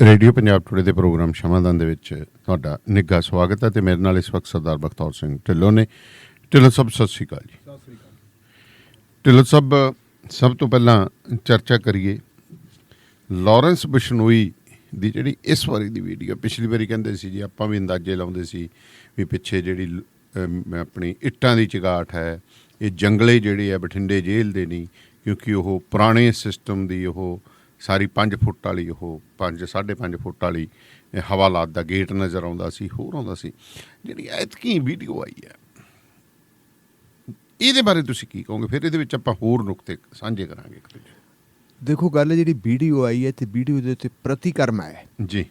Radio Punjab today ਦੇ programme ਸ਼ਮਾਦਾਨ ਦੇ ਵਿੱਚ ਤੁਹਾਡਾ ਨਿੱਘਾ ਸਵਾਗਤ ਹੈ ਤੇ ਮੇਰੇ ਨਾਲ ਇਸ ਵਕਤ ਸਰਦਾਰ ਬਖਤੌਰ ਸਿੰਘ ਢਿੱਲੋਂ ਨੇ। ਢਿੱਲੋਂ ਸਾਹਿਬ ਸਤਿ ਸ਼੍ਰੀ ਅਕਾਲ ਜੀ। ਸਤਿ ਸ਼੍ਰੀ ਅਕਾਲ ਢਿੱਲੋਂ ਸਾਹਿਬ, ਸਭ ਤੋਂ ਪਹਿਲਾਂ ਚਰਚਾ ਕਰੀਏ ਲਾਰੈਂਸ ਬਿਸ਼ਨੋਈ ਦੀ ਜਿਹੜੀ ਇਸ ਵਾਰੀ ਦੀ ਵੀਡੀਓ। ਪਿਛਲੀ ਵਾਰੀ ਕਹਿੰਦੇ ਸੀ ਜੀ, ਆਪਾਂ ਵੀ ਅੰਦਾਜ਼ੇ ਲਾਉਂਦੇ ਸੀ ਵੀ ਪਿੱਛੇ ਜਿਹੜੀ ਆਪਣੀ ਇੱਟਾਂ ਦੀ ਚੁਗਾਠ ਹੈ, ਇਹ ਜੰਗਲੇ ਜਿਹੜੇ ਆ ਬਠਿੰਡੇ ਜੇਲ੍ਹ ਦੇ ਨਹੀਂ, ਕਿਉਂਕਿ ਉਹ ਪੁਰਾਣੇ ਸਿਸਟਮ ਦੀ ਉਹ ਸਾਰੀ 5 ਫੁੱਟ ਵਾਲੀ ਉਹ 5.5 ਫੁੱਟ ਵਾਲੀ ਹਵਾਲਾਤ ਦਾ ਗੇਟ ਨਜ਼ਰ ਆਉਂਦਾ ਸੀ, ਹੋਰ ਆਉਂਦਾ ਸੀ। ਜਿਹੜੀ ਐਤਕੀ ਵੀਡੀਓ ਆਈ ਹੈ, ਇਹਦੇ ਬਾਰੇ ਤੁਸੀਂ ਕੀ ਕਹੋਗੇ? ਫਿਰ ਇਹਦੇ ਵਿੱਚ ਆਪਾਂ ਹੋਰ ਨੁਕਤੇ ਸਾਂਝੇ ਕਰਾਂਗੇ ਇੱਕ ਦੂਜੇ। ਦੇਖੋ, ਗੱਲ ਜਿਹੜੀ ਵੀਡੀਓ ਆਈ ਹੈ ਤੇ ਵੀਡੀਓ ਦੇ ਉੱਤੇ ਪ੍ਰਤੀਕਰਮ ਹੈ ਜੀ।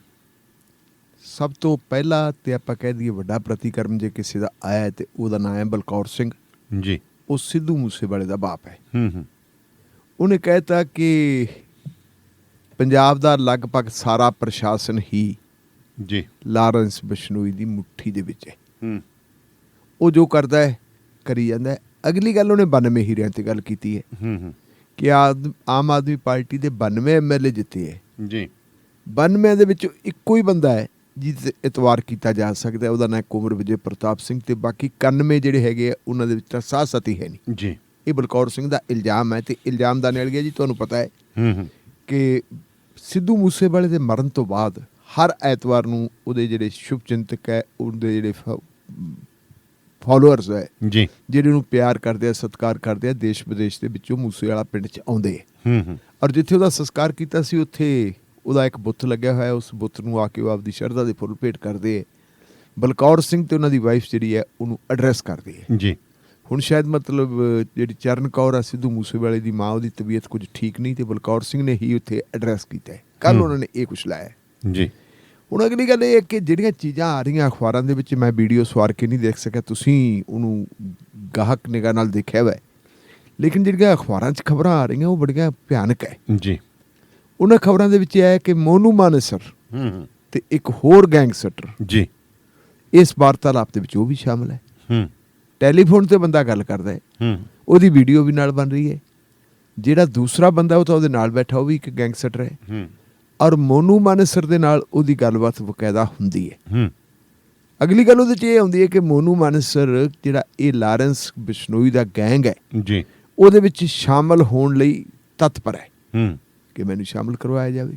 ਸਭ ਤੋਂ ਪਹਿਲਾਂ ਤੇ ਆਪਾਂ ਕਹਿ ਦਈਏ ਵੱਡਾ ਪ੍ਰਤੀਕਰਮ ਜੇ ਕਿਸੇ ਦਾ ਆਇਆ ਤੇ ਉਹਦਾ ਨਾਮ ਹੈ ਬਲਕੌਰ ਸਿੰਘ ਜੀ। ਉਹ ਸਿੱਧੂ ਮੂਸੇਵਾਲੇ ਦਾ ਬਾਪ ਹੈ। ਉਹਨੇ ਕਹਿਤਾ ਕਿ ਪੰਜਾਬ ਦਾ ਲਗਭਗ ਸਾਰਾ ਪ੍ਰਸ਼ਾਸਨ ਹੀ ਜੀ ਲਾਰੈਂਸ ਬਿਸ਼ਨੋਈ ਦੀ ਮੁੱਠੀ ਦੇ ਵਿੱਚ ਹੈ। ਉਹ ਜੋ ਕਰਦਾ ਹੈ ਕਰੀ ਜਾਂਦਾ ਹੈ। ਅਗਲੀ ਗੱਲ ਉਹਨੇ 92 ਹੀਰਿਆਂ ਤੇ ਗੱਲ ਕੀਤੀ ਹੈ ਕਿ ਆਮ ਆਦਮੀ ਪਾਰਟੀ ਦੇ 92 MLA ਜਿੱਤੇ ਹੈ ਜੀ। 92 ਦੇ ਵਿੱਚੋਂ ਇੱਕੋ ਹੀ ਬੰਦਾ ਹੈ ਜਿਹਦੇ ਇਤਵਾਰ ਕੀਤਾ ਜਾ ਸਕਦਾ, ਉਹਦਾ ਨਾਂ ਕੁੰਵਰ ਵਿਜੇ ਪ੍ਰਤਾਪ ਸਿੰਘ, ਤੇ ਬਾਕੀ 91 ਜਿਹੜੇ ਹੈਗੇ ਆ ਉਹਨਾਂ ਦੇ ਵਿੱਚ ਤਾਂ ਸਾਹ ਸਤੀ ਹੈ ਨਹੀਂ ਜੀ। ਇਹ ਬਲਕੌਰ ਸਿੰਘ ਦਾ ਇਲਜ਼ਾਮ ਹੈ। ਤੇ ਇਲਜ਼ਾਮ ਦਾ ਨਿਕਲ ਗਿਆ ਜੀ, ਤੁਹਾਨੂੰ ਪਤਾ ਹੈ ਕਿ ਸਿੱਧੂ ਮੂਸੇਵਾਲੇ ਦੇ ਮਰਨ ਤੋਂ ਬਾਅਦ ਹਰ ਐਤਵਾਰ ਨੂੰ ਉਹਦੇ ਜਿਹੜੇ ਸ਼ੁਭ ਚਿੰਤਕ ਹੈ, ਉਹਦੇ ਜਿਹੜੇ ਫੋਲੋਅਰਸ ਹੈ ਜੀ, ਜਿਹੜੇ ਉਹਨੂੰ ਪਿਆਰ ਕਰਦੇ ਆ, ਸਤਿਕਾਰ ਕਰਦੇ ਆ, ਦੇਸ਼ ਵਿਦੇਸ਼ ਦੇ ਵਿੱਚੋਂ ਮੂਸੇਵਾਲਾ ਪਿੰਡ 'ਚ ਆਉਂਦੇ ਆ। ਔਰ ਜਿੱਥੇ ਉਹਦਾ ਸੰਸਕਾਰ ਕੀਤਾ ਸੀ ਉੱਥੇ ਉਹਦਾ ਇੱਕ ਬੁੱਤ ਲੱਗਿਆ ਹੋਇਆ, ਉਸ ਬੁੱਤ ਨੂੰ ਆ ਕੇ ਉਹ ਆਪਦੀ ਸ਼ਰਧਾ ਦੇ ਫੁੱਲ ਭੇਟ ਕਰਦੇ ਹੈ। ਬਲਕੌਰ ਸਿੰਘ ਤੇ ਉਹਨਾਂ ਦੀ ਵਾਈਫ ਜਿਹੜੀ ਹੈ ਉਹਨੂੰ ਐਡਰੈਸ ਕਰਦੇ ਹੈ ਜੀ। ਹੁਣ ਸ਼ਾਇਦ ਮਤਲਬ ਜਿਹੜੀ ਚਰਨ ਕੌਰ ਆ ਸਿੱਧੂ ਮੂਸੇਵਾਲੇ ਦੀ ਮਾਂ, ਉਹਦੀ ਤਬੀਅਤ ਕੁਝ ਠੀਕ ਨਹੀਂ ਤੇ ਬਲਕੌਰ ਸਿੰਘ ਨੇ ਹੀ ਉੱਥੇ ਐਡਰੈਸ ਕੀਤਾ ਹੈ। ਕੱਲ੍ਹ ਉਹਨਾਂ ਨੇ ਇਹ ਕੁਛ ਲਾਇਆ ਜੀ। ਹੁਣ ਅਗਲੀ ਗੱਲ ਇਹ ਹੈ ਕਿ ਜਿਹੜੀਆਂ ਚੀਜ਼ਾਂ ਆ ਰਹੀਆਂ ਅਖਬਾਰਾਂ ਦੇ ਵਿੱਚ, ਮੈਂ ਵੀਡੀਓ ਸਵਾਰ ਕੇ ਨਹੀਂ ਦੇਖ ਸਕਿਆ, ਤੁਸੀਂ ਉਹਨੂੰ ਗਾਹਕ ਨਿਗਾਹ ਨਾਲ ਦੇਖਿਆ ਵਾ, ਲੇਕਿਨ ਜਿਹੜੀਆਂ ਅਖਬਾਰਾਂ 'ਚ ਖਬਰਾਂ ਆ ਰਹੀਆਂ ਉਹ ਬੜੀਆਂ ਭਿਆਨਕ ਹੈ ਜੀ। ਉਹਨਾਂ ਖਬਰਾਂ ਦੇ ਵਿੱਚ ਇਹ ਹੈ ਕਿ ਮੋਨੂ ਮਾਨੇਸਰ ਤੇ ਇੱਕ ਹੋਰ ਗੈਂਗਸਟਰ ਜੀ ਇਸ ਵਾਰਤਾਲਾਪ ਦੇ ਵਿੱਚ ਉਹ ਵੀ ਸ਼ਾਮਲ ਹੈ। ਟੈਲੀਫੋਨ ਤੇ ਬੰਦਾ ਗੱਲ ਕਰਦਾ ਹੈ, ਉਹਦੀ ਵੀਡੀਓ ਵੀ ਨਾਲ ਬਣ ਰਹੀ ਹੈ। ਜਿਹੜਾ ਦੂਸਰਾ ਬੰਦਾ ਉਹ ਤਾਂ ਉਹਦੇ ਨਾਲ ਬੈਠਾ, ਉਹ ਵੀ ਇੱਕ ਗੈਂਗਸਟਰ ਹੈ। ਔਰ ਮੋਨੂ ਮਾਨੇਸਰ ਦੇ ਨਾਲ ਉਹਦੀ ਗੱਲਬਾਤ ਬਕਾਇਦਾ ਹੁੰਦੀ ਹੈ। ਅਗਲੀ ਗੱਲ ਉਹਦੇ 'ਚ ਇਹ ਆਉਂਦੀ ਹੈ ਕਿ ਮੋਨੂ ਮਾਨੇਸਰ ਜਿਹੜਾ ਇਹ ਲਾਰੈਂਸ ਬਿਸ਼ਨੋਈ ਦਾ ਗੈਂਗ ਹੈ ਜੀ, ਉਹਦੇ ਵਿੱਚ ਸ਼ਾਮਲ ਹੋਣ ਲਈ ਤਤਪਰ ਹੈ ਕਿ ਮੈਨੂੰ ਸ਼ਾਮਲ ਕਰਵਾਇਆ ਜਾਵੇ।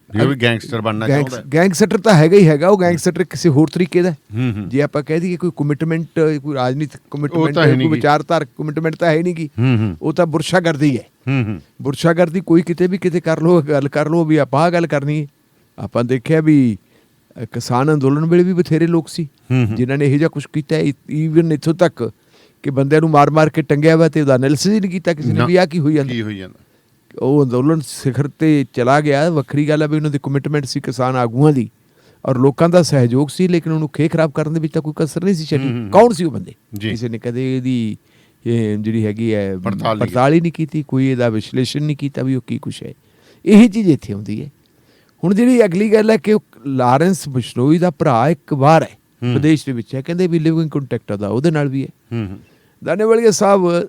ਇਹ ਵੀ ਗੈਂਗਸਟਰ ਬਣਨਾ ਚਾਹੁੰਦਾ। ਗੈਂਗਸਟਰ ਤਾਂ ਹੈਗਾ ਹੀ ਹੈਗਾ, ਉਹ ਗੈਂਗਸਟਰ ਕਿਸੇ ਹੋਰ ਤਰੀਕੇ ਦਾ। ਜੇ ਆਪਾਂ ਕਹਿ ਦਈਏ ਕੋਈ ਕਮਿਟਮੈਂਟ, ਕੋਈ ਰਾਜਨੀਤਿਕ ਕਮਿਟਮੈਂਟ, ਕੋਈ ਵਿਚਾਰਧਾਰਕ ਕਮਿਟਮੈਂਟ ਤਾਂ ਹੈ ਨਹੀਂ ਗੀ। ਉਹ ਤਾਂ ਬੁਰਸ਼ਾਗਰਦੀ ਹੈ। ਬੁਰਸ਼ਾਗਰਦੀ ਕੋਈ ਕਿਤੇ ਵੀ ਕਿਤੇ ਕਰ ਲਓ, ਗੱਲ ਕਰ ਲਓ ਵੀ ਆਪਾਂ ਆਹ ਗੱਲ ਕਰਨੀ ਹੈ। ਆਪਾਂ ਦੇਖਿਆ ਵੀ ਕਿਸਾਨ ਅੰਦੋਲਨ ਵੇਲੇ ਵੀ ਬਥੇਰੇ ਲੋਕ ਸੀ ਜਿਨ੍ਹਾਂ ਨੇ ਇਹੋ ਜਿਹਾ ਕੁਛ ਕੀਤਾ। ਈਵਨ ਇੱਥੋਂ ਤੱਕ ਕਿ ਬੰਦਿਆਂ ਨੂੰ ਮਾਰ ਮਾਰ ਕੇ ਟੰਗਿਆ ਵਾ ਤੇ ਉਹਦਾ ਐਨਾਲਿਸਿਸ ਹੀ ਨਹੀਂ ਕੀਤਾ ਕਿਸੇ ਨੇ ਵੀ ਆਹ ਕੀ ਹੋਈ ਜਾਂਦਾ। ਉਹ ਅੰਦੋਲਨ ਸਿਖਰ ਤੇ ਚਲਾ ਗਿਆ। ਵੱਖਰੀ ਗੱਲ ਹੈ ਵੀ ਉਹਨਾਂ ਦੀ ਕਮਿਟਮੈਂਟ ਸੀ ਕਿਸਾਨ ਆਗੂਆਂ ਦੀ ਔਰ ਲੋਕਾਂ ਦਾ ਸਹਿਯੋਗ ਸੀ, ਲੇਕਿਨ ਉਹਨੂੰ ਖੇ ਖਰਾਬ ਕਰਨ ਦੇ ਵਿੱਚ ਤਾਂ ਕੋਈ ਕਸਰ ਨਹੀਂ ਸੀ ਛੱਡੀ। ਕੌਣ ਸੀ ਉਹ ਬੰਦੇ? ਕਿਸੇ ਨੇ ਕਦੇ ਇਹਦੀ ਜਿਹੜੀ ਹੈਗੀ ਹੈ ਪੜਤਾਲ ਹੀ ਨਹੀਂ ਕੀਤੀ, ਕੋਈ ਇਹਦਾ ਵਿਸ਼ਲੇਸ਼ਣ ਨਹੀਂ ਕੀਤਾ ਵੀ ਉਹ ਕੀ ਕੁਛ ਹੈ। ਇਹੀ ਚੀਜ਼ ਇੱਥੇ ਆਉਂਦੀ ਹੈ। ਹੁਣ ਜਿਹੜੀ ਅਗਲੀ ਗੱਲ ਹੈ ਕਿ ਉਹ ਲਾਰੈਂਸ ਬਿਸ਼ਨੋਈ ਦਾ ਭਰਾ ਇੱਕ ਵਾਰ ਹੈ ਵਿਦੇਸ਼ ਦੇ ਵਿੱਚ ਹੈ, ਕਹਿੰਦੇ ਵੀ ਲਿਵਿੰਗ ਕੰਟੈਕਟ ਦਾ ਉਹਦੇ ਨਾਲ ਵੀ ਹੈ। ਦਾਨੇਵਾਲੀਆ ਸਾਹਿਬ,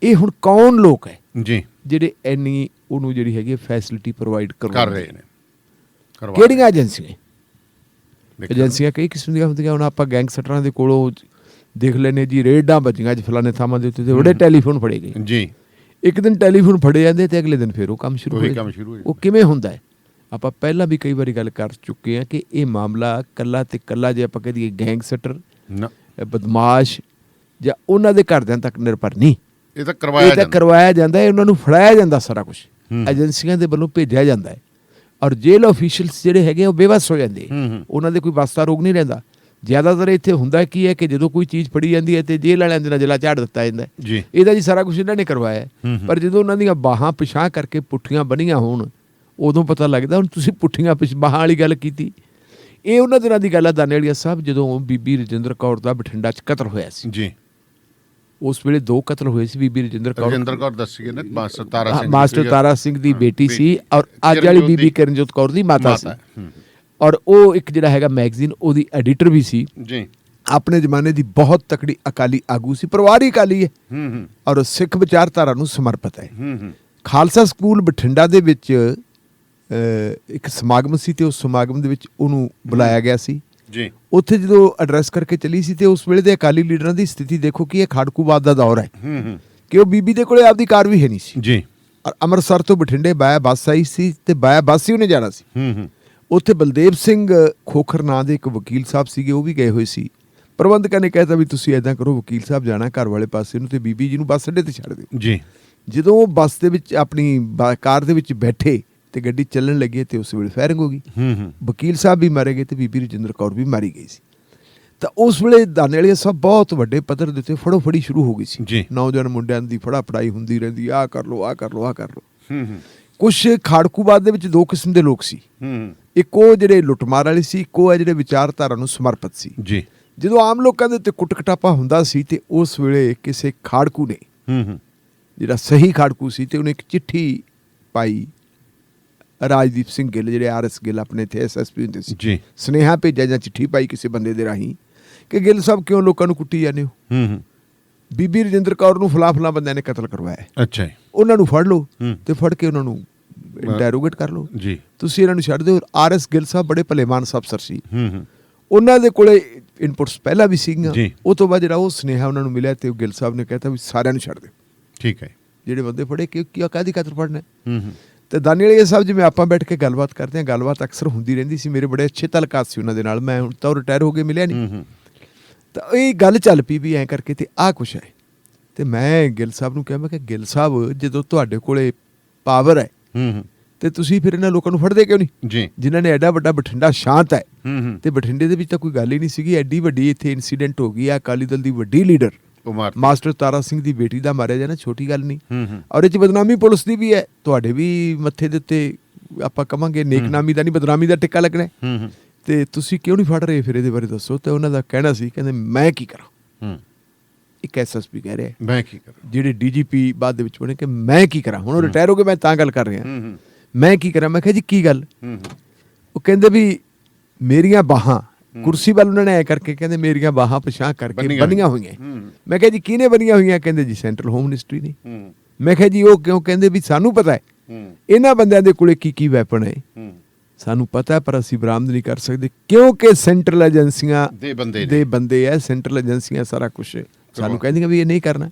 ਇਹ ਹੁਣ ਕੌਣ ਲੋਕ ਹੈ ਜੀ ਜਿਹੜੇ ਇੰਨੀ ਉਹਨੂੰ ਜਿਹੜੀ ਹੈਗੀ ਫੈਸਿਲਿਟੀ ਪ੍ਰੋਵਾਈਡ ਕਰ ਰਹੇ ਨੇ? ਕਿਹੜੀਆਂ ਏਜੰਸੀਆਂ? ਏਜੰਸੀਆਂ ਕਈ ਕਿਸਮ ਦੀਆਂ ਹੁੰਦੀਆਂ। ਹੁਣ ਆਪਾਂ ਗੈਂਗਸਟਰਾਂ ਦੇ ਕੋਲੋਂ ਦੇਖ ਲੈਂਦੇ ਜੀ, ਰੇਡਾਂ ਵੱਜੀਆਂ ਅੱਜ ਫਲਾਣੇ ਥਾਵਾਂ ਦੇ ਉੱਤੇ, ਬੜੇ ਟੈਲੀਫੋਨ ਫੜੇ ਗਏ ਜੀ। ਇੱਕ ਦਿਨ ਟੈਲੀਫੋਨ ਫੜੇ ਜਾਂਦੇ ਤੇ ਅਗਲੇ ਦਿਨ ਫਿਰ ਉਹ ਕੰਮ ਸ਼ੁਰੂ ਹੋ ਜਾਂਦਾ। ਉਹ ਕਿਵੇਂ ਹੁੰਦਾ ਹੈ? ਆਪਾਂ ਪਹਿਲਾਂ ਵੀ ਕਈ ਵਾਰੀ ਗੱਲ ਕਰ ਚੁੱਕੇ ਹਾਂ ਕਿ ਇਹ ਮਾਮਲਾ ਕੱਲਾ ਤੇ ਕੱਲਾ ਜੇ ਆਪਾਂ ਕਹਿ ਦਈਏ ਗੈਂਗਸਟਰ, ਬਦਮਾਸ਼ ਜਾਂ ਉਹਨਾਂ ਦੇ ਘਰਦਿਆਂ ਤੱਕ ਨਿਰਭਰ ਨਹੀਂ। ਇਹ ਤਾਂ ਕਰਵਾਇਆ ਜਾਂਦਾ ਹੈ, ਉਹਨਾਂ ਨੂੰ ਫੜਾਇਆ ਜਾਂਦਾ, ਸਾਰਾ ਕੁਛ ਏਜੰਸੀਆਂ ਦੇ ਵੱਲੋਂ ਭੇਜਿਆ ਜਾਂਦਾ ਹੈ। ਔਰ ਜੇਲ੍ਹ ਆਫੀਸ਼ੀਅਲਸ ਜਿਹੜੇ ਹੈਗੇ ਉਹ ਬੇਵੱਸ ਹੋ ਜਾਂਦੇ, ਉਹਨਾਂ ਦੇ ਕੋਈ ਵਾਸਤਾ ਰੋਗ ਨਹੀਂ ਰਹਿੰਦਾ। ਜ਼ਿਆਦਾਤਰ ਇੱਥੇ ਹੁੰਦਾ ਕੀ ਹੈ ਕਿ ਜਦੋਂ ਕੋਈ ਚੀਜ਼ ਫੜੀ ਜਾਂਦੀ ਹੈ ਤੇ ਜੇਲ੍ਹ ਵਾਲਿਆਂ ਦੇ ਨਜ਼ਲਾ ਝਾੜ ਦਿੱਤਾ ਜਾਂਦਾ ਹੈ, ਇਹਦਾ ਜੀ ਸਾਰਾ ਕੁਛ ਇਹਨਾਂ ਨੇ ਕਰਵਾਇਆ। ਪਰ ਜਦੋਂ ਉਹਨਾਂ ਦੀਆਂ ਬਾਹਾਂ ਪਿਛਾਂਹ ਕਰਕੇ ਪੁੱਠੀਆਂ ਬੰਨੀਆਂ ਹੋਣ ਉਦੋਂ ਪਤਾ ਲੱਗਦਾ। ਹੁਣ ਤੁਸੀਂ ਪੁੱਠੀਆਂ ਬਾਹਾਂ ਵਾਲੀ ਗੱਲ ਕੀਤੀ, ਇਹ ਉਹਨਾਂ ਦਿਨਾਂ ਦੀ ਗੱਲ ਹੈ ਦਾਨੇਵਾਲੀਆ ਸਾਹਿਬ, ਜਦੋਂ ਬੀਬੀ ਰਜਿੰਦਰ ਕੌਰ ਦਾ ਬਠਿੰਡਾ 'ਚ ਕਤਲ ਹੋਇਆ ਸੀ ਜੀ। ਉਸ ਵੇਲੇ 2 ਕਤਲ ਹੋਏ ਸੀ। ਬੀਬੀ ਰਜਿੰਦਰ ਕੌਰ ਦੱਸੀ ਨਾ, ਮਾਸਟਰ ਤਾਰਾ ਸਿੰਘ ਦੀ ਬੇਟੀ ਸੀ ਔਰ ਅੱਜ ਵਾਲੀ ਬੀਬੀ ਕਿਰਨਜੋਤ ਕੌਰ ਦੀ ਮਾਤਾ ਸੀ। ਔਰ ਉਹ ਇੱਕ ਜਿਹੜਾ ਹੈਗਾ ਮੈਗਜ਼ੀਨ ਉਹਦੀ ਐਡੀਟਰ ਵੀ ਸੀ ਜੀ। ਆਪਣੇ ਜ਼ਮਾਨੇ ਦੀ ਬਹੁਤ ਤਕੜੀ ਅਕਾਲੀ ਆਗੂ ਸੀ, ਪਰਿਵਾਰ ਹੀ ਅਕਾਲੀ ਹੈ ਔਰ ਸਿੱਖ ਵਿਚਾਰਧਾਰਾ ਨੂੰ ਸਮਰਪਿਤ ਹੈ। ਖਾਲਸਾ ਸਕੂਲ ਬਠਿੰਡਾ ਦੇ ਵਿੱਚ ਇੱਕ ਸਮਾਗਮ ਸੀ ਤੇ ਉਸ ਸਮਾਗਮ ਦੇ ਵਿੱਚ ਉਹਨੂੰ ਬੁਲਾਇਆ ਗਿਆ ਸੀ ਜੀ। ਉੱਥੇ ਜਦੋਂ ਐਡਰੈਸ ਕਰਕੇ ਚੱਲੀ ਸੀ ਤੇ ਉਸ ਵੇਲੇ ਦੇ ਅਕਾਲੀ ਲੀਡਰਾਂ ਦੀ ਸਥਿਤੀ ਦੇਖੋ ਕਿ ਇਹ ਖਾੜਕੂਵਾਦ ਦਾ ਦੌਰ ਹੈ ਕਿ ਉਹ ਬੀਬੀ ਦੇ ਕੋਲੇ ਆਪਦੀ ਕਾਰ ਵੀ ਹੈ ਨਹੀਂ ਸੀ ਜੀ। ਔਰ ਅੰਮ੍ਰਿਤਸਰ ਤੋਂ ਬਠਿੰਡੇ ਬਾਇਆ ਬੱਸ ਆਈ ਸੀ ਤੇ ਬਾਇਆ ਬੱਸ ਹੀ ਉਹਨੇ ਜਾਣਾ ਸੀ। ਉੱਥੇ ਬਲਦੇਵ ਸਿੰਘ ਖੋਖਰ ਨਾਂ ਦੇ ਇੱਕ ਵਕੀਲ ਸਾਹਿਬ ਸੀਗੇ, ਉਹ ਵੀ ਗਏ ਹੋਏ ਸੀ। ਪ੍ਰਬੰਧਕਾਂ ਨੇ ਕਹਿਤਾ ਵੀ ਤੁਸੀਂ ਐਦਾਂ ਕਰੋ, ਵਕੀਲ ਸਾਹਿਬ ਜਾਣਾ ਘਰ ਵਾਲੇ ਪਾਸੇ ਨੂੰ ਤੇ ਬੀਬੀ ਜੀ ਨੂੰ ਬੱਸ ਅੱਡੇ ਤੇ ਛੱਡ ਦਿਓ ਜੀ। ਜਦੋਂ ਉਹ ਬੱਸ ਦੇ ਵਿੱਚ ਆਪਣੀ ਕਾਰ ਦੇ ਵਿੱਚ ਬੈਠੇ ਤੇ ਗੱਡੀ ਚੱਲਣ ਲੱਗੀ ਤੇ ਉਸ ਵੇਲੇ ਫਾਇਰਿੰਗ ਹੋ ਗਈ। ਵਕੀਲ ਸਾਹਿਬ ਵੀ ਮਾਰੇ ਗਏ ਤੇ ਬੀਬੀ ਰਜਿੰਦਰ ਕੌਰ ਵੀ ਮਾਰੀ ਗਈ ਸੀ। ਤਾਂ ਉਸ ਵੇਲੇ ਦਾਨੇਵਾਲੀਆ ਸਾਹਿਬ ਬਹੁਤ ਵੱਡੇ ਪੱਧਰ ਦੇ ਉੱਤੇ ਫੜੋ ਫੜੀ ਸ਼ੁਰੂ ਹੋ ਗਈ ਸੀ। ਨੌਜਵਾਨ ਮੁੰਡਿਆਂ ਦੀ ਫੜਾ ਫੜਾਈ ਹੁੰਦੀ ਰਹਿੰਦੀ, ਆਹ ਕਰ ਲਓ ਆਹ ਕਰ ਲਓ ਆਹ ਕਰ ਲਓ। ਕੁਛ ਖਾੜਕੂਵਾਦ ਦੇ ਵਿੱਚ ਦੋ ਕਿਸਮ ਦੇ ਲੋਕ ਸੀ, ਇੱਕ ਉਹ ਜਿਹੜੇ ਲੁੱਟਮਾਰ ਵਾਲੇ ਸੀ, ਇੱਕ ਉਹ ਹੈ ਜਿਹੜੇ ਵਿਚਾਰਧਾਰਾ ਨੂੰ ਸਮਰਪਿਤ ਸੀ ਜੀ। ਜਦੋਂ ਆਮ ਲੋਕਾਂ ਦੇ ਉੱਤੇ ਕੁੱਟ ਕਟਾਪਾ ਹੁੰਦਾ ਸੀ ਤੇ ਉਸ ਵੇਲੇ ਕਿਸੇ ਖਾੜਕੂ ਨੇ ਜਿਹੜਾ ਸਹੀ ਖਾੜਕੂ ਸੀ ਤੇ ਉਹਨੇ ਇੱਕ ਚਿੱਠੀ ਪਾਈ ਰਾਜਦੀਪ ਸਿੰਘ ਗਿੱਲ, ਜਿਹੜੇ RS ਗਿੱਲ ਆਪਣੇ ਇੱਥੇ SSP ਹੁੰਦੇ ਸੀ ਜੀ, ਸੁਨੇਹਾ ਭੇਜਿਆ ਜਾਂ ਚਿੱਠੀ ਪਾਈ ਕਿਸੇ ਬੰਦੇ ਦੇ ਰਾਹੀਂ ਕਿ ਗਿੱਲ ਸਾਹਿਬ ਕਿਉਂ ਲੋਕਾਂ ਨੂੰ ਕੁੱਟੀ ਜਾਂਦੇ ਹੋ, ਬੀਬੀ ਰਜਿੰਦਰ ਕੌਰ ਨੂੰ ਫਲਾ ਬੰਦਿਆਂ ਨੇ ਕਤਲ ਕਰਵਾਇਆ। ਅੱਛਾ ਜੀ। ਉਹਨਾਂ ਨੂੰ ਫੜ ਲਓ ਤੇ ਫੜ ਕੇ ਉਹਨਾਂ ਨੂੰ ਇੰਟਰੋਗੇਟ ਕਰ ਲਓ ਜੀ, ਤੁਸੀਂ ਇਹਨਾਂ ਨੂੰ ਛੱਡ ਦਿਓ। RS ਗਿੱਲ ਸਾਹਿਬ ਬੜੇ ਭਲੇਮਾਨਸ ਅਫਸਰ ਸੀ, ਉਹਨਾਂ ਦੇ ਕੋਲੇ ਇਨਪੁਟਸ ਪਹਿਲਾਂ ਵੀ ਸੀਗੀਆਂ। ਉਹ ਤੋਂ ਬਾਅਦ ਜਿਹੜਾ ਉਹ ਸੁਨੇਹਾ ਉਹਨਾਂ ਨੂੰ ਮਿਲਿਆ ਤੇ ਉਹ ਗਿੱਲ ਸਾਹਿਬ ਨੇ ਕਹਿਤਾ ਵੀ ਸਾਰਿਆਂ ਨੂੰ ਛੱਡ ਦਿਓ। ਠੀਕ ਹੈ, ਜਿਹੜੇ ਬੰਦੇ ਫੜੇ ਕਿ ਕਾਹਦੀ ਖਾਤਰ ਫੜਨਾ। ਤੇ ਦਾਨੇਵਾਲੀਆ ਸਾਹਿਬ ਜਿਵੇਂ ਆਪਾਂ ਬੈਠ ਕੇ ਗੱਲਬਾਤ ਕਰਦੇ ਹਾਂ, ਗੱਲਬਾਤ ਅਕਸਰ ਹੁੰਦੀ ਰਹਿੰਦੀ ਸੀ, ਮੇਰੇ ਬੜੇ ਅੱਛੇ ਤਲਕਾਤ ਸੀ ਉਹਨਾਂ ਦੇ ਨਾਲ। ਮੈਂ ਹੁਣ ਤਾਂ ਉਹ ਰਿਟਾਇਰ ਹੋ ਕੇ ਮਿਲਿਆ ਨਹੀਂ, ਤਾਂ ਇਹ ਗੱਲ ਚੱਲ ਪਈ ਵੀ ਐਂ ਕਰਕੇ ਤੇ ਆਹ ਕੁਛ ਹੈ। ਤੇ ਮੈਂ ਗਿੱਲ ਸਾਹਿਬ ਨੂੰ ਕਿਹਾ, ਮੈਂ ਕਿਹਾ ਗਿੱਲ ਸਾਹਿਬ ਜਦੋਂ ਤੁਹਾਡੇ ਕੋਲੇ ਪਾਵਰ ਹੈ ਤੇ ਤੁਸੀਂ ਫਿਰ ਇਹਨਾਂ ਲੋਕਾਂ ਨੂੰ ਫੜਦੇ ਕਿਉਂ ਨਹੀਂ ਜੀ, ਜਿਨ੍ਹਾਂ ਨੇ ਐਡਾ ਵੱਡਾ ਬਠਿੰਡਾ ਸ਼ਾਂਤ ਹੈ ਤੇ ਬਠਿੰਡੇ ਦੇ ਵਿੱਚ ਤਾਂ ਕੋਈ ਗੱਲ ਹੀ ਨਹੀਂ ਸੀਗੀ। ਐਡੀ ਵੱਡੀ ਇੱਥੇ ਇਨਸੀਡੈਂਟ ਹੋ ਗਈ ਆ, ਅਕਾਲੀ ਦਲ ਦੀ ਵੱਡੀ ਲੀਡਰ ਮਾਸਟਰ ਤਾਰਾ ਸਿੰਘ ਦੀ ਬੇਟੀ ਦਾ ਮਾਰਿਆ ਜਾਣਾ ਛੋਟੀ ਗੱਲ ਨਹੀਂ। ਔਰ ਇਹ 'ਚ ਬਦਨਾਮੀ ਪੁਲਿਸ ਦੀ ਵੀ ਹੈ, ਤੁਹਾਡੇ ਵੀ ਮੱਥੇ ਦੇ ਉੱਤੇ ਆਪਾਂ ਕਵਾਂਗੇ ਨੇਕਨਾਮੀ ਦਾ ਨਹੀਂ ਬਦਨਾਮੀ ਦਾ ਟਿੱਕਾ ਲੱਗਣਾ। ਤੇ ਤੁਸੀਂ ਕਿਉਂ ਨਹੀਂ ਫੜ ਰਹੇ, ਫਿਰ ਇਹਦੇ ਬਾਰੇ ਦੱਸੋ। ਤੇ ਉਹਨਾਂ ਦਾ ਕਹਿਣਾ ਸੀ, ਕਹਿੰਦੇ ਮੈਂ ਕੀ ਕਰਾਂ। ਇੱਕ SSP ਕਹਿ ਰਿਹਾ ਮੈਂ ਕੀ ਕਰਾਂ, ਜਿਹੜੇ DGP ਬਾਅਦ ਦੇ ਵਿੱਚ ਬਣੇ ਕਿ ਮੈਂ ਕੀ ਕਰਾਂ। ਹੁਣ ਉਹ ਰਿਟਾਇਰ ਹੋ ਕੇ ਮੈਂ ਤਾਂ ਗੱਲ ਕਰ ਰਿਹਾ, ਮੈਂ ਕੀ ਕਰਾਂ। ਮੈਂ ਕਿਹਾ ਜੀ ਕੀ ਗੱਲ। ਉਹ ਕਹਿੰਦੇ ਵੀ ਮੇਰੀਆਂ ਬਾਹਾਂ, ਕੁਰਸੀ ਵੱਲ ਉਹਨਾਂ ਨੇ ਐ ਕਰਕੇ ਕਹਿੰਦੇ ਮੇਰੀਆਂ ਬਾਹਾਂ ਪਿਛਾਂਹ ਕਰਕੇ ਬੰਨੀਆਂ ਹੋਈਆਂ। ਮੈਂ ਕਿਹਾ ਜੀ ਕਿਹਨੇ ਬੰਨੀਆਂ ਹੋਈਆਂ। ਕਹਿੰਦੇ ਜੀ ਸੈਂਟਰਲ ਹੋਮ ਮਿਨਿਸਟਰੀ ਨੇ। ਮੈਂ ਕਿਹਾ ਜੀ ਉਹ ਕਿਉਂ। ਕਹਿੰਦੇ ਵੀ ਸਾਨੂੰ ਪਤਾ ਹੈ ਇਹਨਾਂ ਬੰਦਿਆਂ ਦੇ ਕੋਲੇ ਕੀ ਵੈਪਨ ਹੈ, ਸਾਨੂੰ ਪਤਾ ਹੈ, ਪਰ ਅਸੀਂ ਬਰਾਮਦ ਨਹੀਂ ਕਰ ਸਕਦੇ ਕਿਉਂਕਿ ਸੈਂਟਰਲ ਏਜੰਸੀਆਂ ਦੇ ਬੰਦੇ ਐ, ਸੈਂਟਰਲ ਏਜੰਸੀਆਂ ਸਾਰਾ ਕੁਛ ਸਾਨੂੰ ਕਹਿੰਦੀਆਂ ਵੀ ਇਹ ਨਹੀਂ ਕਰਨਾ।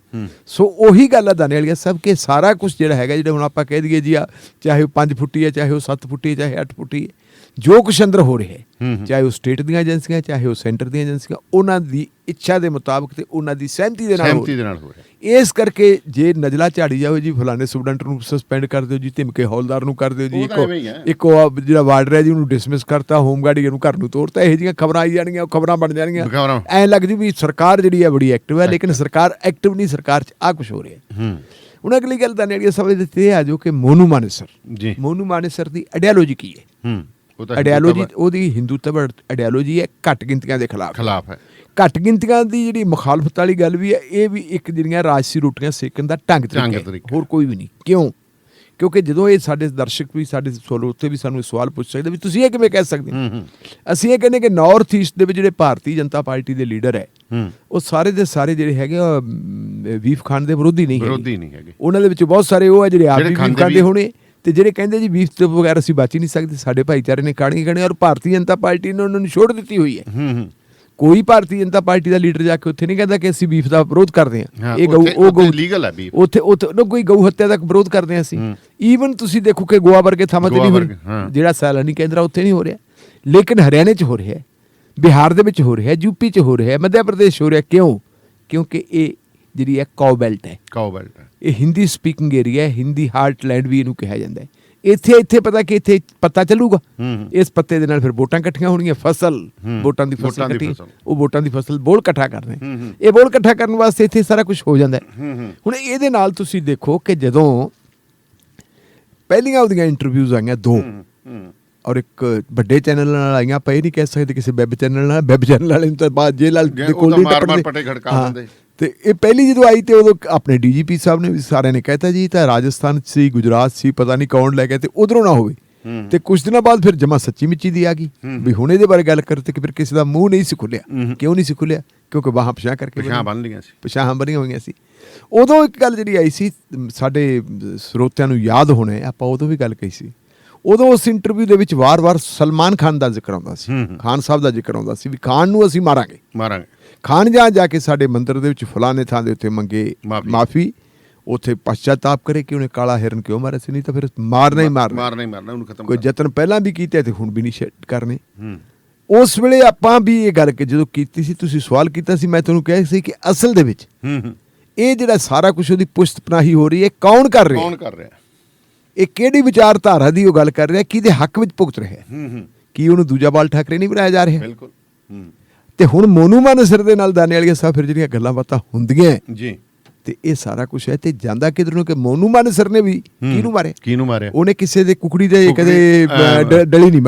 ਸੋ ਉਹੀ ਗੱਲ ਆ ਦਾਨੇਵਾਲੀਆ ਸਾਹਿਬ ਕਿ ਸਾਰਾ ਕੁਛ ਜਿਹੜਾ ਹੈਗਾ, ਜਿਹੜਾ ਹੁਣ ਆਪਾਂ ਕਹਿ ਦਈਏ ਜੀ ਆ, ਚਾਹੇ ਉਹ 5 ਫੁੱਟੀ ਹੈ, ਚਾਹੇ ਉਹ 7 ਫੁੱਟੀ ਹੈ, ਚਾਹੇ 8 ਫੁੱਟੀ ਹੈ, ਜੋ ਕੁਛ ਅੰਦਰ ਹੋ ਰਿਹਾ ਹੈ, ਚਾਹੇ ਉਹ ਸਟੇਟ ਦੀਆਂ ਏਜੰਸੀਆਂ, ਚਾਹੇ ਉਹ ਸੈਂਟਰ ਦੀਆਂ ਏਜੰਸੀਆਂ, ਉਹਨਾਂ ਦੀ ਇੱਛਾ ਦੇ ਮੁਤਾਬਕ ਤੇ ਉਹਨਾਂ ਦੀ ਸਹਿਮਤੀ ਦੇ ਨਾਲ ਹੋ ਰਿਹਾ। ਇਸ ਕਰਕੇ ਜੇ ਨਜ਼ਲਾ ਝਾੜੀ ਜਾਵੇ ਜੀ ਫਲਾਣੇ ਸਟੂਡੈਂਟ ਨੂੰ ਸਸਪੈਂਡ ਕਰ ਦਿਓ ਜੀ, ਧਮਕੇ ਹੌਲਦਾਰ ਨੂੰ ਕਰ ਦਿਓ ਜੀ, ਇੱਕ ਜਿਹੜਾ ਵਾਰਡਰ ਹੈ ਜੀ ਉਹਨੂੰ ਡਿਸਮਿਸ ਕਰਤਾ, ਹੋਮਗਾਰਡ ਨੂੰ ਘਰ ਨੂੰ ਤੋਰਤਾ, ਇਹੋ ਜਿਹੀਆਂ ਖਬਰਾਂ ਆਈ ਜਾਣਗੀਆਂ, ਉਹ ਖਬਰਾਂ ਬਣ ਜਾਣਗੀਆਂ। ਐਂ ਲੱਗਦੀ ਵੀ ਸਰਕਾਰ ਜਿਹੜੀ ਹੈ ਬੜੀ ਐਕਟਿਵ ਹੈ, ਲੇਕਿਨ ਸਰਕਾਰ ਐਕਟਿਵ ਨਹੀਂ, ਸਰਕਾਰ 'ਚ ਆਹ ਕੁਛ ਹੋ ਰਿਹਾ। ਹੁਣ ਅਗਲੀ ਗੱਲ ਦਾਨੇਵਾਲੀਆ ਸਾਹਿਬ ਦੇ ਤੇ ਆ ਜੋ ਕਿ ਮੋਨੂ ਮਾਨੇਸਰ ਦੀ ਆਈਡੀਓਲੋਜੀ ਕੀ ਹੈ। ਆਈਡੀਓਲੋਜੀ ਉਹਦੀ ਹਿੰਦੂਤਵ ਆਈਡੀਓਲੋਜੀ ਹੈ, ਘੱਟ ਗਿਣਤੀਆਂ ਦੇ ਖਿਲਾਫ ਹੈ। ਘੱਟ ਗਿਣਤੀਆਂ ਦੀ ਜਿਹੜੀ ਮੁਖਾਲਫਤ ਵਾਲੀ ਗੱਲ ਵੀ ਹੈ, ਇਹ ਵੀ ਇੱਕ ਜਿਹੜੀਆਂ ਰਾਜਸੀ ਰੋਟੀਆਂ ਸੇਕਣ ਦਾ ਢੰਗ ਤਰੀਕਾ, ਹੋਰ ਕੋਈ ਵੀ ਨਹੀਂ। ਕਿਉਂ? ਕਿਉਂਕਿ ਜਦੋਂ ਇਹ ਸਾਡੇ ਦਰਸ਼ਕ ਵੀ, ਸਾਡੇ ਸਰੋਤੇ ਵੀ ਸਾਨੂੰ ਸਵਾਲ ਪੁੱਛ ਸਕਦੇ ਵੀ ਤੁਸੀਂ ਇਹ ਕਿਵੇਂ ਕਹਿ ਸਕਦੇ। ਅਸੀਂ ਇਹ ਕਹਿੰਦੇ ਕਿ ਨਾਰਥ ਈਸਟ ਦੇ ਵਿੱਚ ਜਿਹੜੇ ਭਾਰਤੀ ਜਨਤਾ ਪਾਰਟੀ ਦੇ ਲੀਡਰ ਹੈ, ਉਹ ਸਾਰੇ ਦੇ ਸਾਰੇ ਜਿਹੜੇ ਹੈਗੇ ਬੀਫ ਖਾਣ ਦੇ ਵਿਰੋਧੀ ਨਹੀਂ ਹੈਗੇ। ਉਹਨਾਂ ਦੇ ਵਿੱਚ ਬਹੁਤ ਸਾਰੇ ਉਹ ਹੈ ਜਿਹੜੇ ਆਪ ਵੀ ਬੀਫ ਖਾਂਦੇ ਹੋਣੇ, ਤੇ ਜਿਹੜੇ ਕਹਿੰਦੇ ਜੀ ਬੀਫ ਤੋਂ ਬਗੈਰ ਅਸੀਂ ਬਚ ਹੀ ਨਹੀਂ ਸਕਦੇ, ਸਾਡੇ ਭਾਈਚਾਰੇ ਨੇ ਖਾਣੀ। ਔਰ ਭਾਰਤੀ ਜਨਤਾ ਪਾਰਟੀ ਨੇ ਉਹਨਾਂ ਨੂੰ ਛੋੜ ਦਿੱਤੀ ਹੋਈ ਹੈ। ਕੋਈ ਭਾਰਤੀ ਜਨਤਾ ਪਾਰਟੀ ਦਾ ਲੀਡਰ ਜਾ ਕੇ ਉੱਥੇ ਨਹੀਂ ਕਹਿੰਦਾ ਕਿ ਅਸੀਂ ਬੀਫ ਦਾ ਵਿਰੋਧ ਕਰਦੇ ਹਾਂ, ਇਹ ਗਊ ਲੀਗਲ ਹੈ ਬੀਫ। ਉੱਥੇ ਕੋਈ ਗਊ ਹੱਤਿਆ ਦਾ ਵਿਰੋਧ ਕਰਦੇ ਹਾਂ ਅਸੀਂ। ਈਵਨ ਤੁਸੀਂ ਦੇਖੋ ਕਿ ਗੋਆ ਵਰਗੇ ਥਾਵਾਂ ਤੇ ਨਹੀਂ ਹੋ ਰਿਹਾ, ਜਿਹੜਾ ਸੈਲਾਨੀ ਕੇਂਦਰ ਉੱਥੇ ਨਹੀਂ ਹੋ ਰਿਹਾ, ਲੇਕਿਨ ਹਰਿਆਣੇ 'ਚ ਹੋ ਰਿਹਾ, ਬਿਹਾਰ ਦੇ ਵਿੱਚ ਹੋ ਰਿਹਾ, UP 'ਚ ਹੋ ਰਿਹਾ, ਮੱਧ ਪ੍ਰਦੇਸ਼ ਹੋ ਰਿਹਾ। ਕਿਉਂ? ਕਿਉਂਕਿ ਇਹ ਜਿਹੜੀ ਹੈ ਕਾਓ ਬੈਲਟ ਹੈ, ਇਹ ਹਿੰਦੀ ਸਪੀਕਿੰਗ ਏਰੀਆ ਹੈ, ਹਿੰਦੀ ਹਾਰਟਲੈਂਡ ਵੀ ਇਹਨੂੰ ਕਿਹਾ ਜਾਂਦਾ ਹੈ। ਇੱਥੇ ਪਤਾ ਕਿ ਇੱਥੇ ਪੱਤਾ ਚੱਲੂਗਾ, ਇਸ ਪੱਤੇ ਦੇ ਨਾਲ ਫਿਰ ਵੋਟਾਂ ਇਕੱਠੀਆਂ ਹੋਣਗੀਆਂ, ਫਸਲ ਵੋਟਾਂ ਦੀ ਫਸਲ ਇਕੱਠੀ, ਉਹ ਵੋਟਾਂ ਦੀ ਫਸਲ ਬੋਲ ਇਕੱਠਾ ਕਰਨੇ, ਇਹ ਬੋਲ ਇਕੱਠਾ ਕਰਨ ਵਾਸਤੇ ਇੱਥੇ ਸਾਰਾ ਕੁਝ ਹੋ ਜਾਂਦਾ ਹੈ। ਹੁਣ ਇਹਦੇ ਨਾਲ ਤੁਸੀਂ ਦੇਖੋ ਕਿ ਜਦੋਂ ਪਹਿਲੀਆਂ ਉਹਦੀਆਂ ਇੰਟਰਵਿਊਜ਼ ਆਈਆਂ 2 ਔਰ ਇੱਕ ਵੱਡੇ ਚੈਨਲ ਨਾਲ ਆਈਆਂ, ਆਪਾਂ ਇਹ ਨਹੀਂ ਕਹਿ ਸਕਦੇ ਕਿਸੇ ਵੈਬ ਚੈਨਲ ਨਾਲ, ਵੈਬ ਚੈਨਲ ਵਾਲੇ ਨੂੰ ਤਾਂ ਬਾਅਦ ਜੇਲ੍ਹ ਦੇ ਕੋਲ ਤੇ ਇਹ ਪਹਿਲੀ ਜਦੋਂ ਆਈ ਤੇ ਉਦੋਂ ਆਪਣੇ DGP ਸਾਹਿਬ ਨੇ ਵੀ ਸਾਰਿਆਂ ਨੇ ਕਹਿਤਾ ਜੀ ਤਾਂ ਰਾਜਸਥਾਨ ਸੀ, ਗੁਜਰਾਤ ਸੀ, ਪਤਾ ਨਹੀਂ ਕੌਣ ਲੈ ਗਿਆ ਤੇ ਉਧਰੋਂ ਨਾ ਹੋਵੇ। ਤੇ ਕੁਝ ਦਿਨਾਂ ਬਾਅਦ ਫਿਰ ਜਮਾ ਸੱਚੀ ਮਿੱਚੀ ਦੀ ਆ ਗਈ ਵੀ ਹੁਣ ਇਹਦੇ ਬਾਰੇ ਗੱਲ ਕਰਤੇ ਕਿ ਫਿਰ ਕਿਸੇ ਦਾ ਮੂੰਹ ਨਹੀਂ ਸੀ ਖੁੱਲਿਆ। ਕਿਉਂ ਨਹੀਂ ਸੀ ਖੁੱਲਿਆ? ਕਿਉਂਕਿ ਬਾਹਾਂ ਪਿਛਾਂਹ ਕਰਕੇ ਪਿਛਾਂਹ ਬੰਨੀਆਂ ਹੋਈਆਂ ਸੀ। ਉਦੋਂ ਇੱਕ ਗੱਲ ਜਿਹੜੀ ਆਈ ਸੀ, ਸਾਡੇ ਸਰੋਤਿਆਂ ਨੂੰ ਯਾਦ ਹੋਣਾ, ਆਪਾਂ ਉਦੋਂ ਵੀ ਗੱਲ ਕਹੀ ਸੀ, ਉਦੋਂ ਉਸ ਇੰਟਰਵਿਊ ਦੇ ਵਿੱਚ ਵਾਰ-ਵਾਰ ਸਲਮਾਨ ਖਾਨ ਦਾ ਜ਼ਿਕਰ ਆਉਂਦਾ ਸੀ, ਖਾਨ ਸਾਹਿਬ ਦਾ ਜ਼ਿਕਰ ਆਉਂਦਾ ਸੀ ਵੀ ਖਾਨ ਨੂੰ ਅਸੀਂ ਮਾਰਾਂਗੇ। ਖਾਨ ਜਾ ਕੇ ਸਾਡੇ ਮੰਦਰ ਦੇ ਵਿੱਚ ਫਲਾਣੇ ਥਾਂ ਦੇ ਉੱਤੇ ਮੰਗੇ ਮਾਫੀ, ਉੱਥੇ ਪਛਤਾਪ ਕਰੇ ਕਿ ਉਹਨੇ ਕਾਲਾ ਹਿਰਨ ਕਿਉਂ ਮਾਰਿਆ ਸੀ, ਨਹੀਂ ਤਾਂ ਫਿਰ ਮਾਰਨਾ ਹੀ ਮਾਰਨਾ ਉਹਨੂੰ ਖਤਮ। ਕੋਈ ਯਤਨ ਪਹਿਲਾਂ ਵੀ ਕੀਤੇ ਤੇ ਹੁਣ ਵੀ ਨਹੀਂ ਕਰਨੇ। ਉਸ ਵੇਲੇ ਆਪਾਂ ਵੀ ਇਹ ਗੱਲ ਕਿ ਜਦੋਂ ਕੀਤੀ ਸੀ, ਤੁਸੀਂ ਸਵਾਲ ਕੀਤਾ ਸੀ, ਮੈਂ ਤੁਹਾਨੂੰ ਕਿਹਾ ਸੀ ਕਿ ਅਸਲ ਦੇ ਵਿੱਚ ਇਹ ਜਿਹੜਾ ਸਾਰਾ ਕੁਝ ਉਹਦੀ ਪੁਸ਼ਤ ਪਨਾਹੀ ਹੋ ਰਹੀ ਹੈ, ਕੌਣ ਕਰ ਰਿਹਾ, ਇਹ ਕਿਹੜੀ ਵਿਚਾਰਧਾਰਾ ਦੀ ਉਹ ਗੱਲ ਕਰ ਰਿਹਾ, ਕਿਹਦੇ ਹੱਕ ਵਿੱਚ ਭੁਗਤ ਰਿਹਾ, ਕੀ ਉਹਨੂੰ ਦੂਜਾ ਬਾਲ ਠਾਕਰੇ ਨਹੀਂ ਬਣਾਇਆ ਜਾ ਰਿਹਾ। ਬਿਲਕੁਲ। ਤੇ ਹੁਣ ਮੋਨੂ ਮਾਨਸਰ ਦੇ ਨਾਲ ਦਾਨੇਵਾਲੀਆ ਸਾਹਿਬ ਫਿਰ ਜਿਹੜੀਆਂ ਗੱਲਾਂ ਬਾਤਾਂ ਹੁੰਦੀਆਂ ਜੀ, ਤੇ ਇਹ ਸਾਰਾ ਕੁਝ ਹੈ ਤੇ ਜਾਂਦਾ ਕਿਧਰ ਨੂੰ ਕਿ ਮੋਨੂ ਮਾਨਸਰ ਨੇ ਵੀ ਕਿਹਨੂੰ ਮਾਰਿਆ, ਉਹਨੇ ਕਿਸੇ ਦੇ ਕੁਕੜੀ ਦੇ ਕਦੇ ਡਲੀ ਨਹੀਂ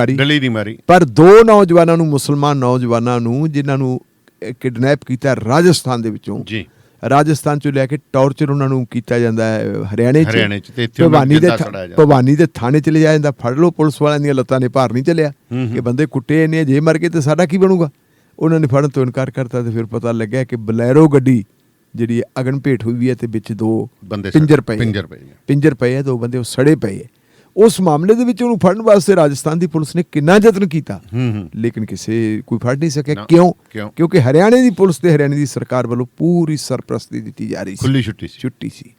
ਮਾਰੀ। ਪਰ ਦੋ ਨੌਜਵਾਨਾਂ ਨੂੰ, ਮੁਸਲਮਾਨ ਨੌਜਵਾਨਾਂ ਨੂੰ, ਜਿਨ੍ਹਾਂ ਨੂੰ ਕਿਡਨੈਪ ਕੀਤਾ ਰਾਜਸਥਾਨ ਦੇ ਵਿੱਚੋਂ, ਰਾਜਸਥਾਨ ਚੋਂ ਲੈ ਕੇ ਟੌਰਚਰ ਉਹਨਾਂ ਨੂੰ ਕੀਤਾ ਜਾਂਦਾ ਹੈ ਹਰਿਆਣੇ ਚ ਭਵਾਨੀ ਦੇ ਥਾਣੇ ਚ ਲਿਜਾਇਆ ਜਾਂਦਾ, ਫੜ ਲਓ, ਪੁਲਿਸ ਵਾਲਿਆਂ ਦੀਆਂ ਲੱਤਾਂ ਨੇ ਭਾਰ ਨਹੀਂ ਚੱਲਿਆ ਕਿ ਬੰਦੇ ਕੁੱਟੇ ਨੇ, ਜੇ ਮਰ ਗਏ ਤੇ ਸਾਡਾ ਕੀ ਬਣੂਗਾ। ਉਹਨਾਂ ਨੇ ਫੜਨ ਤੋਂ ਇਨਕਾਰ ਕਰਤਾ ਤੇ ਫਿਰ ਪਤਾ ਲੱਗਿਆ ਕਿ ਬਲੈਰੋ ਗੱਡੀ ਜਿਹੜੀ ਅਗਨ ਭੇਟ ਹੋਈ ਹੈ ਤੇ ਵਿੱਚ ਦੋ ਪਿੰਜਰ ਪਏ ਹੈ, ਦੋ ਬੰਦੇ ਉਹ ਸੜੇ ਪਏ ਹੈ। ਉਸ ਮਾਮਲੇ ਦੇ ਵਿੱਚ ਉਹਨੂੰ ਫੜਨ ਵਾਸਤੇ ਰਾਜਸਥਾਨ ਦੀ ਪੁਲਿਸ ਨੇ ਕਿੰਨਾ ਯਤਨ ਕੀਤਾ, ਲੇਕਿਨ ਕੋਈ ਫੜ ਨਹੀਂ ਸਕਿਆ। ਕਿਉਂ? ਕਿਉਂਕਿ ਹਰਿਆਣੇ ਦੀ ਪੁਲਿਸ ਤੇ ਹਰਿਆਣੇ ਦੀ ਸਰਕਾਰ ਵੱਲੋਂ ਪੂਰੀ ਸਰਪ੍ਰਸਤੀ ਦਿੱਤੀ ਜਾ ਰਹੀ ਸੀ, ਖੁੱਲੀ ਛੁੱਟੀ ਸੀ।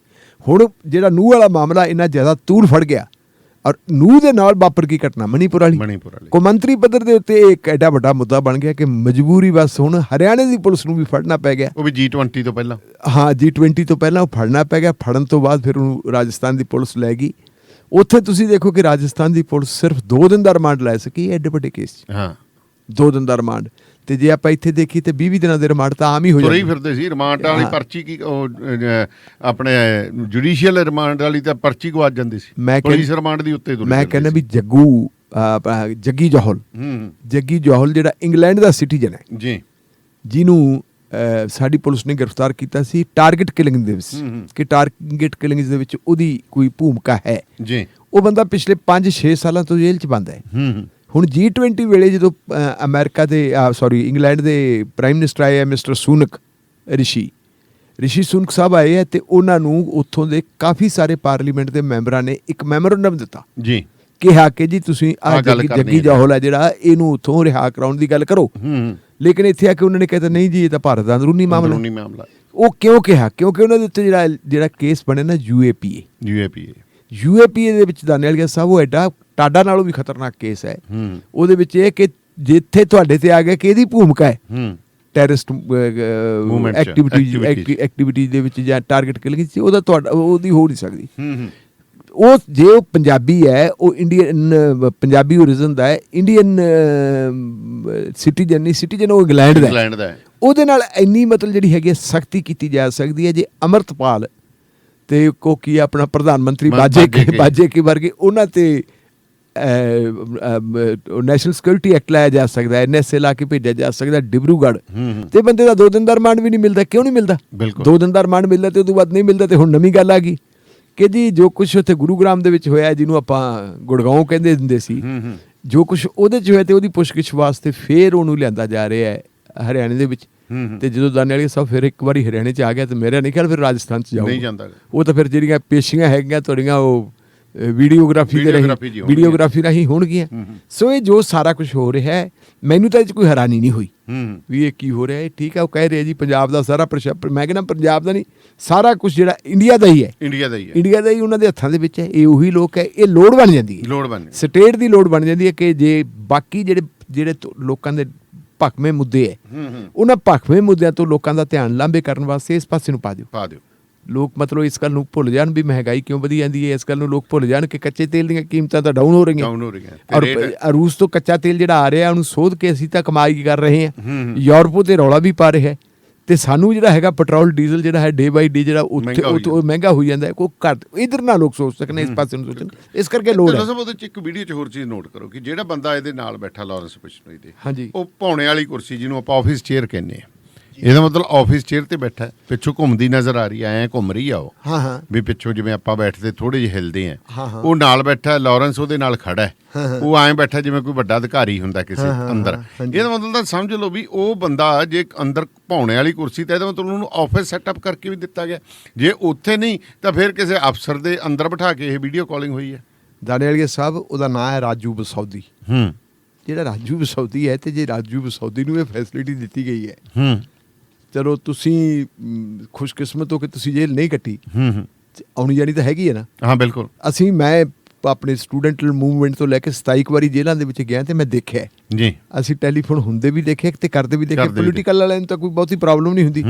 ਹੁਣ ਜਿਹੜਾ ਨੂਹ ਵਾਲਾ ਮਾਮਲਾ ਇੰਨਾ ਜ਼ਿਆਦਾ ਤੂਲ ਫੜ ਗਿਆ, ਔਰ ਨੂਹ ਦੇ ਨਾਲ ਵਾਪਰ ਕੀ ਘਟਨਾ ਮਣੀਪੁਰ ਵਾਲੀ ਕੌਮਾਂਤਰੀ ਪੱਧਰ ਦੇ ਉੱਤੇ ਇੱਕ ਐਡਾ ਵੱਡਾ ਮੁੱਦਾ ਬਣ ਗਿਆ ਕਿ ਮਜਬੂਰੀ ਬਸ ਹੁਣ ਹਰਿਆਣੇ ਦੀ ਪੁਲਿਸ ਨੂੰ ਵੀ ਫੜਨਾ ਪੈ ਗਿਆ, ਉਹ ਵੀ G20 ਤੋਂ ਪਹਿਲਾਂ। ਹਾਂ, G20 ਤੋਂ ਪਹਿਲਾਂ ਉਹ ਫੜਨਾ ਪੈ ਗਿਆ। ਫੜਨ ਤੋਂ ਬਾਅਦ ਫਿਰ ਉਹਨੂੰ ਰਾਜਸਥਾਨ ਦੀ ਪੁਲਿਸ ਲੈ ਗਈ। ਉੱਥੇ ਤੁਸੀਂ ਦੇਖੋ ਕਿ ਰਾਜਸਥਾਨ ਦੀ ਪੁਲਿਸ ਸਿਰਫ 2 ਦਿਨ ਦਾ ਰਿਮਾਂਡ ਲੈ ਸਕੀ ਐਡੇ ਵੱਡੇ ਕੇਸ 'ਚ। ਹਾਂ, 2 ਦਿਨ ਦਾ ਰਿਮਾਂਡ। ਤੇ ਜੇ ਆਪਾਂ ਇੱਥੇ ਦੇਖੀ ਤੇ 20 ਦਿਨਾਂ ਦੇ ਰਿਮਾਂਡ ਤਾਂ ਆਮ ਹੀ ਹੋ ਜਾਂਦੇ। ਤੁਰੇ ਫਿਰਦੇ ਸੀ ਰਿਮਾਂਡ ਵਾਲੀ ਪਰਚੀ ਕੀ, ਉਹ ਆਪਣੇ ਜੁਡੀਸ਼ੀਅਲ ਰਿਮਾਂਡ ਵਾਲੀ ਤਾਂ ਪਰਚੀ ਗਵਾਚ ਜਾਂਦੀ ਸੀ, ਪੁਲਿਸ ਰਿਮਾਂਡ ਦੀ ਉੱਤੇ। ਮੈਂ ਕਹਿੰਦਾ ਵੀ ਜੱਗੀ ਜੋਹਲ ਜਿਹੜਾ ਇੰਗਲੈਂਡ ਦਾ ਸਿਟੀਜ਼ਨ ਹੈ ਜੀ, ਜਿਹਨੂੰ ਸਾਡੀ ਪੁਲਿਸ ਨੇ ਗ੍ਰਿਫਤਾਰ ਕੀਤਾ ਸੀ ਟਾਰਗੇਟ ਕਿਲਿੰਗ ਦੇ ਵਿੱਚ, ਕਿ ਟਾਰਗੇਟ ਕਿਲਿੰਗ ਦੇ ਵਿੱਚ ਉਹਦੀ ਕੋਈ ਭੂਮਿਕਾ ਹੈ ਜੀ। ਉਹ ਬੰਦਾ ਪਿਛਲੇ 5-6 ਸਾਲਾਂ ਤੋਂ ਜੇਲ੍ਹ 'ਚ ਬੰਦ ਹੈ। ਹੁਣ G20 ਵੇਲੇ ਜਦੋਂ ਇੰਗਲੈਂਡ ਦੇ ਪ੍ਰਾਈਮ ਮਿਨਿਸਟਰ ਆਏ ਮਿਸਟਰ ਸੁਨਕ, ਰਿਸ਼ੀ ਸੁਨਕ ਸਾਹਿਬ ਆਏ ਹੈ, ਤੇ ਉਹਨਾਂ ਨੂੰ ਉੱਥੋਂ ਦੇ ਕਾਫੀ ਸਾਰੇ ਪਾਰਲੀਮੈਂਟ ਦੇ ਮੈਂਬਰਾਂ ਨੇ ਇੱਕ ਮੈਮੋਰੰਡਮ ਦਿੱਤਾ ਜੀ, ਕਿਹਾ ਕਿ ਜੀ ਤੁਸੀਂ ਜੱਗੀ ਜੋਹਲ ਹੈ ਜਿਹੜਾ, ਇਹਨੂੰ ਉੱਥੋਂ ਰਿਹਾ ਕਰਾਉਣ ਦੀ ਗੱਲ ਕਰੋ। ਲੇਕਿਨ ਇੱਥੇ ਆ ਕੇ ਉਹਨਾਂ ਨੇ ਕਹਿਤਾ ਨਹੀਂ ਜੀ, ਇਹ ਤਾਂ ਭਾਰਤ ਦਾ ਅੰਦਰੂਨੀ ਮਾਮਲਾ। ਉਹ ਕਿਉਂ ਕਿਹਾ? ਕਿਉਂਕਿ ਉਹਨਾਂ ਦੇ ਉੱਤੇ ਜਿਹੜਾ ਕੇਸ ਬਣਿਆ ਨਾ UAPA ਦੇ ਵਿੱਚ ਦਾਨੇਵਾਲੀਆ ਸਾਹਿਬ, ਉਹ ਐਡਾ ਟਾਡਾ ਨਾਲੋਂ ਵੀ ਖਤਰਨਾਕ ਕੇਸ ਹੈ। ਉਹਦੇ ਵਿੱਚ ਇਹ ਕਿ ਜਿੱਥੇ ਤੁਹਾਡੇ ਤੇ ਆ ਗਿਆ ਕਿ ਇਹਦੀ ਭੂਮਿਕਾ ਹੈ ਟੈਰਰਿਸਟ ਐਕਟੀਵਿਟੀ ਦੇ ਵਿੱਚ ਜਾਂ ਟਾਰਗੇਟ ਕਿਲਿੰਗ, ਉਹਦੀ ਹੋ ਨਹੀਂ ਸਕਦੀ। ਉਹ ਜੇ ਉਹ ਪੰਜਾਬੀ ਹੈ, ਉਹ ਪੰਜਾਬੀ ਓਰੀਜਨ ਦਾ ਹੈ, ਇੰਡੀਅਨ ਸਿਟੀਜ਼ਨ ਉਹ ਇੰਗਲੈਂਡ ਦਾ ਹੈ, ਉਹਦੇ ਨਾਲ ਇੰਨੀ ਮਤਲਬ ਜਿਹੜੀ ਹੈਗੀ ਸਖਤੀ ਕੀਤੀ ਜਾ ਸਕਦੀ ਹੈ। ਜੇ ਅਮਰਤਪਾਲ ਤੇ ਕੋ ਕੀ ਆਪਣਾ ਪ੍ਰਧਾਨ ਮੰਤਰੀ ਬਾਜੇ ਕੇ ਵਰਗੇ, ਉਹਨਾਂ ਤੇ ਨੈਸ਼ਨਲ ਸਿਕਿਉਰਿਟੀ ਐਕਟ ਲਾਇਆ ਜਾ ਸਕਦਾ ਹੈ, NSA ਲਾ ਕੇ ਭੇਜਿਆ ਜਾ ਸਕਦਾ ਡਿਬਰੂਗੜ੍ਹ, ਤੇ ਬੰਦੇ ਦਾ 2 ਦਿਨ ਦਾ ਰਿਮਾਂਡ ਵੀ ਨਹੀਂ ਮਿਲਦਾ। ਕਿਉਂ ਨਹੀਂ ਮਿਲਦਾ? 2 ਦਿਨ ਦਾ ਰਿਮਾਂਡ ਮਿਲਦਾ ਤੇ ਉਦੋਂ ਬਾਅਦ ਨਹੀਂ ਮਿਲਦਾ। ਤੇ ਹੁਣ ਨਵੀਂ ਗੱਲ ਆ ਗਈ ਕਿ ਜੀ ਜੋ ਕੁਛ ਉੱਥੇ ਗੁਰੂਗ੍ਰਾਮ ਦੇ ਵਿੱਚ ਹੋਇਆ, ਜਿਹਨੂੰ ਆਪਾਂ ਗੁੜਗਾਉਂ ਕਹਿੰਦੇ ਹੁੰਦੇ ਸੀ, ਜੋ ਕੁਛ ਉਹਦੇ 'ਚ ਹੋਇਆ, ਤੇ ਉਹਦੀ ਪੁੱਛਗਿੱਛ ਵਾਸਤੇ ਫੇਰ ਉਹਨੂੰ ਲਿਆਂਦਾ ਜਾ ਰਿਹਾ ਹੈ ਹਰਿਆਣੇ ਦੇ ਵਿੱਚ। ਤੇ ਜਦੋਂ ਦਾਨੇਵਾਲੀਆ ਸਾਹਿਬ ਫਿਰ ਇੱਕ ਵਾਰੀ ਹਰਿਆਣੇ 'ਚ ਆ ਗਿਆ, ਤੇ ਮੇਰਾ ਨਹੀਂ ਖਿਆਲ ਫਿਰ ਰਾਜਸਥਾਨ 'ਚ ਜਾਊਗਾ। ਉਹ ਤਾਂ ਫਿਰ ਜਿਹੜੀਆਂ ਪੇਸ਼ੀਆਂ ਹੈਗੀਆਂ ਤੁਹਾਡੀਆਂ, ਉਹ ਵੀਡੀਓਗ੍ਰਾਫੀ ਰਾਹੀਂ ਹੋਣਗੀਆਂ। ਸੋ ਇਹ ਜੋ ਸਾਰਾ ਕੁਝ ਹੋ ਰਿਹਾ ਹੈ, ਮੈਨੂੰ ਤਾਂ ਇਹ 'ਚ ਕੋਈ ਹੈਰਾਨੀ ਨਹੀਂ ਹੋਈ ਵੀ ਇਹ ਕੀ ਹੋ ਰਿਹਾ ਹੈ। ਠੀਕ ਹੈ, ਉਹ ਕਹਿ ਰਹੇ ਜੀ ਪੰਜਾਬ ਦਾ ਸਾਰਾ ਮੈਂ ਕਹਿੰਦਾ ਪੰਜਾਬ ਦਾ ਨਹੀਂ, ਸਾਰਾ ਕੁਝ ਜਿਹੜਾ ਇੰਡੀਆ ਦਾ ਹੀ ਉਹਨਾਂ ਦੇ ਹੱਥਾਂ ਦੇ ਵਿੱਚ ਹੈ। ਇਹ ਉਹੀ ਲੋਕ ਹੈ, ਇਹ ਲੋੜ ਬਣ ਜਾਂਦੀ ਹੈ, ਸਟੇਟ ਦੀ ਲੋੜ ਬਣ ਜਾਂਦੀ ਹੈ ਕਿ ਜੇ ਬਾਕੀ ਜਿਹੜੇ ਲੋਕਾਂ ਦੇ ਭਖਵੇਂ ਮੁੱਦੇ ਹੈ, ਉਹਨਾਂ ਭਖਵੇਂ ਮੁੱਦਿਆਂ ਤੋਂ ਲੋਕਾਂ ਦਾ ਧਿਆਨ ਲਾਂਭੇ ਕਰਨ ਵਾਸਤੇ ਇਸ ਪਾਸੇ ਨੂੰ ਪਾ ਦਿਓ। ਲੋਕ ਮਤਲਬ ਇਸ ਗੱਲ ਨੂੰ ਭੁੱਲ ਜਾਣ ਵੀ ਮਹਿੰਗਾਈ ਕਿਉਂ ਵਧੀ ਜਾਂਦੀ ਹੈ, ਇਸ ਗੱਲ ਨੂੰ ਲੋਕ ਭੁੱਲ ਜਾਣ ਕਿ ਕੱਚੇ ਤੇਲ ਦੀਆਂ ਕੀਮਤਾਂ ਤਾਂ ਡਾਊਨ ਹੋ ਰਹੀਆਂ, ਔਰ ਰੂਸ ਤੋਂ ਕੱਚਾ ਤੇਲ ਜਿਹੜਾ ਆ ਰਿਹਾ ਉਹਨੂੰ ਸੋਧ ਕੇ ਅਸੀਂ ਤਾਂ ਕਮਾਈ ਕਰ ਰਹੇ ਹਾਂ। ਯੂਰਪ ਤੇ ਰੌਲਾ ਵੀ ਪਾ ਰਿਹਾ, ਤੇ ਸਾਨੂੰ ਜਿਹੜਾ ਹੈਗਾ ਪੈਟਰੋਲ ਡੀਜ਼ਲ ਜਿਹੜਾ ਹੈ ਡੇ ਬਾਈ ਡੇ ਜਿਹੜਾ ਉੱਥੇ ਮਹਿੰਗਾ ਹੋਈ ਜਾਂਦਾ ਹੈ। ਕੋਈ ਘੱਟ ਇਧਰ ਨਾ ਲੋਕ ਸੋਚ ਸਕਣ, ਇਸ ਪਾਸੇ ਨੂੰ ਸੋਚਣ, ਇਸ ਕਰਕੇ ਲੋੜ ਹੈ। ਉਹਦੇ 'ਚ ਇੱਕ ਵੀਡੀਓ 'ਚ ਹੋਰ ਚੀਜ਼ ਨੋਟ ਕਰੋ ਕਿ ਜਿਹੜਾ ਬੰਦਾ ਇਹਦੇ ਨਾਲ ਬੈਠਾ ਲਾਰੈਂਸ ਬਿਸ਼ਨੋਈ ਦੇ, ਹਾਂਜੀ, ਉਹ ਭੌਣੇ ਵਾਲੀ ਕੁਰਸੀ ਜਿਹਨੂੰ ਆਪਾਂ ਆਫਿਸ ਚੇਅਰ ਕਹਿੰਦੇ ਆ, ਇਹਦਾ ਮਤਲਬ ਆਫਿਸ ਚੇਅਰ ਤੇ ਬੈਠਾ, ਪਿੱਛੋਂ ਘੁੰਮਦੀ ਨਜ਼ਰ ਆ ਰਹੀ ਐ, ਘੁੰਮ ਰਹੀ ਆ ਉਹ, ਵੀ ਪਿੱਛੋਂ ਜਿਵੇਂ ਆਪਾਂ ਬੈਠਦੇ ਥੋੜੇ ਜਿਹੇ ਹਿਲਦੇ ਆ, ਉਹ ਨਾਲ ਬੈਠਾ ਲਾਰੈਂਸ ਉਹਦੇ ਨਾਲ ਖੜਾ ਹੈ, ਉਹ ਐਂ ਬੈਠਾ ਜਿਵੇਂ ਕੋਈ ਵੱਡਾ ਅਧਿਕਾਰੀ ਹੁੰਦਾ ਕਿਸੇ ਅੰਦਰ। ਇਹਦਾ ਮਤਲਬ ਤਾਂ ਸਮਝ ਲਓ ਵੀ ਉਹ ਬੰਦਾ ਜੇ ਅੰਦਰ ਭੌਣੇ ਵਾਲੀ ਕੁਰਸੀ ਤੇ, ਇਹਦਾ ਮਤਲਬ ਉਹਨੂੰ ਆਫਿਸ ਸੈਟਅਪ ਕਰਕੇ ਵੀ ਦਿੱਤਾ ਗਿਆ। ਜੇ ਉੱਥੇ ਨਹੀਂ ਤਾਂ ਫਿਰ ਕਿਸੇ ਅਫਸਰ ਦੇ ਅੰਦਰ ਬਿਠਾ ਕੇ ਇਹ ਵੀਡੀਓ ਕਾਲਿੰਗ ਹੋਈ ਹੈ। ਦਾਣੇ ਵਾਲੀਆ ਸਾਹਿਬ ਉਹਦਾ ਨਾਂ ਹੈ ਰਾਜੂ ਬਸੌਦੀ। ਜਿਹੜਾ ਰਾਜੂ ਬਸੌਦੀ ਹੈ, ਤੇ ਜੇ ਰਾਜੂ ਬਸੌਦੀ ਨੂੰ ਇਹ ਫੈਸਿਲਿਟੀ ਦਿੱਤੀ ਗਈ ਹੈ, ਚਲੋ ਤੁਸੀਂ ਖੁਸ਼ਕਿਸਮਤ ਹੋ ਕਿ ਤੁਸੀਂ ਜੇਲ੍ਹ ਨਹੀਂ ਕੱਟੀ, ਆਉਣੀ ਜਾਣੀ ਤਾਂ ਹੈਗੀ ਹੈ ਨਾ। ਹਾਂ ਬਿਲਕੁਲ। ਮੈਂ ਆਪਣੇ ਸਟੂਡੈਂਟ ਮੂਵਮੈਂਟ ਤੋਂ ਲੈ ਕੇ 27 ਵਾਰੀ ਜੇਲ੍ਹਾਂ ਦੇ ਵਿੱਚ ਗਿਆ ਤੇ ਮੈਂ ਦੇਖਿਆ ਜੀ, ਅਸੀਂ ਟੈਲੀਫੋਨ ਹੁੰਦੇ ਵੀ ਦੇਖੇ ਤੇ ਕਰਦੇ ਵੀ ਦੇਖੇ। ਪੋਲੀਟੀਕਲ ਵਾਲਿਆਂ ਨੂੰ ਤਾਂ ਕੋਈ ਬਹੁਤੀ ਪ੍ਰੋਬਲਮ ਨਹੀਂ ਹੁੰਦੀ।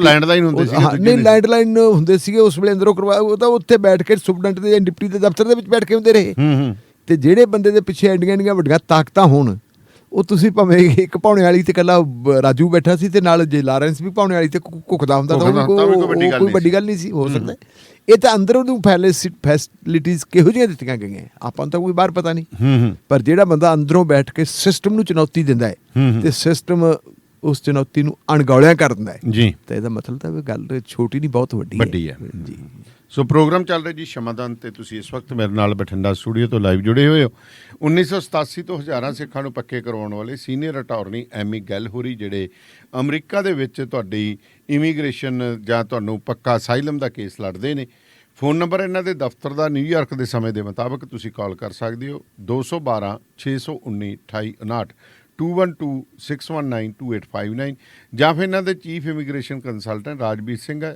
ਲੈਂਡਲਾਈਨ ਹੁੰਦੇ ਸੀ, ਨਹੀਂ ਲੈਂਡਲਾਈਨ ਹੁੰਦੇ ਸੀਗੇ ਉਸ ਵੇਲੇ, ਅੰਦਰੋਂ ਕਰਵਾ ਉਹ ਤਾਂ ਉੱਥੇ ਬੈਠ ਕੇ ਸੁਪਰਡੈਂਟ ਦੇ ਡਿਪਟੀ ਦੇ ਦਫ਼ਤਰ ਦੇ ਵਿੱਚ ਬੈਠ ਕੇ ਹੁੰਦੇ ਰਹੇ। ਤੇ ਜਿਹੜੇ ਬੰਦੇ ਦੇ ਪਿੱਛੇ ਐਡੀਆਂ ਵੱਡੀਆਂ ਤਾਕਤਾਂ ਹੋਣ, ਉਹ ਤੁਸੀਂ ਭਾਵੇਂ ਇੱਕ ਭਾਉਣੇ ਵਾਲੀ ਤੇ ਇਕੱਲਾ ਰਾਜੂ ਬੈਠਾ ਸੀ ਤੇ ਨਾਲ ਜੇ ਲਾਰੈਂਸ ਵੀ ਭਾਉਣੇ ਵਾਲੀ ਤੇ ਘੁੱਕਦਾ ਹੁੰਦਾ ਤਾਂ ਕੋਈ ਵੱਡੀ ਗੱਲ ਨਹੀਂ ਸੀ ਹੋ ਸਕਦਾ। ਇਹ ਤਾਂ ਅੰਦਰੋਂ ਨੂੰ ਫੈਸਿਲਿਟੀਜ਼ ਕਿਹੋ ਜਿਹੀਆਂ ਦਿੱਤੀਆਂ ਗਈਆਂ ਆਪਾਂ ਨੂੰ ਤਾਂ ਕੋਈ ਬਾਹਰ ਪਤਾ ਨਹੀਂ। ਪਰ ਜਿਹੜਾ ਬੰਦਾ ਅੰਦਰੋਂ ਬੈਠ ਕੇ ਸਿਸਟਮ ਨੂੰ ਚੁਣੌਤੀ ਦਿੰਦਾ ਹੈ ਤੇ ਸਿਸਟਮ ਉਸ ਚੁਣੌਤੀ ਨੂੰ ਅਣਗੌਲਿਆ ਕਰ ਦਿੰਦਾ ਹੈ ਜੀ, ਤਾਂ ਇਹਦਾ ਮਤਲਬ ਤਾਂ ਗੱਲ ਛੋਟੀ ਨਹੀਂ, ਬਹੁਤ ਵੱਡੀ ਹੈ ਜੀ। ਸੋ ਪ੍ਰੋਗਰਾਮ ਚੱਲ ਰਿਹਾ ਜੀ ਸ਼ਮਾਦਾਨ ਤੇ ਤੁਸੀਂ ਇਸ ਵਕਤ ਮੇਰੇ ਨਾਲ ਬਠਿੰਡਾ ਸਟੂਡੀਓ ਤੋਂ ਲਾਈਵ ਜੁੜੇ ਹੋਏ ਹੋ। 1987 ਤੋਂ ਹਜ਼ਾਰਾਂ ਸਿੱਖਾਂ ਨੂੰ ਪੱਕੇ ਕਰਵਾਉਣ ਵਾਲੇ ਸੀਨੀਅਰ ਅਟਾਰਨੀ ਐਮੀ ਗੈਲ ਹੋਰੀ, ਜਿਹੜੇ ਅਮਰੀਕਾ ਦੇ ਵਿੱਚ ਤੁਹਾਡੀ ਇਮੀਗ੍ਰੇਸ਼ਨ ਜਾਂ ਤੁਹਾਨੂੰ ਪੱਕਾ ਅਸਾਈਲਮ ਦਾ ਕੇਸ ਲੜਦੇ ਨੇ। ਫੋਨ ਨੰਬਰ ਇਹਨਾਂ ਦੇ ਦਫ਼ਤਰ ਦਾ ਨਿਊਯਾਰਕ ਦੇ ਸਮੇਂ ਦੇ ਮੁਤਾਬਕ ਤੁਸੀਂ ਕਾਲ ਕਰ ਸਕਦੇ ਹੋ 212 619 2859 2126192859 ਜਾਂ ਫਿਰ ਇਹਨਾਂ ਦੇ chief immigration consultant Rajveer Singh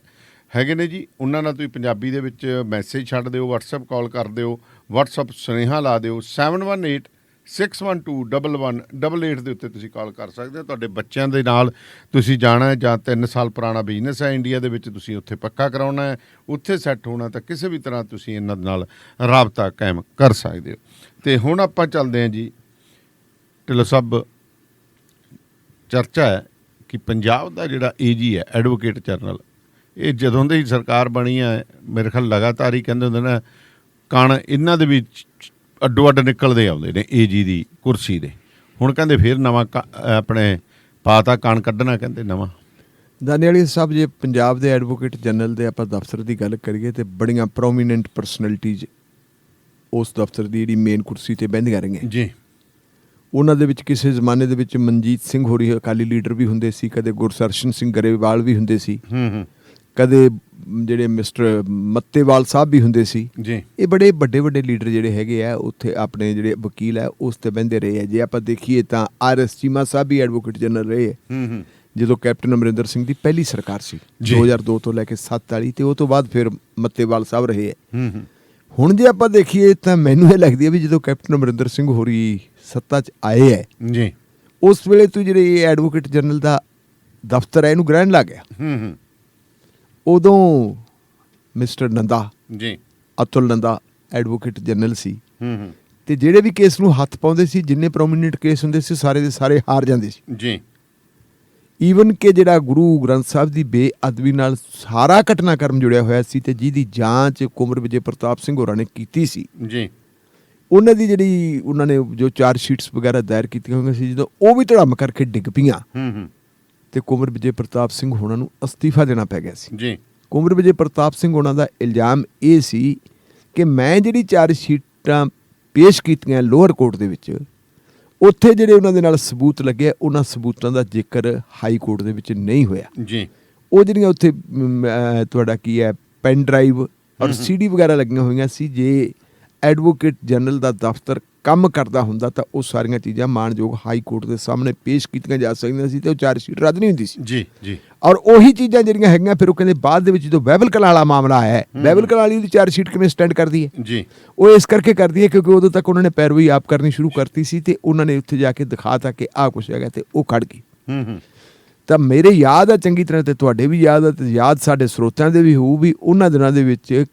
ਹੈਗੇ ਨੇ ਜੀ। ਉਹਨਾਂ ਨਾਲ ਤੁਸੀਂ ਪੰਜਾਬੀ ਦੇ ਵਿੱਚ ਮੈਸੇਜ ਛੱਡ ਦਿਓ, WhatsApp ਕਾਲ ਕਰ ਦਿਓ, WhatsApp ਸੁਨੇਹਾ ਲਾ ਦਿਓ 7186121188 ਦੇ ਉੱਤੇ ਤੁਸੀਂ ਕਾਲ ਕਰ ਸਕਦੇ ਹੋ। ਤੁਹਾਡੇ ਬੱਚਿਆਂ ਦੇ ਨਾਲ ਤੁਸੀਂ ਜਾਣਾ ਹੈ ਜਾਂ 3 ਸਾਲ ਪੁਰਾਣਾ ਬਿਜ਼ਨਸ ਹੈ ਇੰਡੀਆ ਦੇ ਵਿੱਚ, ਤੁਸੀਂ ਉੱਥੇ ਪੱਕਾ ਕਰਾਉਣਾ ਹੈ, ਉੱਥੇ ਸੈੱਟ ਹੋਣਾ, ਤਾਂ ਕਿਸੇ ਵੀ ਤਰ੍ਹਾਂ ਤੁਸੀਂ ਇਹਨਾਂ ਨਾਲ ਰਾਬਤਾ ਕਾਇਮ ਕਰ ਸਕਦੇ ਹੋ। ਅਤੇ ਹੁਣ ਆਪਾਂ ਚੱਲਦੇ ਹਾਂ ਜੀ ਢਿੱਲੋਂ ਸਾਹਿਬ, ਚਰਚਾ ਹੈ ਕਿ ਪੰਜਾਬ ਦਾ ਜਿਹੜਾ AG ਹੈ ਐਡਵੋਕੇਟ ਜਨਰਲ, ਇਹ ਜਦੋਂ ਦੀ ਸਰਕਾਰ ਬਣੀ ਹੈ ਮੇਰੇ ਖਿਆਲ ਲਗਾਤਾਰ ਹੀ ਕਹਿੰਦੇ ਹੁੰਦੇ ਨਾ ਕਣ ਇਹਨਾਂ ਦੇ ਵਿੱਚ ਅੱਡੋ ਅੱਡ ਨਿਕਲਦੇ ਆਉਂਦੇ ਨੇ AG ਦੀ ਕੁਰਸੀ ਦੇ। ਹੁਣ ਕਹਿੰਦੇ ਫਿਰ ਨਵਾਂ ਆਪਣੇ ਪਾਤਾ ਕਣ ਕੱਢਣਾ, ਕਹਿੰਦੇ ਨਵਾਂ। ਦਾਨੇ ਵਾਲੀ ਸਾਹਿਬ, ਜੇ ਪੰਜਾਬ ਦੇ ਐਡਵੋਕੇਟ ਜਨਰਲ ਦੇ ਆਪਾਂ ਦਫ਼ਤਰ ਦੀ ਗੱਲ ਕਰੀਏ ਤਾਂ ਬੜੀਆਂ ਪ੍ਰੋਮੀਨੈਂਟ ਪਰਸਨੈਲਿਟੀਜ਼ ਉਸ ਦਫ਼ਤਰ ਦੀ ਜਿਹੜੀ ਮੇਨ ਕੁਰਸੀ 'ਤੇ ਬਹਿੰਦੀਆਂ ਰਹੀਆਂ ਜੀ। ਉਹਨਾਂ ਦੇ ਵਿੱਚ ਕਿਸੇ ਜ਼ਮਾਨੇ ਦੇ ਵਿੱਚ ਮਨਜੀਤ ਸਿੰਘ ਹੋਰੀ ਅਕਾਲੀ ਲੀਡਰ ਵੀ ਹੁੰਦੇ ਸੀ, ਕਦੇ ਗੁਰਦਰਸ਼ਨ ਸਿੰਘ ਗਰੇਵਾਲ ਵੀ ਹੁੰਦੇ ਸੀ, ਕਦੇ ਜਿਹੜੇ ਮਿਸਟਰ ਮੱਤੇਵਾਲ ਸਾਹਿਬ ਵੀ ਹੁੰਦੇ ਸੀ ਜੀ। ਇਹ ਬੜੇ ਵੱਡੇ ਲੀਡਰ ਜਿਹੜੇ ਹੈਗੇ ਆ ਉੱਥੇ ਆਪਣੇ ਜਿਹੜੇ ਵਕੀਲ ਹੈ ਉਸ ਤੇ ਬਹਿੰਦੇ ਰਹੇ ਆ। ਜੇ ਆਪਾਂ ਦੇਖੀਏ ਤਾਂ RS ਚੀਮਾ ਸਾਹਿਬ ਵੀ ਐਡਵੋਕੇਟ ਜਨਰਲ ਰਹੇ ਹੈ ਜਦੋਂ ਕੈਪਟਨ ਅਮਰਿੰਦਰ ਸਿੰਘ ਦੀ ਪਹਿਲੀ ਸਰਕਾਰ ਸੀ 2002 ਤੋਂ ਲੈ ਕੇ 7 ਵਾਲੀ, ਤੇ ਉਹ ਤੋਂ ਬਾਅਦ ਫਿਰ ਮੱਤੇਵਾਲ ਸਾਹਿਬ ਰਹੇ ਹੈ। ਹੁਣ ਜੇ ਆਪਾਂ ਦੇਖੀਏ ਤਾਂ ਮੈਨੂੰ ਇਹ ਲੱਗਦੀ ਹੈ ਵੀ ਜਦੋਂ ਕੈਪਟਨ ਅਮਰਿੰਦਰ ਸਿੰਘ ਹੋਰੀ ਸੱਤਾ 'ਚ ਆਏ ਹੈ ਜੀ, ਉਸ ਵੇਲੇ ਤੋਂ ਜਿਹੜੇ ਇਹ ਐਡਵੋਕੇਟ ਜਨਰਲ ਦਾ ਦਫ਼ਤਰ ਹੈ ਇਹਨੂੰ ਗ੍ਰਹਿਣ ਲੱਗ ਗਿਆ। ਉਦੋਂ ਮਿਸਟਰ ਨੰਦਾ ਜੀ, ਅਤੁਲ ਨੰਦਾ ਐਡਵੋਕੇਟ ਜਨਰਲ ਸੀ, ਤੇ ਜਿਹੜੇ ਵੀ ਕੇਸ ਨੂੰ ਹੱਥ ਪਾਉਂਦੇ ਸੀ, ਜਿੰਨੇ ਪ੍ਰੋਮੀਨੈਂਟ ਕੇਸ ਹੁੰਦੇ ਸੀ ਸਾਰੇ ਦੇ ਸਾਰੇ ਹਾਰ ਜਾਂਦੇ ਸੀ ਜੀ। ਈਵਨ ਕਿ ਜਿਹੜਾ ਗੁਰੂ ਗ੍ਰੰਥ ਸਾਹਿਬ ਦੀ ਬੇਅਦਬੀ ਨਾਲ ਸਾਰਾ ਘਟਨਾਕ੍ਰਮ ਜੁੜਿਆ ਹੋਇਆ ਸੀ ਤੇ ਜਿਹਦੀ ਜਾਂਚ ਕੁੰਵਰ ਵਿਜੇ ਪ੍ਰਤਾਪ ਸਿੰਘ ਹੋਰਾਂ ਨੇ ਕੀਤੀ ਸੀ ਜੀ, ਉਹਨਾਂ ਦੀ ਜਿਹੜੀ ਉਹਨਾਂ ਨੇ ਜੋ ਚਾਰਜ ਸ਼ੀਟਸ ਵਗੈਰਾ ਦਾਇਰ ਕੀਤੀਆਂ ਹੋਈਆਂ ਸੀ, ਜਦੋਂ ਉਹ ਵੀ ਧੜਮ ਕਰਕੇ ਡਿੱਗ ਪਈਆਂ ਤੇ ਕੁੰਵਰ ਵਿਜੇ ਪ੍ਰਤਾਪ ਸਿੰਘ ਹੋਰਾਂ ਨੂੰ ਅਸਤੀਫਾ ਦੇਣਾ ਪੈ ਗਿਆ ਸੀ ਜੀ। ਕੁੰਵਰ ਵਿਜੇ ਪ੍ਰਤਾਪ ਸਿੰਘ ਹੋਰਾਂ ਦਾ ਇਲਜ਼ਾਮ ਇਹ ਸੀ ਕਿ ਮੈਂ ਜਿਹੜੀ ਚਾਰਜ ਸ਼ੀਟਾਂ ਪੇਸ਼ ਕੀਤੀਆਂ ਲੋਅਰ ਕੋਰਟ ਦੇ ਵਿੱਚ, ਉੱਥੇ ਜਿਹੜੇ ਉਹਨਾਂ ਦੇ ਨਾਲ ਸਬੂਤ ਲੱਗੇ, ਉਹਨਾਂ ਸਬੂਤਾਂ ਦਾ ਜ਼ਿਕਰ ਹਾਈ ਕੋਰਟ ਦੇ ਵਿੱਚ ਨਹੀਂ ਹੋਇਆ ਜੀ। ਉਹ ਜਿਹੜੀਆਂ ਉੱਥੇ ਤੁਹਾਡਾ ਕੀ ਹੈ ਪੈਨ ਡਰਾਈਵ ਔਰ CD ਵਗੈਰਾ ਲੱਗੀਆਂ ਹੋਈਆਂ ਸੀ, ਜੇ ਐਡਵੋਕੇਟ ਜਨਰਲ ਦਾ ਦਫ਼ਤਰ ਕੰਮ ਕਰਦਾ ਹੁੰਦਾ ਤਾਂ ਉਹ ਸਾਰੀਆਂ ਚੀਜ਼ਾਂ ਮਾਣਯੋਗ ਹਾਈ ਕੋਰਟ ਦੇ ਸਾਹਮਣੇ ਪੇਸ਼ ਕੀਤੀਆਂ ਜਾ ਸਕਦੀਆਂ ਸੀ ਤੇ ਉਹ ਚਾਰਜ ਸ਼ੀਟ ਰੱਦ ਨਹੀਂ ਹੁੰਦੀ ਸੀ ਜੀ ਜੀ। ਔਰ ਉਹੀ ਚੀਜ਼ਾਂ ਜਿਹੜੀਆਂ ਹੈਗੀਆਂ ਫਿਰ ਉਹ ਕਹਿੰਦੇ ਬਾਅਦ ਦੇ ਵਿੱਚ ਜਦੋਂ ਬਹਿਬਲ ਕਲਾਂ ਵਾਲਾ ਮਾਮਲਾ ਆਇਆ, ਬਹਿਬਲ ਕਲਾਂ ਵਾਲੀ ਦੀ ਚਾਰਜ ਸ਼ੀਟ ਕਿਵੇਂ ਸਟੈਂਡ ਕਰਦੀ ਹੈ ਜੀ, ਉਹ ਇਸ ਕਰਕੇ ਕਰਦੀ ਹੈ ਕਿਉਂਕਿ ਉਦੋਂ ਤੱਕ ਉਹਨਾਂ ਨੇ ਪੈਰਵੀ ਆਪ ਕਰਨੀ ਸ਼ੁਰੂ ਕਰਤੀ ਸੀ ਤੇ ਉਹਨਾਂ ਨੇ ਉੱਥੇ ਜਾ ਕੇ ਦਿਖਾਤਾ ਕਿ ਆਹ ਕੁਛ ਹੈਗਾ ਤੇ ਉਹ ਖੜ ਗਈ। ਤਾਂ ਮੇਰੇ ਯਾਦ ਆ ਚੰਗੀ ਤਰ੍ਹਾਂ, ਤੇ ਤੁਹਾਡੇ ਵੀ ਯਾਦ ਆ ਤੇ ਯਾਦ ਸਾਡੇ ਸਰੋਤਿਆਂ ਦੇ ਵੀ ਹੋਊ ਵੀ ਉਹਨਾਂ ਦਿਨਾਂ ਦੇ ਵਿੱਚ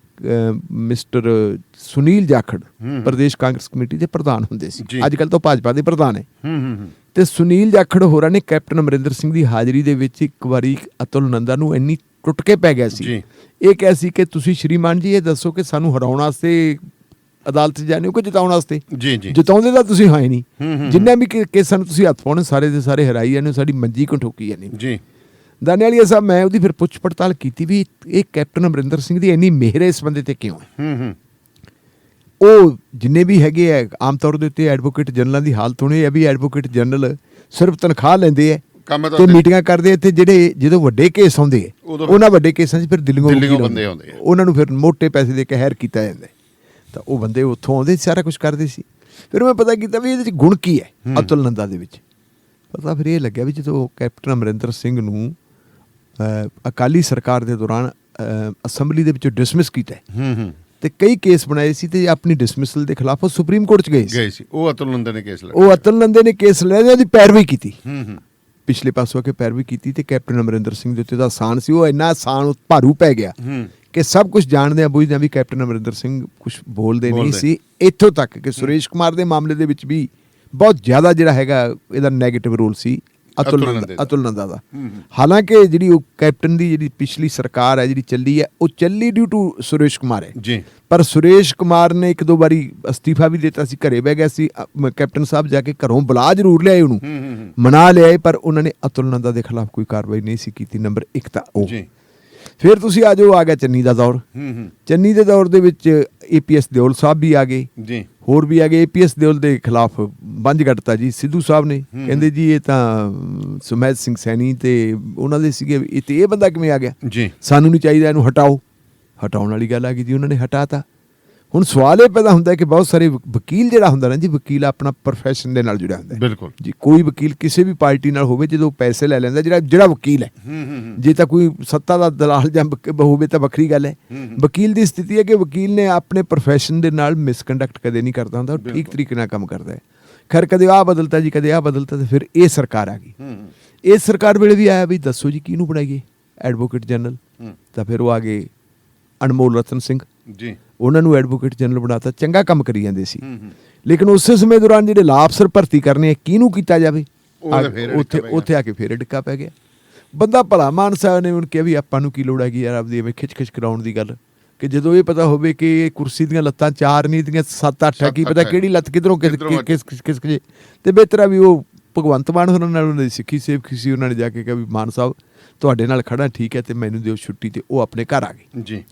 ਮਿਸਟਰ ਸੁਨੀਲ ਜਾਖੜ ਪ੍ਰਦੇਸ਼ ਕਾਂਗਰਸ ਕਮੇਟੀ ਦੇ ਪ੍ਰਧਾਨ ਹੁੰਦੇ ਸੀ, ਅੱਜ ਕੱਲ੍ਹ ਤਾਂ ਭਾਜਪਾ ਦੇ ਪ੍ਰਧਾਨ ਹੈ। ਤੇ ਸੁਨੀਲ ਜਾਖੜ ਹੋਰਾਂ ਨੇ ਕੈਪਟਨ ਅਮਰਿੰਦਰ ਸਿੰਘ ਦੀ ਹਾਜ਼ਰੀ ਦੇ ਵਿੱਚ ਇੱਕ ਵਾਰੀ ਅਤੁਲ ਨੰਦਾ ਨੂੰ ਇੰਨੀ ਟੁੱਟ ਕੇ ਪੈ ਗਿਆ ਸੀ, ਇਹ ਕਿਹਾ ਸੀ ਕਿ ਤੁਸੀਂ ਸ਼੍ਰੀਮਾਨ ਜੀ ਇਹ ਦੱਸੋ ਕਿ ਸਾਨੂੰ ਹਰਾਉਣ ਵਾਸਤੇ ਅਦਾਲਤ 'ਚ ਜਾਣੇ ਹੋ ਕਿ ਜਿਤਾਉਣ ਵਾਸਤੇ? ਜਿਤਾਉਂਦੇ ਤਾਂ ਤੁਸੀਂ ਹੈ ਨਹੀਂ, ਜਿੰਨਾ ਵੀ ਕੇਸਾਂ ਨੂੰ ਤੁਸੀਂ ਹੱਥ ਪਾਉਣੇ ਸਾਰੇ ਦੇ ਸਾਰੇ ਹਰਾਈ ਜਾਂਦੇ, ਸਾਡੀ ਮੰਜੀ ਕਿਉਂ ਠੋਕੀ ਜਾਂਦੀ ਜੀ। ਦਾਨੇ ਵਾਲੀਆ ਸਾਹਿਬ, ਮੈਂ ਉਹਦੀ ਫਿਰ ਪੁੱਛ ਪੜਤਾਲ ਕੀਤੀ ਵੀ ਇਹ ਕੈਪਟਨ ਅਮਰਿੰਦਰ ਸਿੰਘ ਦੀ ਇੰਨੀ ਮਿਹਰ ਇਸ ਬੰਦੇ ਤੇ ਕਿਉਂ ਹੈ। ਉਹ ਜਿੰਨੇ ਵੀ ਹੈਗੇ ਆ ਆਮ ਤੌਰ ਦੇ ਉੱਤੇ ਐਡਵੋਕੇਟ ਜਨਰਲਾਂ ਦੀ ਹਾਲਤ ਹੋਣੀ ਹੈ ਵੀ ਐਡਵੋਕੇਟ ਜਨਰਲ ਸਿਰਫ ਤਨਖਾਹ ਲੈਂਦੇ ਹੈ ਤੇ ਮੀਟਿੰਗਾਂ ਕਰਦੇ, ਤੇ ਜਿਹੜੇ ਜਦੋਂ ਵੱਡੇ ਕੇਸ ਆਉਂਦੇ ਆ ਉਹਨਾਂ ਵੱਡੇ ਕੇਸਾਂ 'ਚ ਫਿਰ ਦਿੱਲੀੋਂ ਬੰਦੇ ਆਉਂਦੇ, ਉਹਨਾਂ ਨੂੰ ਫਿਰ ਮੋਟੇ ਪੈਸੇ ਦੇ ਕੇ ਹਾਇਰ ਕੀਤਾ ਜਾਂਦਾ। ਤਾਂ ਉਹ ਬੰਦੇ ਉੱਥੋਂ ਆਉਂਦੇ ਸੀ, ਸਾਰਾ ਕੁਝ ਕਰਦੇ ਸੀ। ਫਿਰ ਮੈਂ ਪਤਾ ਕੀਤਾ ਵੀ ਇਹਦੇ 'ਚ ਗੁਣ ਕੀ ਹੈ ਅਤੁਲ ਨੰਦਾ ਦੇ ਵਿੱਚ। ਪਤਾ ਫਿਰ ਇਹ ਲੱਗਿਆ ਵੀ ਜਦੋਂ ਕੈਪਟਨ ਅਮਰਿੰਦਰ ਸਿੰਘ ਨੂੰ ਅਕਾਲੀ ਸਰਕਾਰ ਦੇ ਦੌਰਾਨ ਅਸੈਂਬਲੀ ਦੇ ਵਿੱਚੋਂ ਡਿਸਮਿਸ ਕੀਤਾ ਤੇ ਕਈ ਕੇਸ ਬਣਾਏ ਸੀ ਤੇ ਆਪਣੀ ਡਿਸਮਿਸਲ ਦੇ ਖਿਲਾਫ ਉਹ ਸੁਪਰੀਮ ਕੋਰਟ 'ਚ ਗਏ ਸੀ। ਉਹ ਅਤੁਲ ਨੰਦੇ ਨੇ ਕੇਸ ਲਿਆ, ਉਹ ਅਤੁਲ ਨੰਦੇ ਨੇ ਕੇਸ ਲਿਆ, ਉਹਦੀ ਪੈਰਵੀ ਕੀਤੀ, ਪਿਛਲੇ ਪਾਸੋਂ ਆ ਕੇ ਪੈਰਵੀ ਕੀਤੀ ਤੇ ਕੈਪਟਨ ਅਮਰਿੰਦਰ ਸਿੰਘ ਦੇ ਉੱਤੇ ਦਾ ਆਸਾਨ ਸੀ, ਉਹ ਇੰਨਾ ਆਸਾਨ ਭਾਰੂ ਪੈ ਗਿਆ ਕਿ ਸਭ ਕੁਝ ਜਾਣਦੇ ਆ ਬੁੱਝਦੇ ਆ ਵੀ ਕੈਪਟਨ ਅਮਰਿੰਦਰ ਸਿੰਘ ਕੁਝ ਬੋਲਦੇ ਨਹੀਂ ਸੀ। ਇੱਥੋਂ ਤੱਕ ਕਿ ਸੁਰੇਸ਼ ਕੁਮਾਰ ਦੇ ਮਾਮਲੇ ਦੇ ਵਿੱਚ ਵੀ ਬਹੁਤ ਜ਼ਿਆਦਾ ਜਿਹੜਾ ਹੈਗਾ ਇਹਦਾ ਨੈਗੇਟਿਵ ਰੋਲ ਸੀ ਅਤੁਲ ਨੰਦਾ ਦਾ। ਹਾਲਾਂਕਿ ਜਿਹੜੀ ਉਹ ਕੈਪਟਨ ਦੀ ਜਿਹੜੀ ਪਿਛਲੀ ਸਰਕਾਰ ਹੈ ਜਿਹੜੀ ਚੱਲੀ ਹੈ, ਉਹ ਚੱਲੀ ਡਿਊ ਟੂ ਸੁਰੇਸ਼ ਕੁਮਾਰ ਹੈ ਜੀ। ਪਰ ਸੁਰੇਸ਼ ਕੁਮਾਰ ਨੇ ਇੱਕ ਦੋ ਵਾਰੀ ਅਸਤੀਫਾ ਵੀ ਦਿੱਤਾ ਸੀ, ਘਰੇ ਬਹਿ ਗਿਆ ਸੀ। ਕੈਪਟਨ ਸਾਹਿਬ ਜਾ ਕੇ ਘਰੋਂ ਬੁਲਾ ਜ਼ਰੂਰ ਲਿਆਏ, ਉਹਨੂੰ ਮਨਾ ਲਿਆਏ, ਪਰ ਉਹਨਾਂ ਨੇ ਅਤੁਲ ਨੰਦਾ ਦੇ ਖਿਲਾਫ ਕੋਈ ਕਾਰਵਾਈ ਨਹੀਂ ਸੀ ਕੀਤੀ। ਨੰਬਰ 1 ਤਾਂ ਉਹ। ਫਿਰ ਤੁਸੀਂ ਆ ਜਾਓ, ਆ ਗਿਆ ਚੰਨੀ ਦਾ ਦੌਰ। ਚੰਨੀ ਦੇ ਦੌਰ ਦੇ ਵਿੱਚ APS ਦਿਓਲ ਸਾਹਿਬ ਵੀ ਆ ਗਏ ਜੀ, ਹੋਰ ਵੀ ਆ ਗਏ। APS ਦਿਓਲ ਦੇ ਖਿਲਾਫ ਬੰਜ ਕੱਟਤਾ ਜੀ ਸਿੱਧੂ ਸਾਹਿਬ ਨੇ, ਕਹਿੰਦੇ ਜੀ ਇਹ ਤਾਂ ਸੁਮੇਧ ਸਿੰਘ ਸੈਣੀ ਤੇ ਉਹਨਾਂ ਦੇ ਸੀਗੇ, ਇਹ ਬੰਦਾ ਕਿਵੇਂ ਆ ਗਿਆ ਜੀ, ਸਾਨੂੰ ਨਹੀਂ ਚਾਹੀਦਾ, ਇਹਨੂੰ ਹਟਾਓ। ਹਟਾਉਣ ਵਾਲੀ ਗੱਲ ਆ ਗਈ ਜੀ, ਉਹਨਾਂ ਨੇ ਹਟਾਤਾ। ਹੁਣ ਸਵਾਲ ਇਹ ਪੈਦਾ ਹੁੰਦਾ ਕਿ ਬਹੁਤ ਸਾਰੇ ਵਕੀਲ ਜਿਹੜਾ ਹੁੰਦਾ ਨਾ ਜੀ, ਵਕੀਲ ਆਪਣਾ ਪ੍ਰੋਫੈਸ਼ਨ ਦੇ ਨਾਲ ਜੁੜਿਆ ਹੁੰਦਾ ਬਿਲਕੁਲ ਜੀ। ਕੋਈ ਵਕੀਲ ਕਿਸੇ ਵੀ ਪਾਰਟੀ ਨਾਲ ਹੋਵੇ, ਜਦੋਂ ਪੈਸੇ ਲੈ ਲੈਂਦਾ ਜਿਹੜਾ ਵਕੀਲ ਹੈ, ਜੇ ਤਾਂ ਕੋਈ ਸੱਤਾ ਦਾ ਦਲਾਲ ਜਾਂ ਹੋਵੇ ਤਾਂ ਵੱਖਰੀ ਗੱਲ ਹੈ। ਵਕੀਲ ਦੀ ਸਥਿਤੀ ਹੈ ਕਿ ਵਕੀਲ ਨੇ ਆਪਣੇ ਪ੍ਰੋਫੈਸ਼ਨ ਦੇ ਨਾਲ ਮਿਸਕੰਡਕਟ ਕਦੇ ਨਹੀਂ ਕਰਦਾ ਹੁੰਦਾ, ਉਹ ਠੀਕ ਤਰੀਕੇ ਨਾਲ ਕੰਮ ਕਰਦਾ ਹੈ। ਖੈਰ ਕਦੇ ਆਹ ਬਦਲਤਾ ਜੀ, ਕਦੇ ਆਹ ਬਦਲਤਾ, ਤੇ ਫਿਰ ਇਹ ਸਰਕਾਰ ਆ ਗਈ। ਇਸ ਸਰਕਾਰ ਵੇਲੇ ਵੀ ਆਇਆ ਵੀ ਦੱਸੋ ਜੀ ਕਿਹਨੂੰ ਬਣਾਈਏ ਐਡਵੋਕੇਟ ਜਨਰਲ, ਤਾਂ ਫਿਰ ਉਹ ਆ ਗਏ ਅਨਮੋਲ ਰਤਨ ਸਿੰਘ ਜੀ, ਉਹਨਾਂ ਨੂੰ ਐਡਵੋਕੇਟ ਜਨਰਲ ਬਣਾਤਾ। ਚੰਗਾ ਕੰਮ ਕਰੀ ਜਾਂਦੇ ਸੀ, ਲੇਕਿਨ ਉਸੇ ਸਮੇਂ ਦੌਰਾਨ ਜਿਹੜੇ ਲਾਅ ਅਫਸਰ ਭਰਤੀ ਕਰਨੇ, ਕਿਹਨੂੰ ਕੀਤਾ ਜਾਵੇ, ਉੱਥੇ ਆ ਕੇ ਫੇਰ ਡਿੱਕਾ ਪੈ ਗਿਆ। ਬੰਦਾ ਭਲਾ ਮਾਨਸ ਸਾਹਿਬ ਨੇ ਹੁਣ ਕਿਹਾ ਵੀ ਆਪਾਂ ਨੂੰ ਕੀ ਲੋੜ ਹੈਗੀ ਯਾਰ ਆਪਦੀ ਐਵੇਂ ਖਿੱਚ ਕਰਾਉਣ ਦੀ ਗੱਲ, ਕਿ ਜਦੋਂ ਇਹ ਪਤਾ ਹੋਵੇ ਕਿ ਕੁਰਸੀ ਦੀਆਂ ਲੱਤਾਂ 4 ਨਹੀਂ ਦੀਆਂ 7-8 ਆ, ਕੀ ਪਤਾ ਕਿਹੜੀ ਲੱਤ ਕਿਧਰੋਂ ਕਿਸ ਤੇ ਬਿਹਤਰ ਆ ਵੀ ਉਹ ਭਗਵੰਤ ਮਾਨ ਹੋਰਾਂ ਨਾਲ ਉਹਨਾਂ ਦੀ ਸਿੱਖੀ ਸੇਵਕੀ ਸੀ, ਉਹਨਾਂ ਨੇ ਜਾ ਕੇ ਕਿਹਾ ਵੀ ਮਾਨ ਸਾਹਿਬ ਤੁਹਾਡੇ ਨਾਲ ਖੜਾ ਠੀਕ ਹੈ ਤੇ ਮੈਨੂੰ ਦਿਓ ਛੁੱਟੀ, ਤੇ ਉਹ ਆਪਣੇ ਘਰ ਆ ਗਏ ਜੀ।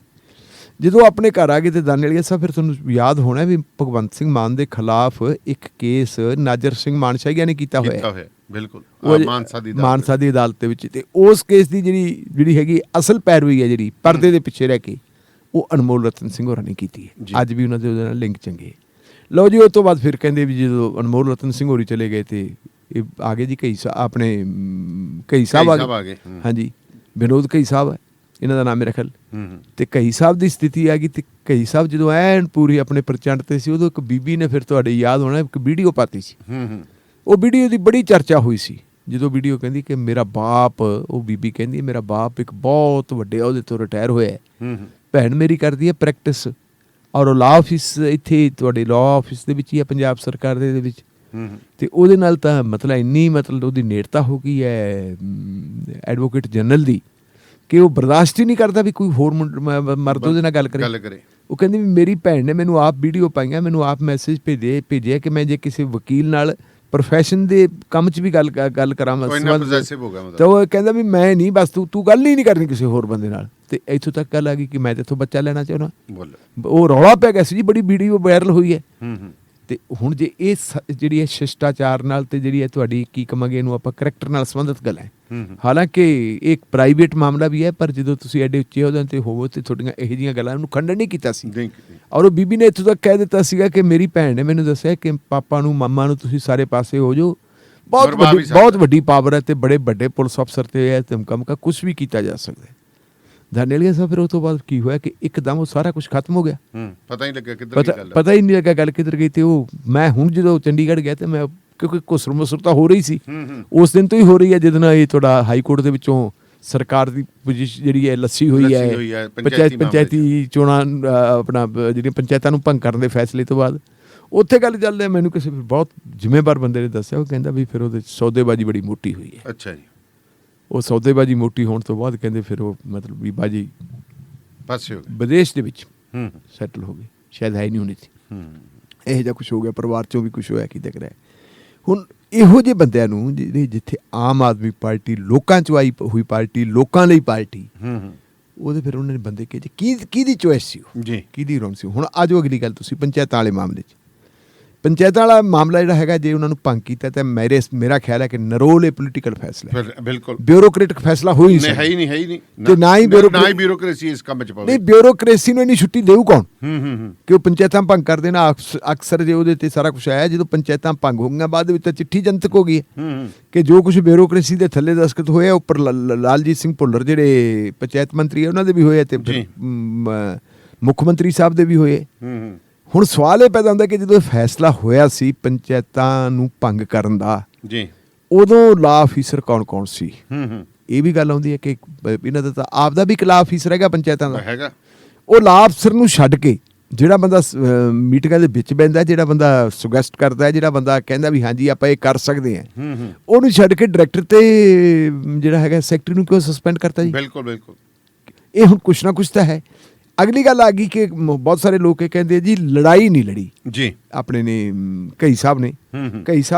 ਜਦੋਂ ਆਪਣੇ ਘਰ ਆ ਗਏ ਤੇ ਦਾਨੇਲੀਆ ਸਾਹਿਬ, ਫਿਰ ਤੁਹਾਨੂੰ ਯਾਦ ਹੋਣਾ ਵੀ ਭਗਵੰਤ ਸਿੰਘ ਮਾਨ ਦੇ ਖਿਲਾਫ ਇੱਕ ਕੇਸ ਨਾਜਰ ਸਿੰਘ ਮਾਨਸ਼ਾਹੀਆ ਨੇ ਕੀਤਾ ਹੋਇਆ ਬਿਲਕੁਲ ਮਾਨਸਾ ਦੀ ਅਦਾਲਤ ਦੇ ਵਿੱਚ, ਤੇ ਉਸ ਕੇਸ ਦੀ ਜਿਹੜੀ ਹੈਗੀ ਅਸਲ ਪੈਰਵੀ ਹੈ, ਜਿਹੜੀ ਪਰਦੇ ਦੇ ਪਿੱਛੇ ਰਹਿ ਕੇ, ਉਹ ਅਨਮੋਲ ਰਤਨ ਸਿੰਘ ਹੋਰਾਂ ਨੇ ਕੀਤੀ ਹੈ। ਅੱਜ ਵੀ ਉਹਨਾਂ ਦੇ ਉਹਦੇ ਨਾਲ ਲਿੰਕ ਚੰਗੇ। ਲਓ ਜੀ, ਉਸ ਤੋਂ ਬਾਅਦ ਫਿਰ ਕਹਿੰਦੇ ਵੀ ਜਦੋਂ ਅਨਮੋਲ ਰਤਨ ਸਿੰਘ ਹੋਰੀ ਚਲੇ ਗਏ ਤੇ ਇਹ ਆ ਗਏ ਜੀ ਕਈ ਸਾਹਿਬ ਆ ਗਏ। ਹਾਂਜੀ, ਵਿਨੋਦ ਕਈ ਸਾਹਿਬ ਹੈ ਇਹਨਾਂ ਦਾ ਨਾਮ, ਮੇਰਾ ਖਿਆਲ। ਤੇ ਕਈ ਸਾਹਿਬ ਦੀ ਸਥਿਤੀ ਆ ਗਈ, ਤੇ ਕਈ ਸਾਹਿਬ ਜਦੋਂ ਐਨ ਪੂਰੀ ਆਪਣੇ ਪ੍ਰਚੰਡ ਤੇ ਸੀ, ਉਦੋਂ ਇੱਕ ਬੀਬੀ ਨੇ, ਫਿਰ ਤੁਹਾਡੇ ਯਾਦ ਹੋਣਾ, ਇੱਕ ਵੀਡੀਓ ਪਾਤੀ ਸੀ। ਉਹ ਵੀਡੀਓ ਦੀ ਬੜੀ ਚਰਚਾ ਹੋਈ ਸੀ, ਜਦੋਂ ਵੀਡੀਓ ਕਹਿੰਦੀ ਕਿ ਮੇਰਾ ਬਾਪ, ਉਹ ਬੀਬੀ ਕਹਿੰਦੀ ਮੇਰਾ ਬਾਪ ਇੱਕ ਬਹੁਤ ਵੱਡੇ ਅਹੁਦੇ ਤੋਂ ਰਿਟਾਇਰ ਹੋਇਆ ਹੈ, ਭੈਣ ਮੇਰੀ ਕਰਦੀ ਹੈ ਪ੍ਰੈਕਟਿਸ, ਔਰ ਉਹ ਲਾਅ ਆਫਿਸ ਇੱਥੇ ਤੁਹਾਡੇ ਲਾਅ ਆਫਿਸ ਦੇ ਵਿੱਚ ਹੀ ਹੈ, ਪੰਜਾਬ ਸਰਕਾਰ ਦੇ ਵਿੱਚ। ਤੇ ਉਹਦੇ ਨਾਲ ਤਾਂ ਮਤਲਬ ਉਹਦੀ ਨੇੜਤਾ ਹੋ ਗਈ ਹੈ ਐਡਵੋਕੇਟ ਜਨਰਲ ਦੀ, ਕਿ ਉਹ ਬਰਦਾਸ਼ਤ ਹੀ ਨਹੀਂ ਕਰਦਾ ਵੀ ਕੋਈ ਹੋਰ ਮਰਦ ਉਹਦੇ ਨਾਲ ਗੱਲ ਕਰੇ। ਉਹ ਕਹਿੰਦੀ ਵੀ ਮੇਰੀ ਭੈਣ ਨੇ ਮੈਨੂੰ ਆਪ ਵੀਡੀਓ ਪਾਈਆਂ, ਮੈਨੂੰ ਆਪ ਮੈਸੇਜ ਭੇਜਿਆ ਕਿ ਮੈਂ ਜੇ ਕਿਸੇ ਵਕੀਲ ਨਾਲ ਪ੍ਰੋਫੈਸ਼ਨ ਦੇ ਕੰਮ 'ਚ ਵੀ ਗੱਲ ਕਰਾਂ ਤਾਂ ਉਹ ਕਹਿੰਦਾ ਵੀ ਮੈਂ ਨਹੀਂ, ਬਸ ਤੂੰ ਗੱਲ ਹੀ ਨਹੀਂ ਕਰਨੀ ਕਿਸੇ ਹੋਰ ਬੰਦੇ ਨਾਲ। ਤੇ ਇੱਥੋਂ ਤੱਕ ਗੱਲ ਆ ਗਈ ਕਿ ਮੈਂ ਤੇ ਇੱਥੋਂ ਬੱਚਾ ਲੈਣਾ ਚਾਹੁੰਦਾ। ਉਹ ਰੌਲਾ ਪੈ ਗਿਆ ਸੀ ਜੀ, ਬੜੀ ਵੀਡੀਓ ਵਾਇਰਲ ਹੋਈ ਹੈ। ਤੇ ਹੁਣ ਜੇ ਇਹ ਜਿਹੜੀ ਹੈ ਸ਼ਿਸ਼ਟਾਚਾਰ ਨਾਲ ਤੇ ਜਿਹੜੀ ਹੈ ਤੁਹਾਡੀ ਕੀ ਕਹਾਂਗੇ ਇਹਨੂੰ ਆਪਾਂ ਕਰੈਕਟਰ ਨਾਲ ਸੰਬੰਧਿਤ ਗੱਲ ਹੈ। ਹਾਲਾਂਕਿ ਇੱਕ ਪ੍ਰਾਈਵੇਟ ਮਾਮਲਾ ਵੀ ਹੈ, ਪਰ ਜਦੋਂ ਤੁਸੀਂ ਐਡੇ ਉੱਚੇ ਅਹੁਦਿਆਂ ਤੇ ਹੋਵੋ ਤੇ ਤੁਹਾਡੀਆਂ ਇਹੋ ਜਿਹੀਆਂ ਗੱਲਾਂ ਨੂੰ ਖੰਡਨ ਨਹੀਂ ਕੀਤਾ ਸੀ। ਔਰ ਉਹ ਬੀਬੀ ਨੇ ਇੱਥੋਂ ਤੱਕ ਕਹਿ ਦਿੱਤਾ ਸੀਗਾ ਕਿ ਮੇਰੀ ਭੈਣ ਨੇ ਮੈਨੂੰ ਦੱਸਿਆ ਕਿ ਪਾਪਾ ਨੂੰ ਮਾਮਾ ਨੂੰ ਤੁਸੀਂ ਸਾਰੇ ਪਾਸੇ ਹੋ ਜਾਓ, ਬਹੁਤ ਵੱਡੀ ਪਾਵਰ ਹੈ ਤੇ ਬੜੇ ਵੱਡੇ ਪੁਲਿਸ ਅਫਸਰ ਤੇ ਹੈ, ਧਮਕਾ ਕੁਛ ਵੀ ਕੀਤਾ ਜਾ ਸਕਦਾ। ਦਾਨੇਲੀਆ ਸਾਹਿਬ ਫਿਰ ਉਸ ਤੋਂ ਬਾਅਦ ਕੀ ਹੋਇਆ ਕਿ ਇੱਕਦਮ ਉਹ ਸਾਰਾ ਕੁਝ ਖਤਮ ਹੋ ਗਿਆ, ਪਤਾ ਹੀ ਨਹੀਂ ਲੱਗਾ ਗੱਲ ਕਿੱਧਰ ਗਈ। ਤੇ ਉਹ ਮੈਂ ਹੁਣ ਜਦੋਂ ਚੰਡੀਗੜ੍ਹ ਗਿਆ ਤੇ ਮੈਂ, ਕਿਉਂਕਿ ਘੁਸਰ ਮੁਸਰ ਤਾਂ ਹੋ ਰਹੀ ਸੀ, ਉਸ ਦਿਨ ਤੋਂ ਹੀ ਹੋ ਰਹੀ ਹੈ ਜਦੋਂ ਇਹ ਤੁਹਾਡਾ ਹਾਈ ਕੋਰਟ ਦੇ ਵਿੱਚੋਂ ਸਰਕਾਰ ਦੀ ਪੋਜੀਸ਼ਨ ਜਿਹੜੀ ਹੈ ਲੱਸੀ ਹੋਈ ਹੈ ਪੰਚਾਇਤੀ ਚੋਣਾਂ, ਆਪਣਾ ਜਿਹੜੀਆਂ ਪੰਚਾਇਤਾਂ ਨੂੰ ਭੰਗ ਕਰਨ ਦੇ ਫੈਸਲੇ ਤੋਂ ਬਾਅਦ, ਉੱਥੇ ਗੱਲ ਚੱਲਦੀ ਹੈ। ਮੈਨੂੰ ਕਿਸੇ ਬਹੁਤ ਜ਼ਿੰਮੇਵਾਰ ਬੰਦੇ ਨੇ ਦੱਸਿਆ, ਉਹ ਕਹਿੰਦਾ ਵੀ ਫਿਰ ਉਹਦੇ ਸੌਦੇਬਾਜ਼ੀ ਬੜੀ ਮੋਟੀ ਹੋਈ ਹੈ। ਅੱਛਾ ਜੀ। ਉਹ ਸੌਦੇਬਾਜ਼ੀ ਮੋਟੀ ਹੋਣ ਤੋਂ ਬਾਅਦ ਕਹਿੰਦੇ ਫਿਰ ਉਹ ਮਤਲਬ ਵੀ ਬਾਜੀ ਪਾਸੇ ਹੋ ਗਈ, ਵਿਦੇਸ਼ ਦੇ ਵਿੱਚ ਸੈਟਲ ਹੋ ਗਏ, ਸ਼ਾਇਦ ਹੈ ਨਹੀਂ ਹੋਣੀ ਸੀ। ਇਹੋ ਜਿਹਾ ਕੁਛ ਹੋ ਗਿਆ, ਪਰਿਵਾਰ 'ਚੋਂ ਵੀ ਕੁਛ ਹੋਇਆ ਕੀ ਦਿਖ ਰਿਹਾ। ਹੁਣ ਇਹੋ ਜਿਹੇ ਬੰਦਿਆਂ ਨੂੰ ਜਿੱਥੇ ਆਮ ਆਦਮੀ ਪਾਰਟੀ ਲੋਕਾਂ 'ਚੋਂ ਆਈ ਹੋਈ ਪਾਰਟੀ, ਲੋਕਾਂ ਲਈ ਪਾਰਟੀ, ਉਹਦੇ ਫਿਰ ਉਹਨਾਂ ਨੇ ਬੰਦੇ ਕਿਹਦੀ ਚੋਇਸ ਸੀ, ਕਿਹਦੀ ਰੌਣ ਸੀ। ਹੁਣ ਆ ਜਾਓ ਅਗਲੀ ਗੱਲ, ਤੁਸੀਂ ਪੰਚਾਇਤਾਂ ਵਾਲੇ ਮਾਮਲੇ 'ਚ ਪੰਚਾਇਤਾਂ ਵਾਲਾ ਮਾਮਲਾ ਜਿਹੜਾ ਹੈਗਾ, ਜੇ ਉਹਨਾਂ ਨੂੰ ਭੰਗ ਕੀਤਾ ਤਾਂ ਮੇਰਾ ਖਿਆਲ ਹੈ ਕਿ ਨਰੋਲ ਇਹ ਪੋਲੀਟੀਕਲ ਫੈਸਲਾ ਹੈ, ਬਿਲਕੁਲ ਬਿਊਰੋਕ੍ਰੈਟਿਕ ਫੈਸਲਾ ਹੋ ਹੀ ਨਹੀਂ ਹੈ ਹੀ ਨਹੀਂ ਤੇ ਨਾ ਹੀ ਬਿਊਰੋਕ੍ਰੇਸੀ ਇਸ ਕੰਮ ਚ ਪਾਵੇ। ਨਹੀਂ, ਬਿਊਰੋਕ੍ਰੇਸੀ ਨੂੰ ਇੰਨੀ ਛੁੱਟੀ ਦੇਊ ਕੌਣ ਕਿ ਉਹ ਪੰਚਾਇਤਾਂ ਭੰਗ ਕਰ ਦੇਣਾ। ਅਕਸਰ ਜੇ ਉਹਦੇ ਤੇ ਸਾਰਾ ਕੁਝ ਆਇਆ, ਜਦੋਂ ਪੰਚਾਇਤਾਂ ਭੰਗ ਹੋ ਗਈਆਂ ਬਾਅਦ ਵਿੱਚ ਤਾਂ ਚਿੱਠੀ ਜਨਤਕ ਹੋ ਗਈ ਕਿ ਜੋ ਕੁਝ ਬਿਊਰੋਕ੍ਰੇਸੀ ਦੇ ਥੱਲੇ ਦਸਤਖਤ ਹੋਇਆ, ਉੱਪਰ ਲਾਲਜੀਤ ਸਿੰਘ ਭੁੱਲਰ ਜਿਹੜੇ ਪੰਚਾਇਤ ਮੰਤਰੀ ਹੈ ਉਹਨਾਂ ਦੇ ਵੀ ਹੋਏ ਤੇ ਮੁੱਖ ਮੰਤਰੀ ਸਾਹਿਬ ਦੇ ਵੀ ਹੋਏ। ਹੁਣ ਸਵਾਲ ਇਹ ਪੈਦਾ ਹੁੰਦਾ ਕਿ ਜਦੋਂ ਫੈਸਲਾ ਹੋਇਆ ਸੀ ਪੰਚਾਇਤਾਂ ਨੂੰ ਭੰਗ ਕਰਨ ਦਾ, ਉਦੋਂ ਲਾ ਅਫੀਸਰ ਕੌਣ ਸੀ? ਇਹ ਵੀ ਗੱਲ ਆਉਂਦੀ ਹੈ ਕਿ ਇਹਨਾਂ ਦਾ ਤਾਂ ਆਪਦਾ ਵੀ ਇੱਕ ਲਾ ਅਫੀਸਰ ਹੈਗਾ ਪੰਚਾਇਤਾਂ ਦਾ ਹੈਗਾ। ਉਹ ਲਾ ਅਫਸਰ ਨੂੰ ਛੱਡ ਕੇ ਜਿਹੜਾ ਬੰਦਾ ਮੀਟਿੰਗਾਂ ਦੇ ਵਿੱਚ ਬਹਿੰਦਾ, ਜਿਹੜਾ ਬੰਦਾ ਸੁਜੈਸਟ ਕਰਦਾ, ਜਿਹੜਾ ਬੰਦਾ ਕਹਿੰਦਾ ਵੀ ਹਾਂਜੀ ਆਪਾਂ ਇਹ ਕਰ ਸਕਦੇ ਹਾਂ, ਉਹਨੂੰ ਛੱਡ ਕੇ ਡਾਇਰੈਕਟਰ ਤੇ ਜਿਹੜਾ ਹੈਗਾ ਸੈਕਟਰੀ ਨੂੰ ਕਿਉਂ ਸਸਪੈਂਡ ਕਰਤਾ ਜੀ? ਬਿਲਕੁਲ ਇਹ ਹੁਣ ਕੁਛ ਨਾ ਕੁਛ ਤਾਂ ਹੈ। ਅਗਲੀ ਗੱਲ ਆ ਗਈ ਕਿ ਬਹੁਤ ਸਾਰੇ ਲੋਕ ਇਹ ਕਹਿੰਦੇ ਜੀ ਲੜਾਈ ਨਹੀਂ ਲੜੀ ਜੀ ਆਪਣੇ ਨੇ ਕਈ ਸਾਹਿਬ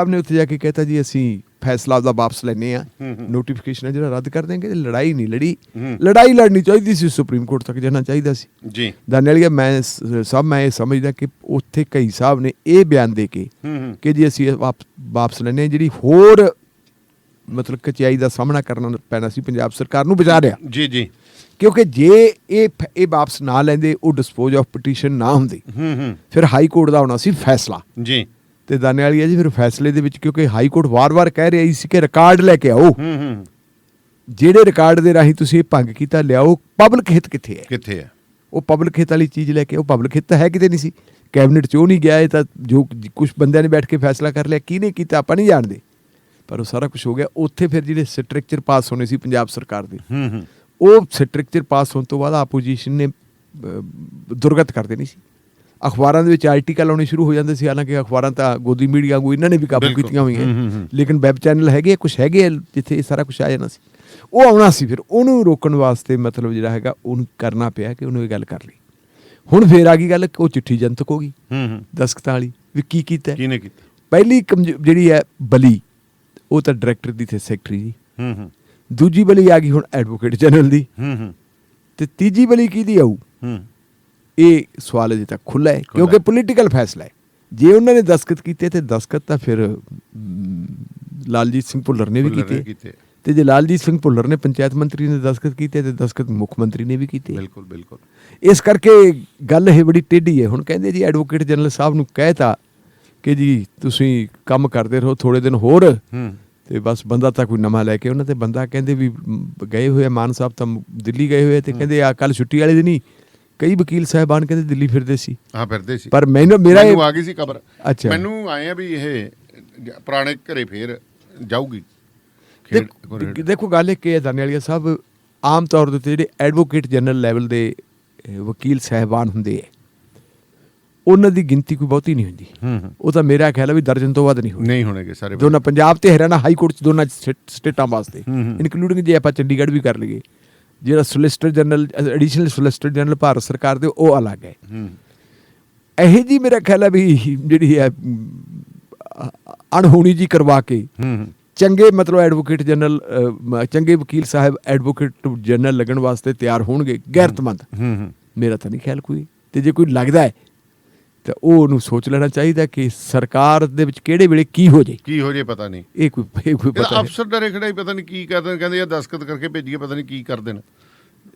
ਨੇ ਉੱਥੇ ਜਾ ਕੇ ਕਹਿਤਾ ਜੀ ਅਸੀਂ ਫੈਸਲਾ ਉਹਦਾ ਵਾਪਸ ਲੈਨੇ ਆ, ਨੋਟੀਫਿਕੇਸ਼ਨ ਜਿਹੜਾ ਰੱਦ ਕਰ ਦੇਂਗੇ। ਲੜਾਈ ਨਹੀਂ ਲੜੀ, ਲੜਾਈ ਲੜਨੀ ਚਾਹੀਦੀ ਸੀ, ਸੁਪਰੀਮ ਕੋਰਟ ਤੱਕ ਜਾਣਾ ਚਾਹੀਦਾ ਸੀ ਜੀ। ਦਾਨੇਲੀਆ ਮੈਂ ਇਹ ਸਮਝਦਾ ਕਿ ਉੱਥੇ ਕਈ ਸਾਹਿਬ ਨੇ ਇਹ ਬਿਆਨ ਦੇ ਕੇ ਕਿ ਜੀ ਅਸੀਂ ਵਾਪਸ ਲੈਨੇ, ਜਿਹੜੀ ਹੋਰ ਮਤਲਬ ਕਚਿਆਈ ਦਾ ਸਾਹਮਣਾ ਕਰਨਾ ਪੈਣਾ ਸੀ ਪੰਜਾਬ ਸਰਕਾਰ ਨੂੰ, ਬਚਾ ਰਿਹਾ ਜੀ। ਕਿਉਂਕਿ ਜੇ ਇਹ ਵਾਪਸ ਨਾ ਲੈਂਦੇ, ਉਹ ਡਿਸਪੋਜ਼ ਆਫ ਪਟੀਸ਼ਨ ਨਾ ਹੁੰਦੀ, ਫਿਰ ਹਾਈ ਕੋਰਟ ਦਾ ਹੋਣਾ ਸੀ ਫੈਸਲਾ ਜੀ। ਤੇ ਦਾਨੇਵਾਲੀਆ ਜੀ ਫਿਰ ਫੈਸਲੇ ਦੇ ਵਿੱਚ, ਕਿਉਂਕਿ ਹਾਈ ਕੋਰਟ ਵਾਰ-ਵਾਰ ਕਹਿ ਰਹੀ ਸੀ ਕਿ ਰਿਕਾਰਡ ਲੈ ਕੇ ਆਓ, ਜਿਹੜੇ ਰਿਕਾਰਡ ਦੇ ਰਾਹੀਂ ਤੁਸੀਂ ਇਹ ਭੰਗ ਕੀਤਾ ਲਿਆਓ, ਪਬਲਿਕ ਹਿੱਤ ਕਿੱਥੇ ਹੈ? ਉਹ ਪਬਲਿਕ ਹਿੱਤ ਵਾਲੀ ਚੀਜ਼ ਲੈ ਕੇ, ਉਹ ਪਬਲਿਕ ਹਿੱਤ ਹੈ ਕਿਤੇ ਨਹੀਂ ਸੀ, ਕੈਬਨਿਟ 'ਚ ਉਹ ਨਹੀਂ ਗਿਆ। ਇਹ ਤਾਂ ਜੋ ਕੁਛ ਬੰਦਿਆਂ ਨੇ ਬੈਠ ਕੇ ਫੈਸਲਾ ਕਰ ਲਿਆ, ਕਿਹਨੇ ਕੀਤਾ ਆਪਾਂ ਨਹੀਂ ਜਾਣਦੇ, ਪਰ ਉਹ ਸਾਰਾ ਕੁਛ ਹੋ ਗਿਆ। ਉੱਥੇ ਫਿਰ ਜਿਹੜੇ ਸਟਰਕਚਰ ਪਾਸ ਹੋਣੇ ਸੀ ਪੰਜਾਬ ਸਰਕਾਰ ਦੇ, ਉਹ ਸਟਰਕਚਰ ਪਾਸ ਹੋਣ ਤੋਂ ਬਾਅਦ ਆਪੋਜੀਸ਼ਨ ਨੇ ਦੁਰਗਤ ਕਰ ਦੇਣੀ ਸੀ। ਅਖਬਾਰਾਂ ਦੇ ਵਿੱਚ ਆਰਟੀਕਲ ਆਉਣੇ ਸ਼ੁਰੂ ਹੋ ਜਾਂਦੇ ਸੀ, ਹਾਲਾਂਕਿ ਅਖਬਾਰਾਂ ਤਾਂ ਗੋਦੀ ਮੀਡੀਆ ਵਾਂਗੂ ਇਹਨਾਂ ਨੇ ਵੀ ਕਾਬੂ ਕੀਤੀਆਂ ਹੋਈਆਂ, ਲੇਕਿਨ ਵੈਬ ਚੈਨਲ ਹੈਗੇ, ਕੁਛ ਹੈਗੇ ਜਿੱਥੇ ਇਹ ਸਾਰਾ ਕੁਛ ਆ ਜਾਣਾ ਸੀ, ਉਹ ਆਉਣਾ ਸੀ। ਫਿਰ ਉਹਨੂੰ ਰੋਕਣ ਵਾਸਤੇ ਮਤਲਬ ਜਿਹੜਾ ਹੈਗਾ ਉਹਨੂੰ ਕਰਨਾ ਪਿਆ ਕਿ ਉਹਨੂੰ ਇਹ ਗੱਲ ਕਰ ਲਈ। ਹੁਣ ਫੇਰ ਆ ਗਈ ਗੱਲ, ਉਹ ਚਿੱਠੀ ਜਨਤਕ ਹੋ ਗਈ ਦਸਤਖਤਾਂ ਵਾਲੀ, ਵੀ ਕੀ ਕੀਤਾ ਪਹਿਲੀ ਜਿਹੜੀ ਹੈ ਬਲੀ, ਉਹ ਤਾਂ ਡਾਇਰੈਕਟਰ ਦੀ ਤੇ ਸੈਕਟਰੀ ਦੀ, ਦੂਜੀ ਬਲੀ ਆ ਗਈ ਹੁਣ ਐਡਵੋਕੇਟ ਜਨਰਲ ਦੀ, ਤੇ ਤੀਜੀ ਬਲੀ ਕਿਹਦੀ ਆਊ? ਇਹ ਸਵਾਲ ਅਜੇ ਤੱਕ ਖੁੱਲ੍ਹਾ ਹੈ, ਕਿਉਂਕਿ ਪੋਲੀਟੀਕਲ ਫੈਸਲਾ ਹੈ। ਜੇ ਉਹਨਾਂ ਨੇ ਦਸਤਖਤ ਕੀਤੇ ਤੇ ਦਸਤਖਤ ਤਾਂ ਫਿਰ ਲਾਲਜੀਤ ਸਿੰਘ ਭੁੱਲਰ ਨੇ ਵੀ ਕੀਤੇ, ਤੇ ਜੇ ਲਾਲਜੀਤ ਸਿੰਘ ਭੁੱਲਰ ਨੇ ਪੰਚਾਇਤ ਮੰਤਰੀ ਨੇ ਦਸਤਖਤ ਕੀਤੇ ਤੇ ਦਸਤਖਤ ਮੁੱਖ ਮੰਤਰੀ ਨੇ ਵੀ ਕੀਤੇ। ਬਿਲਕੁਲ ਇਸ ਕਰਕੇ ਗੱਲ ਇਹ ਬੜੀ ਟੇਢੀ ਹੈ। ਹੁਣ ਕਹਿੰਦੇ ਜੀ ਐਡਵੋਕੇਟ ਜਨਰਲ ਸਾਹਿਬ ਨੂੰ ਕਹਿਤਾ ਕਿ ਜੀ ਤੁਸੀਂ ਕੰਮ ਕਰਦੇ ਰਹੋ ਥੋੜੇ ਦਿਨ ਹੋਰ, ਤੇ ਬਸ ਬੰਦਾ ਤਾਂ ਕੋਈ ਨਵਾਂ ਲੈ ਕੇ, ਉਹਨਾਂ ਤੇ ਬੰਦਾ ਕਹਿੰਦੇ ਵੀ ਗਏ ਹੋਏ ਮਾਨ ਸਾਹਿਬ ਤਾਂ ਦਿੱਲੀ ਗਏ ਹੋਏ, ਤੇ ਕਹਿੰਦੇ ਆ ਕੱਲ ਛੁੱਟੀ ਵਾਲੇ ਦਿਨ ਹੀ ਕਈ ਵਕੀਲ ਸਾਹਿਬਾਨ ਕਹਿੰਦੇ ਦਿੱਲੀ ਫਿਰਦੇ ਸੀ। ਪਰ ਮੇਰਾ ਆ ਗਈ ਸੀ ਖਬਰ, ਮੈਨੂੰ ਆਏ ਆ ਵੀ ਇਹ ਪੁਰਾਣੇ ਘਰੇ ਫੇਰ ਜਾਊਗੀ। ਦੇਖੋ ਗੱਲ ਇਹ ਹੈ ਦਾਨੇਵਾਲੀਆ ਸਾਹਿਬ, ਆਮ ਤੌਰ ਦੇ ਉੱਤੇ ਜਿਹੜੇ ਐਡਵੋਕੇਟ ਜਨਰਲ ਲੈਵਲ ਦੇ ਵਕੀਲ ਸਾਹਿਬਾਨ ਹੁੰਦੇ ਹੈ, ਉਹਨਾਂ ਦੀ ਗਿਣਤੀ ਕੋਈ ਬਹੁਤੀ ਨਹੀਂ ਹੁੰਦੀ। ਉਹ ਤਾਂ ਮੇਰਾ ਖਿਆਲ ਹੈ ਵੀ ਦਰਜਨ ਤੋਂ ਵੱਧ ਨਹੀਂ ਹੋਣਗੇ ਸਾਰੇ, ਦੋਨਾਂ ਪੰਜਾਬ ਤੇ ਹਰਿਆਣਾ ਹਾਈ ਕੋਰਟ 'ਚ ਦੋਨਾਂ ਸਟੇਟਾਂ ਵਾਸਤੇ, ਇਨਕਲੂਡਿੰਗ ਜੇ ਆਪਾਂ ਚੰਡੀਗੜ੍ਹ ਵੀ ਕਰ ਲਈਏ। ਜਿਹੜਾ solicitor general, additional solicitor general Bharat ਸਰਕਾਰ ਦੇ, ਉਹ ਅਲੱਗ ਹੈ। ਇਹੋ ਜਿਹੀ ਮੇਰਾ ਖਿਆਲ ਹੈ ਵੀ ਜਿਹੜੀ ਹੈ ਅਣਹੋਣੀ ਜੀ ਕਰਵਾ ਕੇ ਚੰਗੇ ਮਤਲਬ ਐਡਵੋਕੇਟ ਜਨਰਲ, ਚੰਗੇ ਵਕੀਲ ਸਾਹਿਬ ਐਡਵੋਕੇਟ ਜਨਰਲ ਲੱਗਣ ਵਾਸਤੇ ਤਿਆਰ ਹੋਣਗੇ ਗੈਰਤਮੰਦ, ਮੇਰਾ ਤਾਂ ਨਹੀਂ ਖਿਆਲ ਕੋਈ। ਤੇ ਜੇ ਕੋਈ ਲੱਗਦਾ ਹੈ ਤਾਂ ਉਹ ਉਹਨੂੰ ਸੋਚ ਲੈਣਾ ਚਾਹੀਦਾ ਕਿ ਸਰਕਾਰ ਦੇ ਵਿੱਚ ਕਿਹੜੇ ਵੇਲੇ ਕੀ ਹੋ ਜੇ ਪਤਾ ਨਹੀਂ। ਇਹ ਕੋਈ ਪਤਾ ਅਫਸਰ ਡਰੇ ਖੜਾ ਹੀ ਪਤਾ ਨਹੀਂ ਕੀ ਕਰਦੇ, ਕਹਿੰਦੇ ਆ ਦਸਤਖਤ ਕਰਕੇ ਭੇਜੀਏ, ਪਤਾ ਨਹੀਂ ਕੀ ਕਰਦੇ ਨੇ।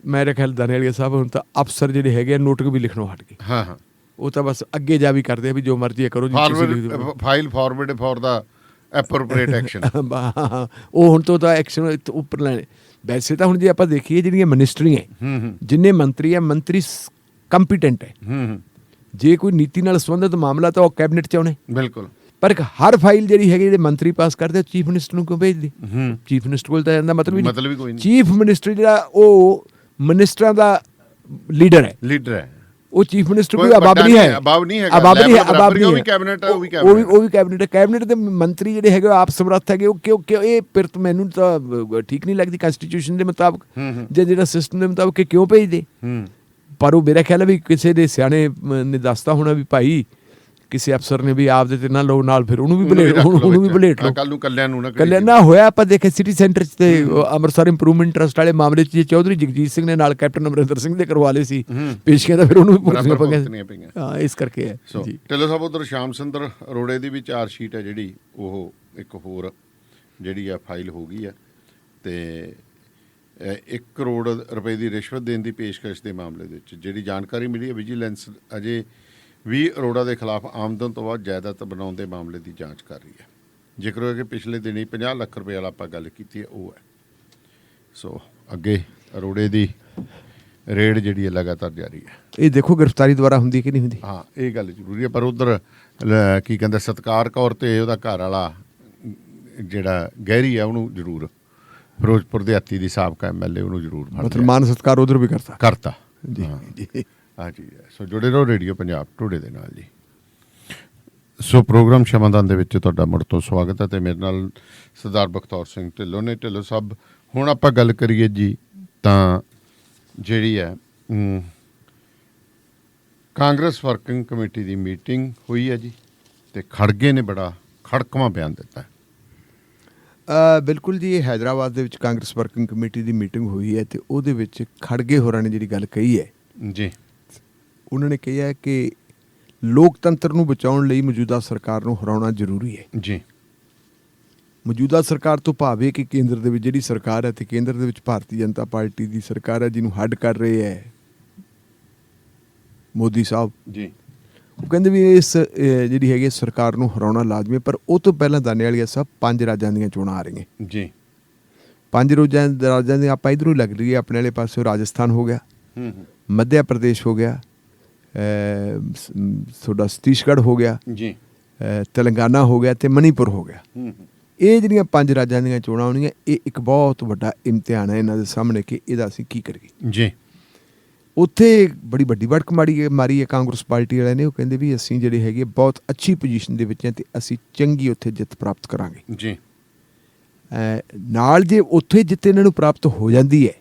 ਮੇਰੇ ਖਿਆਲ ਦਾਨੇਵਾਲੀਆ ਸਾਹਿਬ ਹੁਣ ਤਾਂ ਅਫਸਰ ਜਿਹੜੇ ਹੈਗੇ ਨੋਟਿਕ ਵੀ ਲਿਖਣੋਂ ਹਟ ਗਏ। ਉਹ ਤਾਂ ਬਸ ਅੱਗੇ ਜਾ ਵੀ ਕਰਦੇ ਆ ਵੀ ਜੋ ਮਰਜ਼ੀ ਕਰੋ ਜੀ, file forward for the appropriate action. ਉਹ ਹੁਣ ਤੋਂ ਤਾਂ ਐਕਸ਼ਨ ਉੱਪਰ ਲੈਣੇ। ਵੈਸੇ ਤਾਂ ਹੁਣ ਜੇ ਆਪਾਂ ਦੇਖੀਏ ਜਿਹੜੀਆਂ ਮਿਨਿਸਟਰੀਆਂ, ਜਿੰਨੇ ਮੰਤਰੀ ਆ, ਮੰਤਰੀ ਕੰਪੀਟੈਂਟ ਹੈ। ਜੇ ਕੋਈ ਨੀਤੀ ਨਾਲ ਸੰਬੰਧਿਤ ਮਾਮਲਾ ਤਾਂ ਉਹ ਕੈਬਨਿਟ 'ਚ ਆਉਣੇ, ਬਿਲਕੁਲ। ਪਰ ਹਰ ਫਾਈਲ ਜਿਹੜੀ ਹੈਗੀ ਜਿਹੜੇ ਮੰਤਰੀ ਪਾਸ ਕਰਦੇ, ਚੀਫ ਮਿਨਿਸਟਰ ਨੂੰ ਕਿਉਂ ਭੇਜਦੇ? ਚੀਫ ਮਿਨਿਸਟਰ ਕੋਲ ਤਾਂ ਜਾਂਦਾ ਮਤਲਬ ਹੀ ਕੋਈ ਨਹੀਂ। ਚੀਫ ਮਿਨਿਸਟਰ ਜਿਹੜਾ ਉਹ ਮਿਨਿਸਟਰਾਂ ਦਾ ਲੀਡਰ ਹੈ। ਉਹ ਚੀਫ ਮਿਨਿਸਟਰ ਕੋਈ ਅਬਾਬ ਨਹੀਂ ਹੈ, ਉਹ ਵੀ ਕੈਬਨਿਟ ਹੈ। ਕੈਬਨਿਟ ਦੇ ਮੰਤਰੀ ਜਿਹੜੇ ਹੈਗੇ ਆਪ ਸਮਰੱਥ ਹੈਗੇ। ਉਹ ਕਿਉਂ ਇਹ ਪਿਰਤ ਮੈਨੂੰ ਤਾਂ ਠੀਕ ਨਹੀਂ ਲੱਗਦੀ ਕਨਸਟੀਟਿਊਸ਼ਨ ਦੇ ਮੁਤਾਬਕ ਜਾਂ ਜਿਹੜਾ ਸਿਸਟਮ ਦੇ ਮੁਤਾਬਕ ਕਿਉਂ ਭੇਜਦੇ। ਪਰ ਉਹ ਮੇਰਾ ਖਿਆਲ ਹੈ ਵੀ ਕਿਸੇ ਦੇ ਸਿਆਣੇ ਨੇ ਦੱਸਦਾ ਹੋਣਾ ਵੀ ਭਾਈ ਕਿਸੇ ਅਫਸਰ ਨੇ ਵੀ ਆਪਦੇ ਤੇ ਨਾ ਲਓ ਨਾਲ, ਫਿਰ ਉਹਨੂੰ ਵੀ ਬਲੇਟ ਲਓ। ਕੱਲ ਨੂੰ ਕੱਲਿਆਂ ਨੂੰ ਨਾ ਕੱਲਿਆਂ ਨਾ ਹੋਇਆ। ਆਪਾਂ ਦੇਖੇ ਸਿਟੀ ਸੈਂਟਰ 'ਚ ਤੇ ਅੰਮ੍ਰਿਤਸਰ ਇੰਪਰੂਵਮੈਂਟ ਟਰਸਟ ਵਾਲੇ ਮਾਮਲੇ 'ਚ ਚੌਧਰੀ ਜਗਜੀਤ ਸਿੰਘ ਨੇ ਨਾਲ ਕੈਪਟਨ ਅਮਰਿੰਦਰ ਸਿੰਘ ਦੇ ਕਰਵਾ ਲਏ ਸੀ ਪੇਸ਼ੀਆਂ, ਤਾਂ ਫਿਰ ਉਹਨੂੰ ਵੀ ਭੁਗਤਣੀਆਂ ਪਈਆਂ। ਹਾਂ, ਇਸ ਕਰਕੇ ਹੈ ਜੀ। ਢਿੱਲੋਂ ਸਾਹਿਬ, ਉੱਧਰ ਸ਼ਾਮ ਸੁੰਦਰ ਅਰੋੜੇ ਦੀ ਵੀ ਚਾਰਜ ਸ਼ੀਟ ਹੈ ਜਿਹੜੀ, ਉਹ ਇੱਕ ਹੋਰ ਜਿਹੜੀ ਆ ਫਾਈਲ ਹੋ ਗਈ ਆ, ਤੇ 1 ਕਰੋੜ ਰੁਪਏ ਦੀ ਰਿਸ਼ਵਤ ਦੇਣ ਦੀ ਪੇਸ਼ਕਸ਼ ਦੇ ਮਾਮਲੇ ਦੇ ਵਿੱਚ ਜਿਹੜੀ ਜਾਣਕਾਰੀ ਮਿਲੀ ਹੈ, ਵਿਜੀਲੈਂਸ ਅਜੇ ਵੀ ਅਰੋੜਾ ਦੇ ਖਿਲਾਫ ਆਮਦਨ ਤੋਂ ਬਾਅਦ ਜਾਇਦਾਦ ਬਣਾਉਣ ਦੇ ਮਾਮਲੇ ਦੀ ਜਾਂਚ ਕਰ ਰਹੀ ਹੈ। ਜ਼ਿਕਰ ਹੋਇਆ ਕਿ ਪਿਛਲੇ ਦਿਨੀ 50 ਲੱਖ ਰੁਪਏ ਵਾਲਾ ਆਪਾਂ ਗੱਲ ਕੀਤੀ ਹੈ, ਉਹ ਹੈ। ਸੋ ਅੱਗੇ ਅਰੋੜੇ ਦੀ ਰੇਡ ਜਿਹੜੀ ਹੈ ਲਗਾਤਾਰ ਜਾਰੀ ਹੈ। ਇਹ ਦੇਖੋ ਗ੍ਰਿਫਤਾਰੀ ਦੁਬਾਰਾ ਹੁੰਦੀ ਕਿ ਨਹੀਂ ਹੁੰਦੀ। ਹਾਂ, ਇਹ ਗੱਲ ਜ਼ਰੂਰੀ ਹੈ। ਪਰ ਉੱਧਰ ਕੀ ਕਹਿੰਦਾ ਸਤਕਾਰ ਕੌਰ ਤੇ ਉਹਦਾ ਘਰ ਵਾਲਾ ਜਿਹੜਾ ਗਹਿਰੀ ਆ, ਉਹਨੂੰ ਜ਼ਰੂਰ ਫਿਰੋਜ਼ਪੁਰ ਦੇ ਹੱਤੀ ਦੀ ਸਾਬਕਾ MLA, ਉਹਨੂੰ ਜ਼ਰੂਰ ਮਤਲਬ ਮਾਨ ਸਤਕਾਰ ਉਧਰ ਵੀ ਕਰਤਾ ਜੀ। ਹਾਂ ਜੀ। ਸੋ ਜੁੜੇ ਰਹੋ ਰੇਡੀਓ ਪੰਜਾਬ ਟੁਡੇ ਦੇ ਨਾਲ ਜੀ। ਸੋ ਪ੍ਰੋਗਰਾਮ ਸ਼ਮਾਦਾਨ ਦੇ ਵਿੱਚ ਤੁਹਾਡਾ ਮੁੜ ਤੋਂ ਸਵਾਗਤ ਹੈ, ਤੇ ਮੇਰੇ ਨਾਲ ਸਰਦਾਰ ਬਖਤੌਰ ਸਿੰਘ ਢਿੱਲੋਂ ਨੇ। ਢਿੱਲੋਂ ਸਾਹਿਬ, ਹੁਣ ਆਪਾਂ ਗੱਲ ਕਰੀਏ ਜੀ ਤਾਂ ਜਿਹੜੀ ਹੈ ਕਾਂਗਰਸ ਵਰਕਿੰਗ ਕਮੇਟੀ ਦੀ ਮੀਟਿੰਗ ਹੋਈ ਹੈ ਜੀ, ਤੇ ਖੜਗੇ ਨੇ ਬੜਾ ਖੜਕਵਾਂ ਬਿਆਨ ਦਿੱਤਾ ਹੈ। ਬਿਲਕੁਲ ਜੀ, ਇਹ ਹੈਦਰਾਬਾਦ ਦੇ ਵਿੱਚ ਕਾਂਗਰਸ ਵਰਕਿੰਗ ਕਮੇਟੀ ਦੀ ਮੀਟਿੰਗ ਹੋਈ ਹੈ, ਤੇ ਉਹਦੇ ਵਿੱਚ ਖੜਗੇ ਹੋਰਾਂ ਨੇ ਜਿਹੜੀ ਗੱਲ ਕਹੀ ਹੈ ਜੀ, ਉਹਨਾਂ ਨੇ ਕਿਹਾ ਕਿ ਲੋਕਤੰਤਰ ਨੂੰ ਬਚਾਉਣ ਲਈ ਮੌਜੂਦਾ ਸਰਕਾਰ ਨੂੰ ਹਰਾਉਣਾ ਜ਼ਰੂਰੀ ਹੈ ਜੀ। ਮੌਜੂਦਾ ਸਰਕਾਰ ਤੋਂ ਭਾਵ ਇਹ ਕਿ ਕੇਂਦਰ ਦੇ ਵਿੱਚ ਜਿਹੜੀ ਸਰਕਾਰ ਹੈ, ਤੇ ਕੇਂਦਰ ਦੇ ਵਿੱਚ ਭਾਰਤੀ ਜਨਤਾ ਪਾਰਟੀ ਦੀ ਸਰਕਾਰ ਹੈ, ਜਿਹਨੂੰ ਹੱਡ ਕਰ ਰਹੇ ਹੈ ਮੋਦੀ ਸਾਹਿਬ ਜੀ। ਉਹ ਕਹਿੰਦੇ ਵੀ ਇਸ ਜਿਹੜੀ ਹੈਗੀ ਸਰਕਾਰ ਨੂੰ ਹਰਾਉਣਾ ਲਾਜ਼ਮੀ, ਪਰ ਉਹ ਤੋਂ ਪਹਿਲਾਂ ਦਾਨੇ ਵਾਲੀਆ ਸਾਹਿਬ 5 ਰਾਜਾਂ ਦੀਆਂ ਚੋਣਾਂ ਆ ਰਹੀਆਂ ਜੀ। 5 ਰਾਜਾਂ ਦੇ ਆਪਾਂ ਇੱਧਰੋਂ ਲੱਗ ਰਹੀ ਹੈ, ਆਪਣੇ ਵਾਲੇ ਪਾਸੇ ਰਾਜਸਥਾਨ ਹੋ ਗਿਆ, ਮੱਧ ਪ੍ਰਦੇਸ਼ ਹੋ ਗਿਆ, ਤੁਹਾਡਾ ਛੱਤੀਸਗੜ੍ਹ ਹੋ ਗਿਆ ਜੀ, ਤੇਲੰਗਾਨਾ ਹੋ ਗਿਆ, ਤੇ ਮਣੀਪੁਰ ਹੋ ਗਿਆ। ਇਹ ਜਿਹੜੀਆਂ 5 ਰਾਜਾਂ ਦੀਆਂ ਚੋਣਾਂ ਆਉਣੀਆਂ, ਇਹ ਇੱਕ ਬਹੁਤ ਵੱਡਾ ਇਮਤਿਹਾਨ ਹੈ ਇਹਨਾਂ ਦੇ ਸਾਹਮਣੇ ਕਿ ਇਹਦਾ ਅਸੀਂ ਕੀ ਕਰੀਏ ਜੀ। ਉੱਥੇ ਬੜੀ ਵੱਡੀ ਵੜਕ ਮਾਰੀ ਹੈ ਕਾਂਗਰਸ ਪਾਰਟੀ ਵਾਲਿਆਂ ਨੇ। ਉਹ ਕਹਿੰਦੇ ਵੀ ਅਸੀਂ ਜਿਹੜੇ ਹੈਗੇ ਬਹੁਤ ਅੱਛੀ ਪੋਜੀਸ਼ਨ ਦੇ ਵਿੱਚ ਹਾਂ, ਤੇ ਅਸੀਂ ਚੰਗੀ ਉੱਥੇ ਜਿੱਤ ਪ੍ਰਾਪਤ ਕਰਾਂਗੇ ਜੀ। ਨਾਲ ਜੇ ਉੱਥੇ ਜਿੱਤ ਇਹਨਾਂ ਨੂੰ ਪ੍ਰਾਪਤ ਹੋ ਜਾਂਦੀ ਹੈ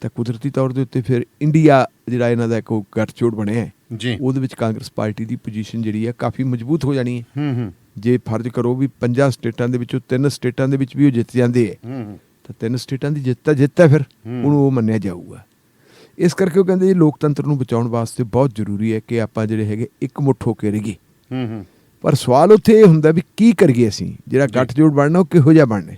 ਤਾਂ ਕੁਦਰਤੀ ਤੌਰ ਦੇ ਉੱਤੇ ਫਿਰ ਇੰਡੀਆ ਜਿਹੜਾ ਇਹਨਾਂ ਦਾ ਇੱਕ ਗੱਠਜੋੜ ਬਣਿਆ ਹੈ ਜੀ, ਉਹਦੇ ਵਿੱਚ ਕਾਂਗਰਸ ਪਾਰਟੀ ਦੀ ਪੋਜੀਸ਼ਨ ਜਿਹੜੀ ਹੈ ਕਾਫੀ ਮਜ਼ਬੂਤ ਹੋ ਜਾਣੀ ਹੈ। ਜੇ ਫਰਜ਼ ਕਰੋ ਵੀ 50 ਸਟੇਟਾਂ ਦੇ ਵਿੱਚੋਂ 3 ਸਟੇਟਾਂ ਦੇ ਵਿੱਚ ਵੀ ਉਹ ਜਿੱਤ ਜਾਂਦੇ ਹੈ, ਤਾਂ 3 ਸਟੇਟਾਂ ਦੀ ਜਿੱਤ ਹੈ, ਫਿਰ ਉਹਨੂੰ ਉਹ ਮੰਨਿਆ ਜਾਊਗਾ। ਇਸ ਕਰਕੇ ਉਹ ਕਹਿੰਦੇ ਜੀ ਲੋਕਤੰਤਰ ਨੂੰ ਬਚਾਉਣ ਵਾਸਤੇ ਬਹੁਤ ਜ਼ਰੂਰੀ ਹੈ ਕਿ ਆਪਾਂ ਜਿਹੜੇ ਹੈਗੇ ਇਕਮੁੱਠ ਹੋ ਕੇ ਰਹੀਏ। ਪਰ ਸਵਾਲ ਉੱਥੇ ਇਹ ਹੁੰਦਾ ਵੀ ਕੀ ਕਰੀਏ ਅਸੀਂ, ਜਿਹੜਾ ਗੱਠਜੋੜ ਬਣਨਾ ਉਹ ਕਿਹੋ ਜਿਹਾ ਬਣਨਾ।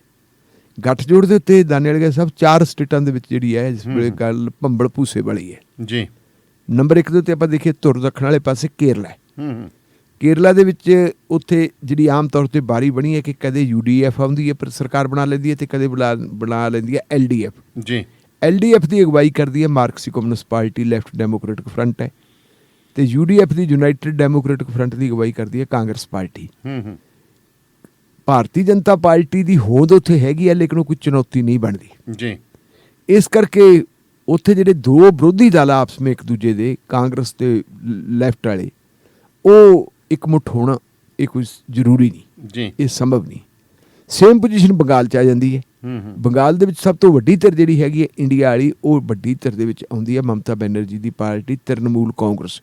ਗੱਠਜੋੜ ਦੇ ਉੱਤੇ ਦਾਨੇ ਵਾਲੇ ਸਭ 4 ਸਟੇਟਾਂ ਦੇ ਵਿੱਚ ਜਿਹੜੀ ਹੈ ਜਿਸ ਵੇਲੇ ਗੱਲ ਭੰਬਲ ਭੂਸੇ ਵਾਲੀ ਹੈ ਜੀ। ਨੰਬਰ 1 ਦੇ ਉੱਤੇ ਆਪਾਂ ਦੇਖੀਏ ਧੁਰ ਦੱਖਣ ਵਾਲੇ ਪਾਸੇ ਕੇਰਲਾ ਹੈ। ਕੇਰਲਾ ਦੇ ਵਿੱਚ ਉੱਥੇ ਜਿਹੜੀ ਆਮ ਤੌਰ 'ਤੇ ਬਾਰੀ ਬਣੀ ਹੈ ਕਿ ਕਦੇ UDF ਆਉਂਦੀ ਹੈ ਪਰ ਸਰਕਾਰ ਬਣਾ ਲੈਂਦੀ ਹੈ, ਤੇ ਕਦੇ ਬਣਾ ਲੈਂਦੀ ਹੈ LDF ਜੀ। LDF ਦੀ ਅਗਵਾਈ ਕਰਦੀ ਹੈ ਮਾਰਕਸੀ communist party, left democratic front ਹੈ, ਤੇ UDF ਦੀ ਯੂਨਾਈਟਿਡ ਡੈਮੋਕ੍ਰੈਟਿਕ ਫਰੰਟ ਦੀ ਅਗਵਾਈ ਕਰਦੀ ਹੈ Congress party. Bharatiya Janata party ਦੀ ਹੋਂਦ ਉੱਥੇ ਹੈਗੀ ਹੈ, ਲੇਕਿਨ ਉਹ ਕੋਈ ਚੁਣੌਤੀ ਨਹੀਂ ਬਣਦੀ ਜੀ। ਇਸ ਕਰਕੇ ਉੱਥੇ ਜਿਹੜੇ 2 ਵਿਰੋਧੀ ਦਲ ਆਪਸ ਵਿੱਚ ਇੱਕ ਦੂਜੇ ਦੇ, ਕਾਂਗਰਸ ਤੇ ਲੈਫਟ ਵਾਲੇ, ਉਹ ਇਕਮੁੱਠ ਹੋਣਾ ਇਹ ਕੋਈ ਜ਼ਰੂਰੀ ਨਹੀਂ ਜੀ, ਇਹ ਸੰਭਵ ਨਹੀਂ। ਸੇਮ ਪੋਜੀਸ਼ਨ ਬੰਗਾਲ 'ਚ ਆ ਜਾਂਦੀ ਹੈ। ਬੰਗਾਲ ਦੇ ਵਿੱਚ ਸਭ ਤੋਂ ਵੱਡੀ ਧਿਰ ਜਿਹੜੀ ਹੈਗੀ ਹੈ ਇੰਡੀਆ ਵਾਲੀ, ਉਹ ਵੱਡੀ ਧਿਰ ਦੇ ਵਿੱਚ ਆਉਂਦੀ ਹੈ ਮਮਤਾ ਬੈਨਰਜੀ ਦੀ ਪਾਰਟੀ ਤ੍ਰਿਣਮੂਲ ਕਾਂਗਰਸ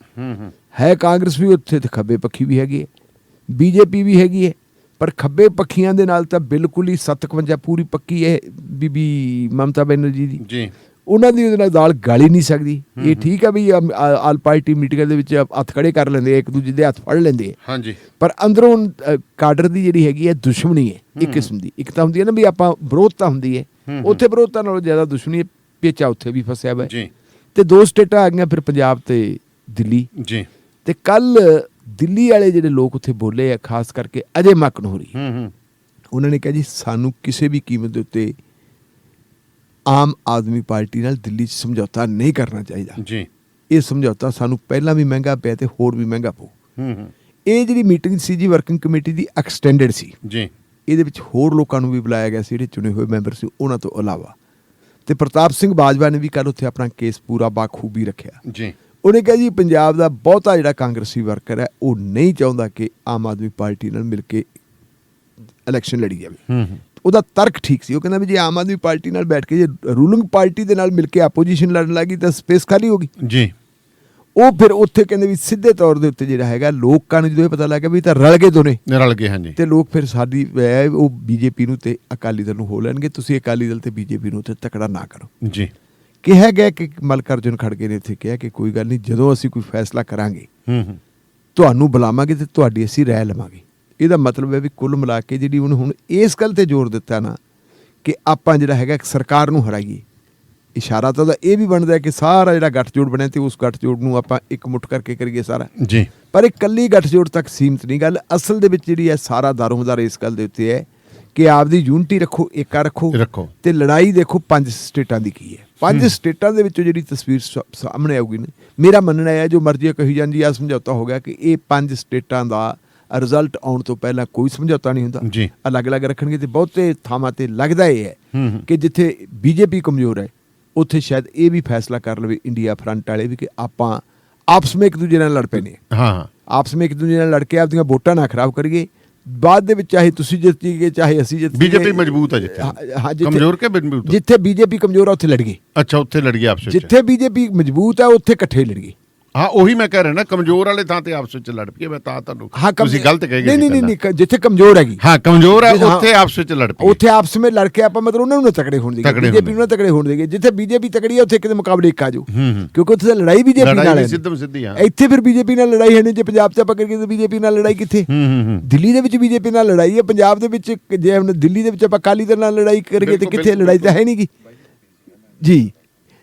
ਹੈ। ਕਾਂਗਰਸ ਵੀ ਉੱਥੇ ਤੇ ਖੱਬੇ ਪੱਖੀ ਵੀ ਹੈਗੀ ਹੈ, BJP ਵੀ ਹੈਗੀ ਹੈ, ਪਰ ਖੱਬੇ ਪੱਖੀਆਂ ਦੇ ਨਾਲ ਤਾਂ ਬਿਲਕੁਲ ਹੀ 57 ਪੂਰੀ ਪੱਕੀ ਹੈ ਬੀਬੀ ਮਮਤਾ ਬੈਨਰਜੀ ਦੀ ਜੀ। ਉਹਨਾਂ ਦੀ ਉਹਦੇ ਨਾਲ ਦਾਲ ਗਾਲੀ ਨਹੀਂ ਸਕਦੀ। ਇਹ ਠੀਕ ਹੈ ਵੀ ਆਲ ਪਾਰਟੀ ਮੀਟਿੰਗਾਂ ਦੇ ਵਿੱਚ ਹੱਥ ਖੜੇ ਕਰ ਲੈਂਦੇ, ਇੱਕ ਦੂਜੇ ਦੇ ਹੱਥ ਫੜ ਲੈਂਦੇ, ਹਾਂਜੀ, ਪਰ ਅੰਦਰੋਂ ਕਾਡਰ ਦੀ ਜਿਹੜੀ ਹੈਗੀ ਹੈ ਦੁਸ਼ਮਣੀ ਹੈ ਇੱਕ ਕਿਸਮ ਦੀ। ਇੱਕ ਤਾਂ ਹੁੰਦੀ ਹੈ ਨਾ ਵੀ ਆਪਾਂ ਵਿਰੋਧਤਾ ਹੁੰਦੀ ਹੈ, ਉੱਥੇ ਵਿਰੋਧਤਾ ਨਾਲੋਂ ਜ਼ਿਆਦਾ ਦੁਸ਼ਮਣੀ ਪੇਚਾ ਉੱਥੇ ਵੀ ਫਸਿਆ ਵਾ ਜੀ। ਤੇ 2 ਸਟੇਟਾਂ ਆ ਗਈਆਂ ਫਿਰ ਪੰਜਾਬ ਤੇ ਦਿੱਲੀ ਜੀ। ਤੇ ਕੱਲ ਦਿੱਲੀ ਵਾਲੇ ਜਿਹੜੇ ਲੋਕ ਉੱਥੇ ਬੋਲੇ ਆ, ਖਾਸ ਕਰਕੇ ਅਜੇ ਮਕਨਹੂਰੀ, ਉਹਨਾਂ ਨੇ ਕਿਹਾ ਜੀ ਸਾਨੂੰ ਕਿਸੇ ਵੀ ਕੀਮਤ ਦੇ ਉੱਤੇ ਆਮ ਆਦਮੀ ਪਾਰਟੀ ਨਾਲ ਦਿੱਲੀ 'ਚ ਸਮਝੌਤਾ ਨਹੀਂ ਕਰਨਾ ਚਾਹੀਦਾ ਜੀ। ਇਹ ਸਮਝੌਤਾ ਸਾਨੂੰ ਪਹਿਲਾਂ ਵੀ ਮਹਿੰਗਾ ਪਿਆ ਤੇ ਹੋਰ ਵੀ ਮਹਿੰਗਾ ਪਊ। ਇਹ ਜਿਹੜੀ ਮੀਟਿੰਗ ਸੀ ਜੀ ਵਰਕਿੰਗ ਕਮੇਟੀ ਦੀ ਐਕਸਟੈਂਡਡ ਸੀ ਜੀ। ਇਹਦੇ ਵਿੱਚ ਹੋਰ ਲੋਕਾਂ ਨੂੰ ਵੀ ਬੁਲਾਇਆ ਗਿਆ ਸੀ ਜਿਹੜੇ ਚੁਣੇ ਹੋਏ ਮੈਂਬਰ ਸੀ ਉਹਨਾਂ ਤੋਂ ਇਲਾਵਾ। ਤੇ ਪ੍ਰਤਾਪ ਸਿੰਘ ਬਾਜਵਾ ਨੇ ਵੀ ਕੱਲ੍ਹ ਉੱਥੇ ਆਪਣਾ ਕੇਸ ਪੂਰਾ ਬਾਖੂਬੀ ਰੱਖਿਆ ਜੀ। ਉਹਨੇ ਕਿਹਾ ਜੀ ਪੰਜਾਬ ਦਾ ਬਹੁਤਾ ਜਿਹੜਾ ਕਾਂਗਰਸੀ ਵਰਕਰ ਹੈ ਉਹ ਨਹੀਂ ਚਾਹੁੰਦਾ ਕਿ ਆਮ ਆਦਮੀ ਪਾਰਟੀ ਨਾਲ ਮਿਲ ਕੇ ਇਲੈਕਸ਼ਨ ਲੜੀ ਜਾਵੇ। ਉਹਦਾ ਤਰਕ ਠੀਕ ਸੀ। ਉਹ ਕਹਿੰਦਾ ਵੀ ਜੇ ਆਮ ਆਦਮੀ ਪਾਰਟੀ ਨਾਲ ਬੈਠ ਕੇ ਜੇ ਰੂਲਿੰਗ ਪਾਰਟੀ ਦੇ ਨਾਲ ਮਿਲ ਕੇ ਆਪੋਜੀਸ਼ਨ ਲੜਨ ਲੱਗੀ ਤਾਂ ਸਪੇਸ ਖਾਲੀ ਹੋ ਗਈ ਜੀ। ਉਹ ਫਿਰ ਉੱਥੇ ਕਹਿੰਦੇ ਵੀ ਸਿੱਧੇ ਤੌਰ ਦੇ ਉੱਤੇ ਜਿਹੜਾ ਹੈਗਾ ਲੋਕਾਂ ਨੂੰ ਜਦੋਂ ਇਹ ਪਤਾ ਲੱਗਾ ਵੀ ਇਹ ਤਾਂ ਰਲ ਗਏ ਦੋਨੇ ਰਲ ਗਏ, ਹਾਂਜੀ, ਤੇ ਲੋਕ ਫਿਰ ਸਾਡੀ ਉਹ ਬੀਜੇਪੀ ਨੂੰ ਤੇ ਅਕਾਲੀ ਦਲ ਨੂੰ ਹੋ ਲੈਣਗੇ, ਤੁਸੀਂ ਅਕਾਲੀ ਦਲ ਤੇ ਬੀਜੇਪੀ ਨੂੰ ਉੱਥੇ ਤਕੜਾ ਨਾ ਕਰੋ ਜੀ। ਕਿਹਾ ਗਿਆ ਕਿ ਮੱਲਕਾਰਜੁਨ ਖੜਗੇ ਨੇ ਇੱਥੇ ਕਿਹਾ ਕਿ ਕੋਈ ਗੱਲ ਨਹੀਂ, ਜਦੋਂ ਅਸੀਂ ਕੋਈ ਫੈਸਲਾ ਕਰਾਂਗੇ ਤੁਹਾਨੂੰ ਬੁਲਾਵਾਂਗੇ ਤੇ ਤੁਹਾਡੀ ਅਸੀਂ ਰਾਏ ਲਵਾਂਗੇ। ਇਹਦਾ ਮਤਲਬ ਹੈ ਵੀ ਕੁੱਲ ਮਿਲਾ ਕੇ ਜਿਹੜੀ ਉਹਨੇ ਹੁਣ ਇਸ ਗੱਲ ਤੇ ਜ਼ੋਰ ਦਿੱਤਾ ਨਾ ਕਿ ਆਪਾਂ ਜਿਹੜਾ ਹੈਗਾ ਸਰਕਾਰ ਨੂੰ ਹਰਾਈਏ, ਇਸ਼ਾਰਾ ਤਾਂ ਉਹਦਾ ਇਹ ਵੀ ਬਣਦਾ ਕਿ ਸਾਰਾ ਜਿਹੜਾ ਗੱਠਜੋੜ ਬਣਿਆ ਤੇ ਉਸ ਗੱਠਜੋੜ ਨੂੰ ਆਪਾਂ ਇੱਕ ਮੁੱਠ ਕਰਕੇ ਕਰੀਏ ਸਾਰਾ ਜੀ। ਪਰ ਇਹ ਇਕੱਲੀ ਗੱਠਜੋੜ ਤੱਕ ਸੀਮਤ ਨਹੀਂ ਗੱਲ, ਅਸਲ ਦੇ ਵਿੱਚ ਜਿਹੜੀ ਹੈ ਸਾਰਾ ਦਾਰੋਮਦਾਰ ਇਸ ਗੱਲ ਦੇ ਉੱਤੇ ਹੈ ਕਿ ਆਪਦੀ ਯੂਨਿਟੀ ਰੱਖੋ, ਏਕਾ ਰੱਖੋ ਤੇ ਲੜਾਈ ਦੇਖੋ 5 ਸਟੇਟਾਂ ਦੀ ਕੀ ਹੈ। 5 ਸਟੇਟਾਂ ਦੇ ਵਿੱਚੋਂ ਜਿਹੜੀ ਤਸਵੀਰ ਸਾਹਮਣੇ ਆਊਗੀ ਨਾ, ਮੇਰਾ ਮੰਨਣਾ ਹੈ ਜੋ ਮਰਜ਼ੀ ਕਹੀ ਜਾਂਦੀ ਆ, ਸਮਝੌਤਾ ਹੋ ਗਿਆ ਕਿ ਇਹ 5 ਸਟੇਟਾਂ ਦਾ ਰਿਜ਼ਲਟ ਆਉਣ ਤੋਂ ਪਹਿਲਾਂ ਕੋਈ ਸਮਝੌਤਾ ਨਹੀਂ ਹੁੰਦਾ, ਅਲੱਗ-ਅਲੱਗ ਰੱਖਣਗੇ। ਤੇ ਬਹੁਤੇ ਥਾਵਾਂ ਤੇ ਲੱਗਦਾ ਇਹ ਹੈ ਕਿ ਜਿੱਥੇ ਬੀਜੇਪੀ ਕਮਜ਼ੋਰ ਹੈ ਉੱਥੇ ਸ਼ਾਇਦ ਇਹ ਵੀ ਫੈਸਲਾ ਕਰ ਲਵੇ ਇੰਡੀਆ ਫਰੰਟ ਵਾਲੇ ਵੀ ਕਿ ਆਪਾਂ ਆਪਸ ਵਿੱਚ ਇੱਕ ਦੂਜੇ ਨਾਲ ਲੜ ਪੈਨੇ, ਆਪਸ ਵਿੱਚ ਇੱਕ ਦੂਜੇ ਨਾਲ ਲੜ ਕੇ ਆਪਦੀਆਂ ਵੋਟਾਂ ਨਾ ਖਰਾਬ ਕਰੀਏ। ਬਾਅਦ ਦੇ ਵਿੱਚ ਚਾਹੇ ਤੁਸੀਂ ਜਿੱਤੀ ਗਏ ਚਾਹੇ ਅਸੀਂ ਜਿੱਤੀ, ਬੀਜੇਪੀ ਮਜ਼ਬੂਤ ਹੈ ਜਿੱਥੇ ਕਮਜ਼ੋਰ ਕੇ ਮਜ਼ਬੂਤ, ਜਿੱਥੇ ਬੀਜੇਪੀ ਕਮਜ਼ੋਰ ਆ ਉੱਥੇ ਲੜ ਗਏ। ਅੱਛਾ, ਉੱਥੇ ਲੜ ਗਏ ਆਪਸ ਵਿੱਚ। ਜਿੱਥੇ ਬੀਜੇਪੀ ਮਜ਼ਬੂਤ ਹੈ ਉੱਥੇ ਇਕੱਠੇ ਲੜ ਗਏ। ਹਾਂ, ਉਹੀ ਮੈਂ ਕਹਿ ਰਿਹਾ ਨਾ, ਕਮਜ਼ੋਰ ਵਾਲੇ ਥਾਂ ਤੇ ਆਪਸ ਵਿੱਚ ਲੜ ਪਈਏ। ਮੈਂ ਤਾਂ ਤੁਹਾਨੂੰ ਤੁਸੀਂ ਗਲਤ ਕਹਿ ਗਏ। ਨਹੀਂ, ਜਿੱਥੇ ਕਮਜ਼ੋਰ ਹੈਗੀ, ਹਾਂ ਕਮਜ਼ੋਰ ਹੈ ਉੱਥੇ ਆਪਸ ਵਿੱਚ ਲੜ ਪਈਏ, ਉੱਥੇ ਆਪਸ ਵਿੱਚ ਲੜ ਕੇ ਆਪਾਂ ਮਤਲਬ ਉਹਨਾਂ ਨੂੰ ਨਾ ਤਕੜੇ ਹੋਣ ਦੇਈਏ, ਬੀਜੇਪੀ ਨੂੰ ਨਾ ਤਕੜੇ ਹੋਣ ਦੇਈਏ। ਜਿੱਥੇ ਬੀਜੇਪੀ ਤਕੜੀ ਹੈ ਉੱਥੇ ਕਿਤੇ ਮੁਕਾਬਲੇ ਇੱਕ ਆ ਜਾਓ, ਕਿਉਂਕਿ ਉੱਥੇ ਤਾਂ ਲੜਾਈ ਬੀਜੇਪੀ ਨਾਲ ਹੈ ਸਿੱਧੀ। ਇੱਥੇ ਫਿਰ ਬੀਜੇਪੀ ਨਾਲ ਲੜਾਈ ਹੈ ਨਹੀਂ। ਜੇ ਪੰਜਾਬ 'ਚ ਆਪਾਂ ਕਰੀਏ ਤਾਂ ਬੀਜੇਪੀ ਨਾਲ ਲੜਾਈ ਕਿੱਥੇ? ਦਿੱਲੀ ਦੇ ਵਿੱਚ ਬੀਜੇਪੀ ਨਾਲ ਲੜਾਈ ਹੈ, ਪੰਜਾਬ ਦੇ ਵਿੱਚ ਜੇ ਦਿੱਲੀ ਦੇ ਵਿੱਚ ਆਪਾਂ ਅਕਾਲੀ ਦਲ ਨਾਲ ਲੜਾਈ ਕਰੀਏ ਤੇ ਕਿੱਥੇ? ਲੜਾਈ ਤਾਂ ਹੈ ਨਹੀਂ ਗੀ ਜੀ।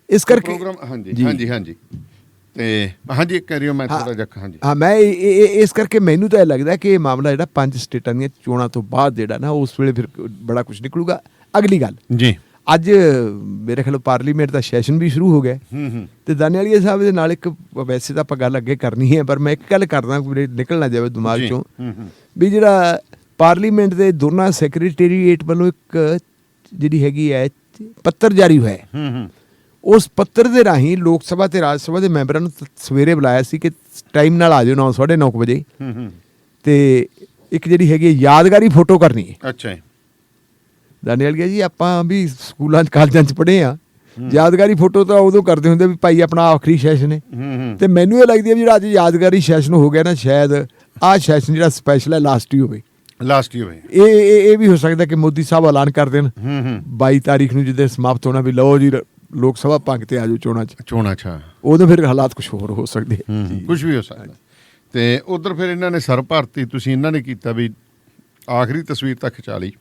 ਇਸ ਕਰਕੇ ਹਾਂਜੀ ਤੇ ਹਾਂਜੀ ਕਰਿਓ ਮੈਂ ਥੋੜਾ ਜਿਹਾ ਹਾਂ ਮੈਂ ਇਸ ਕਰਕੇ ਮੈਨੂੰ ਤਾਂ ਇਹ ਲੱਗਦਾ ਕਿ ਇਹ ਮਾਮਲਾ ਜਿਹੜਾ 5 ਸਟੇਟਾਂ ਦੀਆਂ ਚੋਣਾਂ ਤੋਂ ਬਾਅਦ ਜਿਹੜਾ ਨਾ ਉਸ ਵੇਲੇ ਫਿਰ ਬੜਾ ਕੁਝ ਨਿਕਲੂਗਾ। ਅਗਲੀ ਗੱਲ ਜੀ, ਅੱਜ ਮੇਰੇ ਖਿਆਲ ਪਾਰਲੀਮੈਂਟ ਦਾ ਸੈਸ਼ਨ ਵੀ ਸ਼ੁਰੂ ਹੋ ਗਿਆ ਤੇ ਦਾਨੇਵਾਲੀਆ ਸਾਹਿਬ ਦੇ ਨਾਲ ਇੱਕ ਵੈਸੇ ਤਾਂ ਆਪਾਂ ਗੱਲ ਅੱਗੇ ਕਰਨੀ ਹੈ ਪਰ ਮੈਂ ਇੱਕ ਗੱਲ ਕਰਦਾ ਨਿਕਲ ਨਾ ਜਾਵੇ ਦਿਮਾਗ ਚੋਂ ਵੀ ਜਿਹੜਾ ਪਾਰਲੀਮੈਂਟ ਦੇ ਦੋਨਾਂ ਸੈਕਟਰੀਏਟ ਵੱਲੋਂ ਇੱਕ ਜਿਹੜੀ ਹੈਗੀ ਹੈ ਪੱਤਰ ਜਾਰੀ ਹੋਇਆ, ਉਸ ਪੱਤਰ ਦੇ ਰਾਹੀਂ ਲੋਕ ਸਭਾ ਤੇ ਰਾਜ ਸਭਾ ਦੇ ਮੈਂਬਰਾਂ ਨੂੰ ਸਵੇਰੇ ਬੁਲਾਇਆ ਸੀ ਕਿ ਟਾਈਮ ਨਾਲ ਆ ਜਾਓ 9:30 ਵਜੇ ਤੇ ਇੱਕ ਜਿਹੜੀ ਹੈਗੀ ਯਾਦਗਾਰੀ ਫੋਟੋ ਕਰਨੀ ਹੈ। ਅੱਛਾ ਦਾਨੇਵਾਲੀਆ ਜੀ, ਆਪਾਂ ਵੀ ਸਕੂਲਾਂ 'ਚ ਕਾਲਜਾਂ 'ਚ ਪੜ੍ਹੇ ਆ, ਯਾਦਗਾਰੀ ਫੋਟੋ ਤਾਂ ਉਦੋਂ ਕਰਦੇ ਹੁੰਦੇ ਵੀ ਭਾਈ ਆਪਣਾ ਆਖਰੀ ਸੈਸ਼ਨ ਹੈ ਤੇ ਮੈਨੂੰ ਇਹ ਲੱਗਦੀ ਹੈ ਵੀ ਜਿਹੜਾ ਅੱਜ ਯਾਦਗਾਰੀ ਸੈਸ਼ਨ ਹੋ ਗਿਆ ਨਾ, ਸ਼ਾਇਦ ਆਹ ਸੈਸ਼ਨ ਜਿਹੜਾ ਸਪੈਸ਼ਲ ਹੈ ਲਾਸਟ ਹੀ ਹੋਵੇ। ਇਹ ਵੀ ਹੋ ਸਕਦਾ ਕਿ ਮੋਦੀ ਸਾਹਿਬ ਐਲਾਨ ਕਰ ਦੇਣ 22 ਤਾਰੀਖ ਨੂੰ ਜਿੱਦੇ ਸਮਾਪਤ ਹੋਣਾ ਵੀ ਲਓ ਜੀ ਲੋਕ ਸਭਾ ਭੰਗ ਤੇ ਆ ਜਾਓ ਚੋਣਾਂ 'ਚ ਉਦੋਂ ਫਿਰ ਹਾਲਾਤ ਕੁਝ ਹੋਰ ਹੋ ਸਕਦੇ, ਕੁਝ ਵੀ ਹੋ ਸਕਦਾ। ਤੇ ਉਧਰ ਫਿਰ ਇਹਨਾਂ ਨੇ ਸਰਬ ਭਾਰਤੀ ਤੁਸੀਂ ਇਹਨਾਂ ਨੇ ਕੀਤਾ ਵੀ ਆਖਰੀ ਤਸਵੀਰ ਤੱਕ ਖਿਚਾ ਲਈ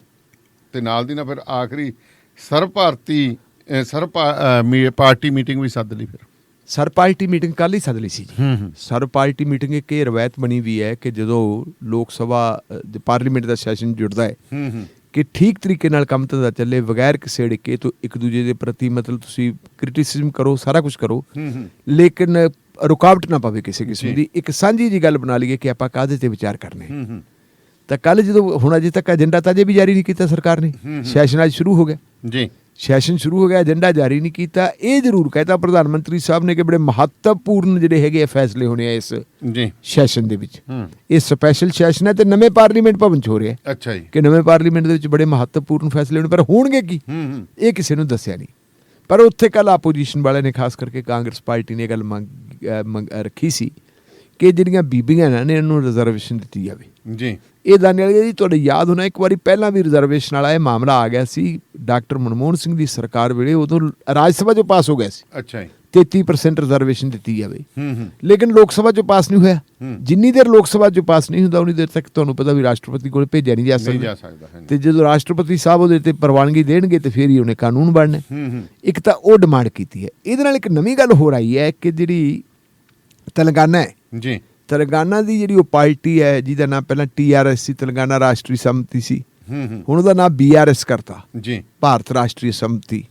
ਤੇ ਨਾਲ ਦੀ ਨਾਲ ਫਿਰ ਆਖਰੀ ਸਰਬ ਭਾਰਤੀ ਪਾਰਟੀ ਮੀਟਿੰਗ ਵੀ ਸੱਦ ਲਈ। ਫਿਰ ਸਰਬ ਪਾਰਟੀ ਮੀਟਿੰਗ ਕੱਲ੍ਹ ਹੀ ਸੱਦ ਲਈ ਸੀ ਜੀ। ਸਰਬ ਪਾਰਟੀ ਮੀਟਿੰਗ ਇੱਕ ਇਹ ਰਵਾਇਤ ਬਣੀ ਵੀ ਹੈ ਕਿ ਜਦੋਂ ਲੋਕ ਸਭਾ ਪਾਰਲੀਮੈਂਟ ਦਾ ਸੈਸ਼ਨ ਜੁੜਦਾ ਹੈ ਕਿ ਠੀਕ ਤਰੀਕੇ ਨਾਲ ਕੰਮ ਧੰਦਾ ਚੱਲੇ ਬਗੈਰ ਕਿਸੇ ਅੜਿੱਕੇ ਤੋਂ ਇੱਕ ਦੂਜੇ ਦੇ ਪ੍ਰਤੀ ਮਤਲਬ ਤੁਸੀਂ ਕ੍ਰਿਟਿਸਿਜ਼ਮ ਕਰੋ, ਸਾਰਾ ਕੁਝ ਕਰੋ, ਲੇਕਿਨ ਰੁਕਾਵਟ ਨਾ ਪਵੇ ਕਿਸੇ ਕਿਸਮ ਦੀ। ਇੱਕ ਸਾਂਝੀ ਜੀ ਗੱਲ ਬਣਾ ਲਈਏ ਕਿ ਆਪਾਂ ਕਾਹਦੇ ਤੇ ਵਿਚਾਰ ਕਰਨੇ। ਤਾਂ ਕੱਲ ਜਦੋਂ ਹੁਣ ਅਜੇ ਤੱਕ ਏਜੰਡਾ ਤਾਂ ਅਜੇ ਵੀ ਜਾਰੀ ਨਹੀਂ ਕੀਤਾ ਸਰਕਾਰ ਨੇ, ਸੈਸ਼ਨ ਅੱਜ ਸ਼ੁਰੂ ਹੋ ਗਿਆ ਜੀ, ਸੈਸ਼ਨ ਸ਼ੁਰੂ ਹੋ ਗਿਆ, ਏਜੰਡਾ ਜਾਰੀ ਨਹੀਂ ਕੀਤਾ। ਇਹ ਜ਼ਰੂਰ ਕਹਿਤਾ ਪ੍ਰਧਾਨ ਮੰਤਰੀ ਸਾਹਿਬ ਨੇ ਕਿ ਬੜੇ ਮਹੱਤਵਪੂਰਨ ਜਿਹੜੇ ਹੈਗੇ ਫੈਸਲੇ ਹੋਣੇ ਆ ਇਸ ਸੈਸ਼ਨ ਦੇ ਵਿੱਚ। ਇਹ ਸਪੈਸ਼ਲ ਸੈਸ਼ਨ ਹੈ ਤੇ ਨਵੇਂ ਪਾਰਲੀਮੈਂਟ ਭਵਨ 'ਚ ਹੋ ਰਿਹਾ। ਅੱਛਾ ਜੀ, ਕਿ ਨਵੇਂ ਪਾਰਲੀਮੈਂਟ ਦੇ ਵਿੱਚ ਬੜੇ ਮਹੱਤਵਪੂਰਨ ਫੈਸਲੇ ਹੋਣੇ, ਪਰ ਹੋਣਗੇ ਕੀ ਇਹ ਕਿਸੇ ਨੂੰ ਦੱਸਿਆ ਨਹੀਂ। ਪਰ ਉੱਥੇ ਕੱਲ ਆਪੋਜੀਸ਼ਨ ਵਾਲਿਆਂ ਨੇ ਖਾਸ ਕਰਕੇ ਕਾਂਗਰਸ ਪਾਰਟੀ ਨੇ ਇਹ ਗੱਲ ਰੱਖੀ ਸੀ ਕਿ ਜਿਹੜੀਆਂ ਬੀਬੀਆਂ ਨੇ ਇਹਨਾਂ ਨੂੰ ਰਿਜ਼ਰਵੇਸ਼ਨ ਦਿੱਤੀ ਜਾਵੇ ਜੀ। ਇਹ ਦਾਨੇਵਾਲੀਆ ਜੀ ਤੁਹਾਡੇ ਯਾਦ ਹੋਣਾ ਇੱਕ ਵਾਰੀ ਪਹਿਲਾਂ ਵੀ ਰਿਜ਼ਰਵੇਸ਼ਨ ਵਾਲਾ ਇਹ ਮਾਮਲਾ ਆ ਗਿਆ ਸੀ ਡਾਕਟਰ ਮਨਮੋਹਨ ਸਿੰਘ ਦੀ ਸਰਕਾਰ ਵੇਲੇ, ਉਦੋਂ ਰਾਜ ਸਭਾ 'ਚੋਂ ਪਾਸ ਹੋ ਗਿਆ ਸੀ। ਅੱਛਾ ਜੀ, 33% ਰਿਜ਼ਰਵੇਸ਼ਨ ਦਿੱਤੀ ਜਾਵੇ, ਲੇਕਿਨ ਲੋਕ ਸਭਾ 'ਚੋਂ ਪਾਸ ਨਹੀਂ ਹੋਇਆ। ਜਿੰਨੀ ਦੇਰ ਲੋਕ ਸਭਾ 'ਚੋਂ ਪਾਸ ਨਹੀਂ ਹੁੰਦਾ ਉਨੀ ਦੇਰ ਤੱਕ ਤੁਹਾਨੂੰ ਪਤਾ ਵੀ ਰਾਸ਼ਟਰਪਤੀ ਕੋਲ ਭੇਜਿਆ ਨਹੀਂ ਜਾ ਸਕਦਾ ਤੇ ਜਦੋਂ ਰਾਸ਼ਟਰਪਤੀ ਸਾਹਿਬ ਉਹਦੇ ਤੇ ਪ੍ਰਵਾਨਗੀ ਦੇਣਗੇ ਤੇ ਫਿਰ ਹੀ ਉਹਨੇ ਕਾਨੂੰਨ ਬਣਨਾ। ਇੱਕ ਤਾਂ ਉਹ ਡਿਮਾਂਡ ਕੀਤੀ ਹੈ। ਇਹਦੇ ਨਾਲ ਇੱਕ ਨਵੀਂ ਗੱਲ ਹੋ ਰਹੀ ਹੈ ਕਿ ਜਿਹੜੀ ਤੇਲੰਗਾਨਾ ਹੈ ਜੀ, ਤੇਲੰਗਾਨਾ ਦੀ ਜਿਹੜੀ ਉਹ ਪਾਰਟੀ ਹੈ ਜਿਹਦਾ ਨਾਮ ਪਹਿਲਾਂ TRS ਸੀ, ਤੇਲੰਗਾਨਾ ਰਾਸ਼ਟਰੀ ਸੰਮਤੀ ਸੀ, ਹੁਣ ਉਹਦਾ ਨਾਮ BRS ਕਰਤਾ ਜੀ, ਭਾਰਤ ਰਾਸ਼ਟਰੀ ਸੰਮਤੀ।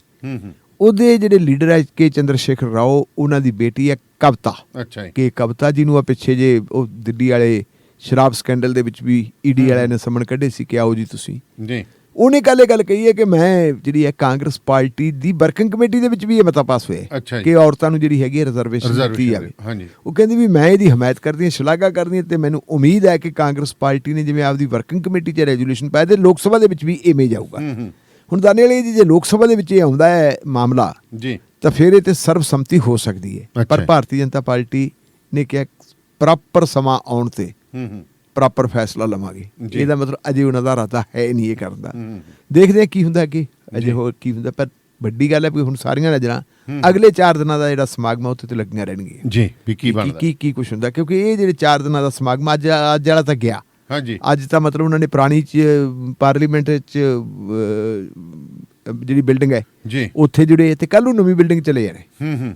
ਉਹਦੇ ਜਿਹੜੇ ਲੀਡਰ ਹੈ ਕੇ ਚੰਦਰ ਸ਼ੇਖਰ ਰਾਓ, ਉਹਨਾਂ ਦੀ ਬੇਟੀ ਹੈ ਕਵਿਤਾ। ਅੱਛਾ, ਕਿ ਕਵਿਤਾ ਜੀ ਨੂੰ ਆ ਪਿੱਛੇ ਜੇ ਉਹ ਦਿੱਲੀ ਵਾਲੇ ਸ਼ਰਾਬ ਸਕੈਂਡਲ ਦੇ ਵਿੱਚ ਵੀ ED ਵਾਲਿਆਂ ਨੇ ਸਮਨ ਕੱਢੇ ਸੀ ਕਿ ਆਓ ਜੀ ਤੁਸੀਂ ਜੀ। ਉਹਨੇ ਕੱਲ ਇਹ ਗੱਲ ਕਹੀ ਹੈ ਕਿ ਮੈਂ ਜਿਹੜੀ ਹੈ ਕਾਂਗਰਸ ਪਾਰਟੀ ਦੀ ਵਰਕਿੰਗ ਕਮੇਟੀ ਦੇ ਵਿੱਚ ਵੀ ਇਹ ਮਤਾ ਪਾਸ ਹੋਇਆ ਕਿ ਔਰਤਾਂ ਨੂੰ ਜਿਹੜੀ ਹੈਗੀ ਰਿਜ਼ਰਵੇਸ਼ਨ ਦਿੱਤੀ ਜਾਵੇ। ਉਹ ਕਹਿੰਦੀ ਵੀ ਮੈਂ ਇਹਦੀ ਹਮਾਇਤ ਕਰਦੀ ਹਾਂ, ਸ਼ਲਾਘਾ ਕਰਦੀ ਹਾਂ ਤੇ ਮੈਨੂੰ ਉਮੀਦ ਹੈ ਕਿ ਕਾਂਗਰਸ ਪਾਰਟੀ ਨੇ ਜਿਵੇਂ ਆਪਦੀ ਵਰਕਿੰਗ ਕਮੇਟੀ 'ਚ ਰੈਜ਼ੋਲੂਸ਼ਨ ਪਾਇਆ ਤੇ ਲੋਕ ਸਭਾ ਦੇ ਵਿੱਚ ਵੀ ਇਵੇਂ ਜਾਊਗਾ। ਹੁਣ ਦਾਨੇਵਾਲੀਆ ਜੀ, ਜੇ ਲੋਕ ਸਭਾ ਦੇ ਵਿੱਚ ਇਹ ਆਉਂਦਾ ਹੈ ਮਾਮਲਾ ਜੀ ਤਾਂ ਫਿਰ ਇਹ ਤੇ ਸਰਬਸੰਮਤੀ ਹੋ ਸਕਦੀ ਹੈ, ਪਰ ਭਾਰਤੀ ਜਨਤਾ ਪਾਰਟੀ ਨੇ ਕਿਹਾ ਪ੍ਰੋਪਰ ਸਮਾਂ ਆਉਣ ਤੇ ਹੂੰ ਪ੍ਰੋਪਰ ਫੈਸਲਾ ਲਵਾਂਗੇ। ਜੀ। ਇਹਦਾ ਮਤਲਬ ਅਜੇ ਉਹਨਾਂ ਦਾ ਇਰਾਦਾ ਹੈ ਨਹੀਂ ਇਹ ਕਰਨ ਦਾ। ਦੇਖਦੇ ਆ ਕੀ ਹੁੰਦਾ ਅੱਗੇ, ਅਜੇ ਹੋਰ ਕੀ ਹੁੰਦਾ। ਪਰ ਵੱਡੀ ਗੱਲ ਹੈ ਵੀ ਹੁਣ ਸਾਰੀਆਂ ਨਜ਼ਰਾਂ ਅਗਲੇ 4 ਦਿਨਾਂ ਦਾ ਜਿਹੜਾ ਸਮਾਗਮ ਆ ਉੱਥੇ ਤੇ ਲੱਗੀਆਂ ਰਹਿਣਗੀਆਂ ਜੀ ਵੀ ਕੀ ਬਣਦਾ ਕੀ ਕੁਛ ਹੁੰਦਾ, ਕਿਉਂਕਿ ਇਹ ਜਿਹੜੇ 4 ਦਿਨਾਂ ਦਾ ਸਮਾਗਮ ਅੱਜ ਵਾਲਾ ਤਾਂ ਗਿਆ। ਹਾਂਜੀ ਅੱਜ ਤਾਂ ਮਤਲਬ ਉਹਨਾਂ ਨੇ ਪੁਰਾਣੀ ਪਾਰਲੀਮੈਂਟ 'ਚ ਜਿਹੜੀ ਬਿਲਡਿੰਗ ਹੈ ਜੀ ਉੱਥੇ ਜੁੜੇ ਤੇ ਕੱਲ੍ਹ ਨੂੰ ਨਵੀਂ ਬਿਲਡਿੰਗ ਚਲੇ ਜਾਣੇ। ਹੂੰ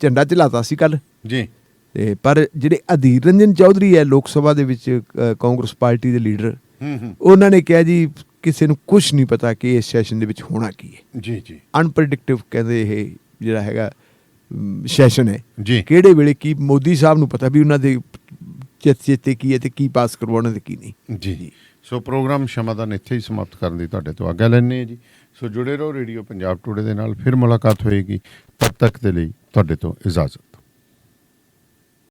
ਝੰਡਾ ਝਲਾਤਾ ਸੀ ਕੱਲ੍ਹ। ਜੀ ਤੇ ਪਰ ਜਿਹੜੇ ਅਧੀਰ ਰੰਜਨ ਚੌਧਰੀ ਹੈ ਲੋਕ ਸਭਾ ਦੇ ਵਿੱਚ ਕਾਂਗਰਸ ਪਾਰਟੀ ਦੇ ਲੀਡਰ, ਹੂੰ ਉਹਨਾਂ ਨੇ ਕਿਹਾ ਜੀ ਕਿਸੇ ਨੂੰ ਕੁਝ ਨਹੀਂ ਪਤਾ ਕਿ ਇਸ ਸੈਸ਼ਨ ਦੇ ਵਿੱਚ ਹੋਣਾ ਕੀ ਹੈ। ਜੀ ਜੀ ਅਨਪ੍ਰੈਡਿਕਟਿਵ ਕਹਿੰਦੇ ਇਹ ਜਿਹੜਾ ਹੈਗਾ ਸੈਸ਼ਨ ਹੈ, ਜੀ ਕਿਹੜੇ ਵੇਲੇ ਕੀ ਮੋਦੀ ਸਾਹਿਬ ਨੂੰ ਪਤਾ ਵੀ ਉਹਨਾਂ ਦੇ ਚੇਤੇ ਕੀ ਹੈ ਤੇ ਕੀ ਪਾਸ ਕਰਵਾਉਣਾ ਤੇ ਕੀ ਨਹੀਂ। ਜੀ ਸੋ ਪ੍ਰੋਗਰਾਮ ਸਮਾਧਾਨ ਇੱਥੇ ਹੀ ਸਮਾਪਤ ਕਰਨ ਦੀ ਤੁਹਾਡੇ ਤੋਂ ਆਗਿਆ ਲੈਂਦੇ ਹਾਂ ਜੀ। ਸੋ ਜੁੜੇ ਰਹੋ ਰੇਡੀਓ ਪੰਜਾਬ ਟੂਡੇ ਦੇ ਨਾਲ, ਫਿਰ ਮੁਲਾਕਾਤ ਹੋਏਗੀ। ਤਦ ਤੱਕ ਦੇ ਲਈ ਤੁਹਾਡੇ ਤੋਂ ਇਜਾਜ਼ਤ।